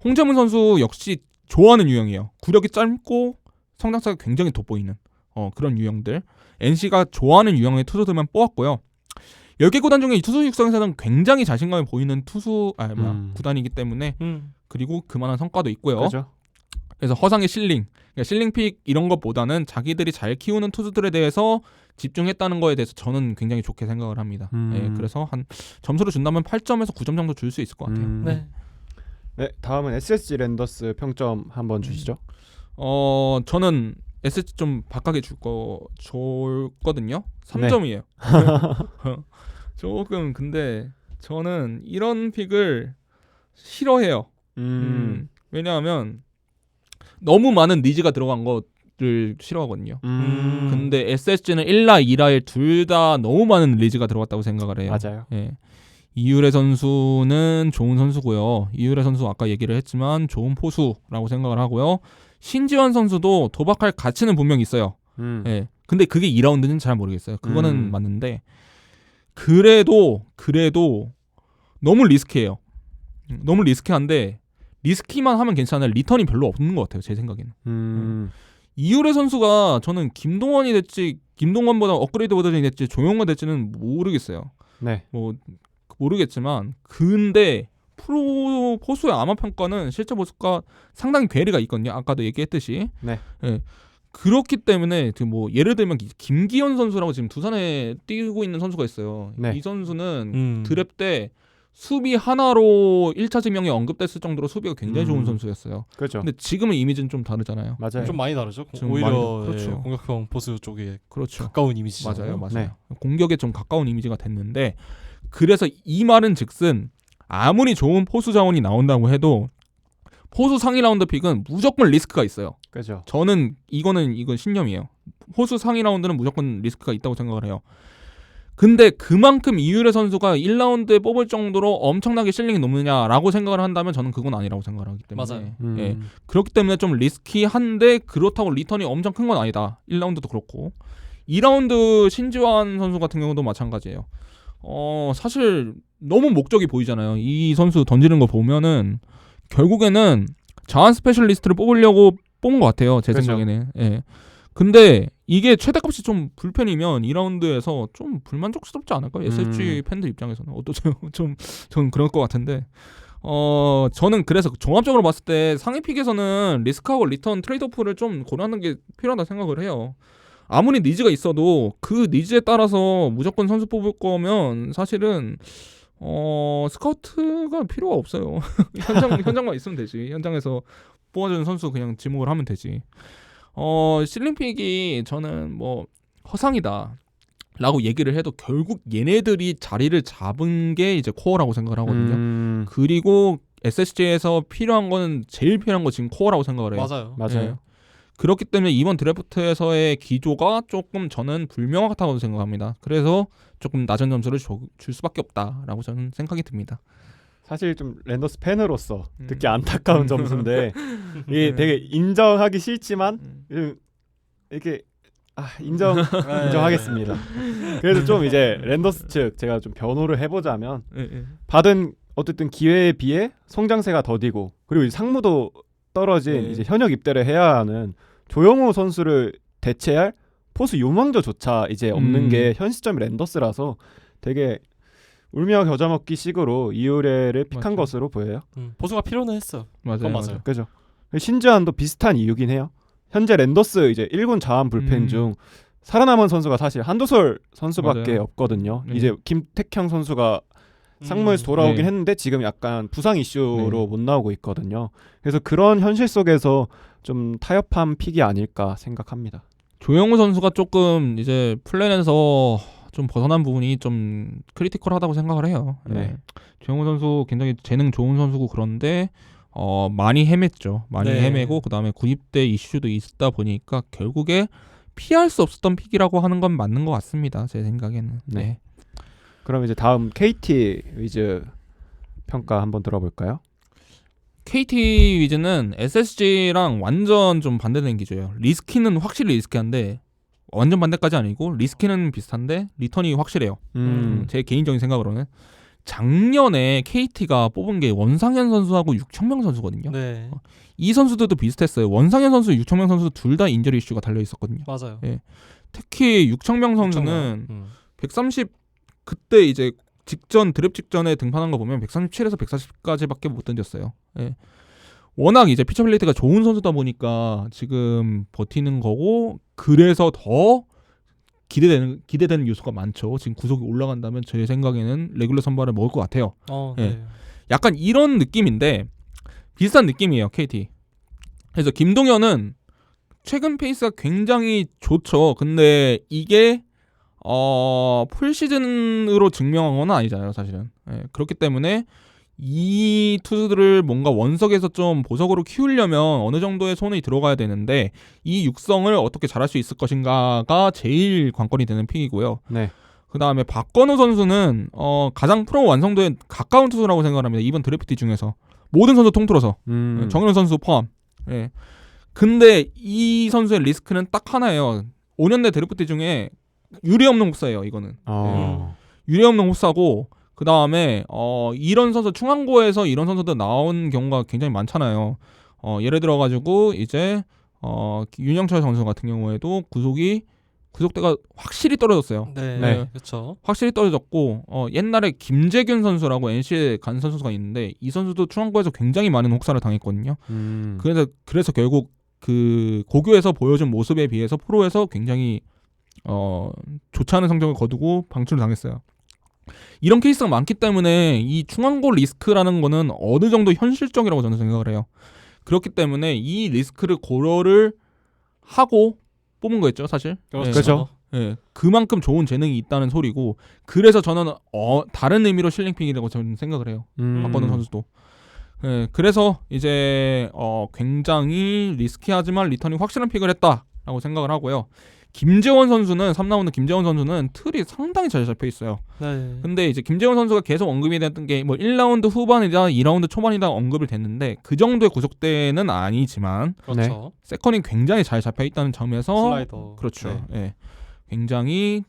홍재문 선수 역시 좋아하는 유형이에요. 구력이 짧고 성장차가 굉장히 돋보이는 그런 유형들. NC가 좋아하는 유형의 투수들만 뽑았고요. 10개 구단 중에 투수 육성에서는 굉장히 자신감이 보이는 구단이기 때문에 그리고 그만한 성과도 있고요. 그죠? 그래서 허상의 실링, 그러니까 실링픽 이런 것보다는 자기들이 잘 키우는 투수들에 대해서 집중했다는 거에 대해서 저는 굉장히 좋게 생각을 합니다. 예, 그래서 한 점수를 준다면 8점에서 9점 정도 줄 수 있을 것 같아요. 네. 네, 다음은 SSG 랜더스 평점 한번 주시죠. 저는 SSG 좀 박하게 줬거든요. 3점이에요. 조금 근데 저는 이런 픽을 싫어해요. 왜냐하면 너무 많은 니즈가 들어간 것을 싫어하거든요. 근데 SSG는 1라, 2라에 둘 다 너무 많은 니즈가 들어갔다고 생각을 해요. 맞아요. 예. 이유래 선수는 좋은 선수고요. 이유래 선수 아까 얘기를 했지만 좋은 포수라고 생각을 하고요. 신지원 선수도 도박할 가치는 분명히 있어요. 예. 근데 그게 2라운드는 잘 모르겠어요. 그거는 맞는데 그래도 너무 리스키해요. 너무 리스키한데 리스키만 하면 괜찮아요. 리턴이 별로 없는 것 같아요. 제 생각에는. 이유래 선수가 저는 김동원이 됐지 김동원보다 업그레이드 버전이 됐지 조용화 됐지는 모르겠어요. 네. 뭐 모르겠지만 근데 프로 포수의 아마 평가는 실제 모습과 상당히 괴리가 있거든요. 아까도 얘기했듯이. 네. 예. 그렇기 때문에 뭐 예를 들면 김기현 선수라고 지금 두산에 뛰고 있는 선수가 있어요. 네. 이 선수는 드랩 때 수비 하나로 1차 지명에 언급됐을 정도로 수비가 굉장히 좋은 선수였어요. 그렇죠. 근데 지금은 이미지는 좀 다르잖아요. 맞아요. 좀 많이 다르죠. 좀 오히려 많이, 그렇죠. 예, 공격형 보수 쪽에 그렇죠. 가까운 이미지잖아요. 맞아요. 네. 공격에 좀 가까운 이미지가 됐는데 그래서 이 말은 즉슨 아무리 좋은 포수 자원이 나온다고 해도 포수 상위 라운드 픽은 무조건 리스크가 있어요. 그죠. 저는 이건 신념이에요. 포수 상위 라운드는 무조건 리스크가 있다고 생각을 해요. 근데 그만큼 이유래 선수가 1라운드에 뽑을 정도로 엄청나게 실링이 높느냐라고 생각을 한다면 저는 그건 아니라고 생각을 하기 때문에 맞아요. 예. 그렇기 때문에 좀 리스키한데 그렇다고 리턴이 엄청 큰 건 아니다. 1라운드도 그렇고 2라운드 신지환 선수 같은 경우도 마찬가지예요. 사실 너무 목적이 보이잖아요. 이 선수 던지는 거 보면은 결국에는 자완 스페셜리스트를 뽑으려고 뽑은 것 같아요. 제 그렇죠. 생각에는. 예. 근데 이게 최대값이 좀 불펜이면 2라운드에서 좀 불만족스럽지 않을까요? SSG 팬들 입장에서는 어떠세요? 저는 그럴 것 같은데 저는 그래서 종합적으로 봤을 때 상위 픽에서는 리스크하고 리턴 트레이드오프를 좀 고려하는 게 필요하다 생각을 해요. 아무리 니즈가 있어도 그 니즈에 따라서 무조건 선수 뽑을 거면 사실은 스카우트가 필요가 없어요. 현장만 있으면 되지. 현장에서 뽑아주는 선수 그냥 지목을 하면 되지. 실링픽이 저는 뭐 허상이다 라고 얘기를 해도 결국 얘네들이 자리를 잡은 게 이제 코어라고 생각을 하거든요. 그리고 SSG에서 필요한 거는 제일 필요한 거 지금 코어라고 생각을 해요. 맞아요. 예. 그렇기 때문에 이번 드래프트에서의 기조가 조금 저는 불명확하다고 생각합니다. 그래서 조금 낮은 점수를 줄 수밖에 없다라고 저는 생각이 듭니다. 사실 좀 랜더스 팬으로서 듣기 안타까운 점수인데 이게 되게 인정하기 싫지만 이렇게 인정하겠습니다. 그래도 좀 이제 랜더스 측 제가 좀 변호를 해보자면 받은 어쨌든 기회에 비해 성장세가 더디고 그리고 상무도 떨어진 이제 현역 입대를 해야 하는 조영호 선수를 대체할 포수 요망저조차 이제 없는 게 현 시점 랜더스라서 되게 울며 겨자 먹기 식으로 이유래를 픽한 맞죠. 것으로 보여요. 보수가 필요는 했어. 맞아요. 그죠. 신지환도 비슷한 이유긴 해요. 현재 랜더스 이제 1군 자완 불펜 중 살아남은 선수가 사실 한두솔 선수밖에 맞아요. 없거든요. 네. 이제 김택형 선수가 상무에서 돌아오긴 네. 했는데 지금 약간 부상 이슈로 못 나오고 있거든요. 그래서 그런 현실 속에서 좀 타협한 픽이 아닐까 생각합니다. 조영우 선수가 조금 이제 플랜에서 좀 벗어난 부분이 좀 크리티컬하다고 생각을 해요. 네. 조영우 선수 굉장히 재능 좋은 선수고 그런데 많이 헤맸죠. 많이 네. 헤매고 그다음에 구입대 이슈도 있다 보니까 결국에 피할 수 없었던 픽이라고 하는 건 맞는 것 같습니다. 제 생각에는. 네. 그럼 이제 다음 KT 위즈 평가 한번 들어볼까요? KT 위즈는 SSG랑 완전 좀 반대되는 기조예요. 리스키는 확실히 리스키한데 완전 반대까지 아니고 리스키는 비슷한데 리턴이 확실해요. 제 개인적인 생각으로는 작년에 KT가 뽑은 게 원상현 선수하고 육청명 선수거든요. 네. 이 선수들도 비슷했어요. 원상현 선수, 육청명 선수 둘 다 인저리 이슈가 달려 있었거든요. 맞아요. 예. 특히 육청명 선수는 130 그때 이제 직전 드랩 직전에 등판한 거 보면 137에서 140까지밖에 못 던졌어요. 예. 워낙 이제 피처빌리티가 좋은 선수다 보니까 지금 버티는 거고 그래서 더 기대되는 요소가 많죠. 지금 구속이 올라간다면 제 생각에는 레귤러 선발을 먹을 것 같아요. 네. 예. 약간 이런 느낌인데 비슷한 느낌이에요. KT. 그래서 김동현은 최근 페이스가 굉장히 좋죠. 근데 이게 풀 시즌으로 증명한 건 아니잖아요, 사실은. 예, 그렇기 때문에 이 투수들을 뭔가 원석에서 좀 보석으로 키우려면 어느 정도의 손이 들어가야 되는데 이 육성을 어떻게 잘할 수 있을 것인가가 제일 관건이 되는 픽이고요. 네. 그 다음에 박건우 선수는 가장 프로 완성도에 가까운 투수라고 생각합니다. 이번 드래프트 중에서 모든 선수 통틀어서 정현 선수 포함. 예. 근데 이 선수의 리스크는 딱 하나예요. 5년 내 드래프트 중에 유례 없는 흡사예요. 이거는 유례 없는 흡사고 그 다음에 이런 선수 충암고에서 이런 선수들 나온 경우가 굉장히 많잖아요. 예를 들어가지고 이제 윤영철 선수 같은 경우에도 구속대가 확실히 떨어졌어요. 네. 그렇죠. 확실히 떨어졌고 옛날에 김재균 선수라고 NC에 간 선수가 있는데 이 선수도 충암고에서 굉장히 많은 혹사를 당했거든요. 그래서 결국 그 고교에서 보여준 모습에 비해서 프로에서 굉장히 좋지 않은 성적을 거두고 방출을 당했어요. 이런 케이스가 많기 때문에 이 충암고 리스크라는 거는 어느 정도 현실적이라고 저는 생각을 해요. 그렇기 때문에 이 리스크를 고려를 하고 뽑은 거였죠, 사실. 그렇죠. 예, 그만큼 좋은 재능이 있다는 소리고 그래서 저는 다른 의미로 실링픽이라고 저는 생각을 해요. 박건우 선수도. 예, 그래서 이제 굉장히 리스키하지만 리턴이 확실한 픽을 했다라고 생각을 하고요. 김재원 선수는 3라운드 김재원 선수는 틀이 상당히 잘 잡혀 있어요. 네. 근데 이제 김재원 선수가 계속 언급이 됐던 게 뭐 1라운드 후반이다 2라운드 초반이다 언급이 됐는데 그 정도의 구속대는 아니지만 그렇죠. 세컨이 굉장히 잘 잡혀 있다는 점에서 슬라이더. 그렇죠. 예. 굉장히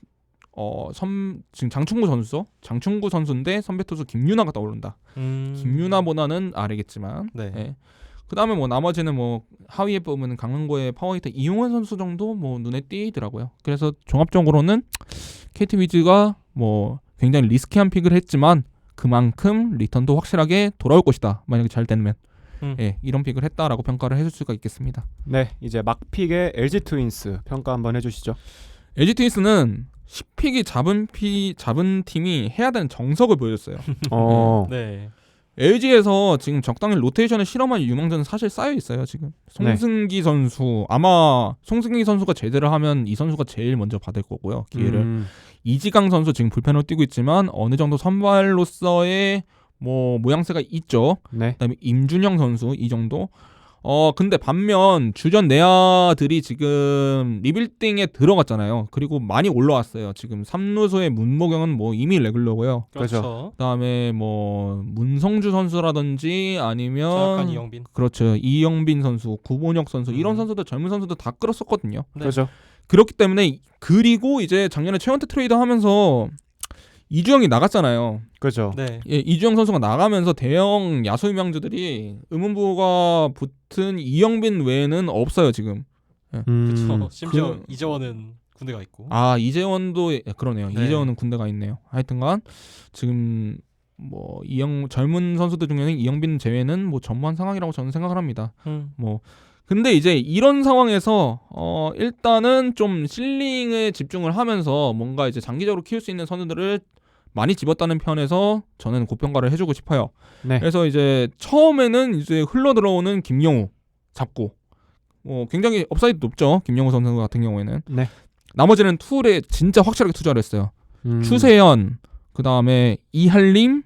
지금 장충구 선수인데 선배 투수 김유나가 떠오른다. 김유나보다는 아래겠지만. 네. 예. 그다음에 뭐 나머지는 뭐 하위에 보면 강릉고의 파워히터 이용환 선수 정도 뭐 눈에 띄더라고요. 그래서 종합적으로는 KT 위즈가 뭐 굉장히 리스키한 픽을 했지만 그만큼 리턴도 확실하게 돌아올 것이다. 만약에 잘 되면. 예, 이런 픽을 했다라고 평가를 해줄 수가 있겠습니다. 네, 이제 막픽의 LG 트윈스 평가 한번 해주시죠. LG 트윈스는 10픽이 잡은 팀이 해야 되는 정석을 보여줬어요. 네. LG에서 지금 적당히 로테이션을 실험한 유망주는 사실 쌓여 있어요. 지금 송승기 선수 아마 송승기 선수가 제대로 하면 이 선수가 제일 먼저 받을 거고요. 기회를. 이지강 선수 지금 불펜으로 뛰고 있지만 어느 정도 선발로서의 뭐 모양새가 있죠. 네. 그다음에 임준영 선수 이 정도. 근데 반면 주전 내야들이 지금 리빌딩에 들어갔잖아요. 그리고 많이 올라왔어요. 지금 3루수의 문모경은 뭐 이미 레귤러고요. 그렇죠. 그다음에 뭐 문성주 선수라든지 아니면 정확한 이영빈. 그렇죠. 이영빈 선수, 구본혁 선수 이런 선수들 젊은 선수들 다 끌었었거든요. 네. 그렇죠. 그렇기 때문에 그리고 이제 작년에 최원태 트레이드 하면서 이주영이 나갔잖아요. 그렇죠. 네. 예, 이주영 선수가 나가면서 대형 야수 유망주들이 의문부가 붙은 이영빈 외에는 없어요 지금. 그렇죠. 심지어 이재원은 군대가 있고. 아 이재원도 그러네요. 네. 이재원은 군대가 있네요. 하여튼간 지금 뭐 젊은 선수들 중에는 이영빈 제외는 뭐 전무한 상황이라고 저는 생각을 합니다. 뭐 근데 이제 이런 상황에서 일단은 좀 실링에 집중을 하면서 뭔가 이제 장기적으로 키울 수 있는 선수들을 많이 집었다는 편에서 저는 고평가를 해주고 싶어요. 네. 그래서 이제 처음에는 이제 흘러 들어오는 김영우 잡고 굉장히 업사이드 높죠. 김영우 선수 같은 경우에는. 네. 나머지는 툴에 진짜 확실하게 투자를 했어요. 추세현, 그 다음에 이할림,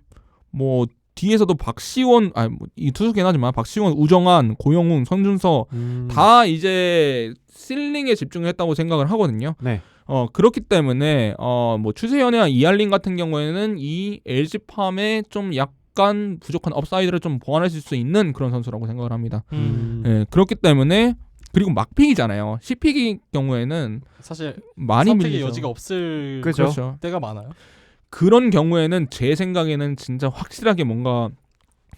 뭐 뒤에서도 박시원, 이 투수긴 하지만 박시원, 우정한, 고영웅, 손준서 다 이제 실링에 집중했다고 생각을 하거든요. 네. 그렇기 때문에 뭐 추세현이나 이할림 같은 경우에는 이 LG팜에 좀 약간 부족한 업사이드를 좀 보완할 수 있는 그런 선수라고 생각을 합니다. 예, 그렇기 때문에 그리고 막픽이잖아요. 10픽의 경우에는 사실 많이 선택의 밀리죠. 여지가 없을 그렇죠. 때가 많아요. 그런 경우에는 제 생각에는 진짜 확실하게 뭔가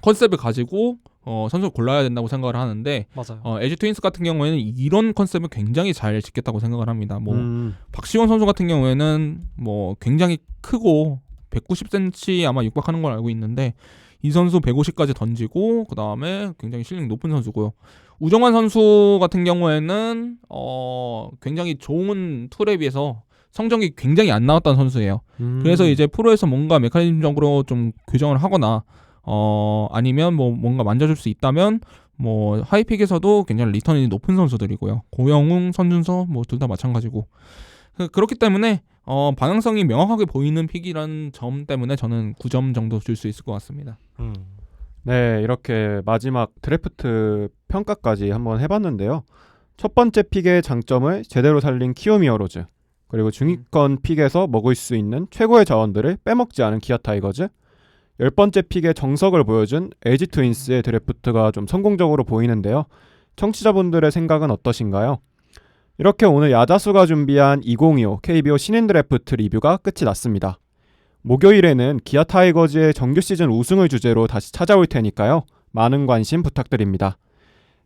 컨셉을 가지고 선수를 골라야 된다고 생각을 하는데 맞아요. LG 트윈스 같은 경우에는 이런 컨셉을 굉장히 잘 짓겠다고 생각을 합니다. 뭐 박시원 선수 같은 경우에는 뭐 굉장히 크고 190cm 아마 육박하는 걸 알고 있는데 이 선수 150까지 던지고 그 다음에 굉장히 실력 높은 선수고요. 우정환 선수 같은 경우에는 굉장히 좋은 툴에 비해서 성적이 굉장히 안 나왔던 선수예요. 그래서 이제 프로에서 뭔가 메커니즘적으로 좀 교정을 하거나 아니면 뭐 뭔가 만져줄 수 있다면 뭐 하이픽에서도 굉장히 리턴이 높은 선수들이고요. 고영웅, 선준서 뭐 둘 다 마찬가지고 그렇기 때문에 방향성이 명확하게 보이는 픽이라는 점 때문에 저는 9점 정도 줄 수 있을 것 같습니다. 네, 이렇게 마지막 드래프트 평가까지 한번 해봤는데요. 첫 번째 픽의 장점을 제대로 살린 키움 히어로즈, 그리고 중위권 픽에서 먹을 수 있는 최고의 자원들을 빼먹지 않은 기아 타이거즈, 10번째 픽의 정석을 보여준 LG 트윈스의 드래프트가 좀 성공적으로 보이는데요. 청취자분들의 생각은 어떠신가요? 이렇게 오늘 야자수가 준비한 2025 KBO 신인 드래프트 리뷰가 끝이 났습니다. 목요일에는 기아 타이거즈의 정규 시즌 우승을 주제로 다시 찾아올 테니까요. 많은 관심 부탁드립니다.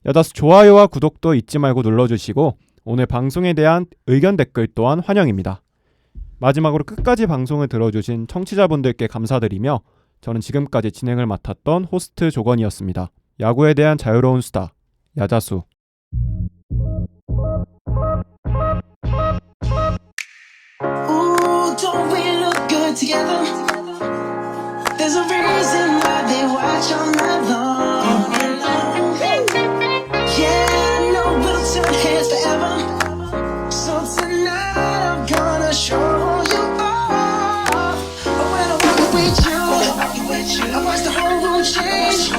야자수 좋아요와 구독도 잊지 말고 눌러주시고 오늘 방송에 대한 의견 댓글 또한 환영입니다. 마지막으로 끝까지 방송을 들어주신 청취자분들께 감사드리며 저는 지금까지 진행을 맡았던 호스트 조건이었습니다. 야구에 대한 자유로운 수다, 야자수. Ooh, don't we look good together? There's a reason why they watch all night long. Yeah, I know we'll turn heads forever. So tonight I'm gonna show you all. When I walk with you, I watch the whole room change.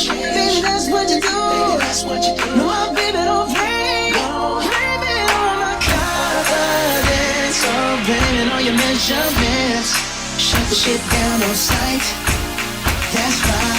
Baby, that's what you do. No, my baby don't play. Blame it on my confidence. Oh, blame it on your measurements. Shut the shit down on sight. That's right.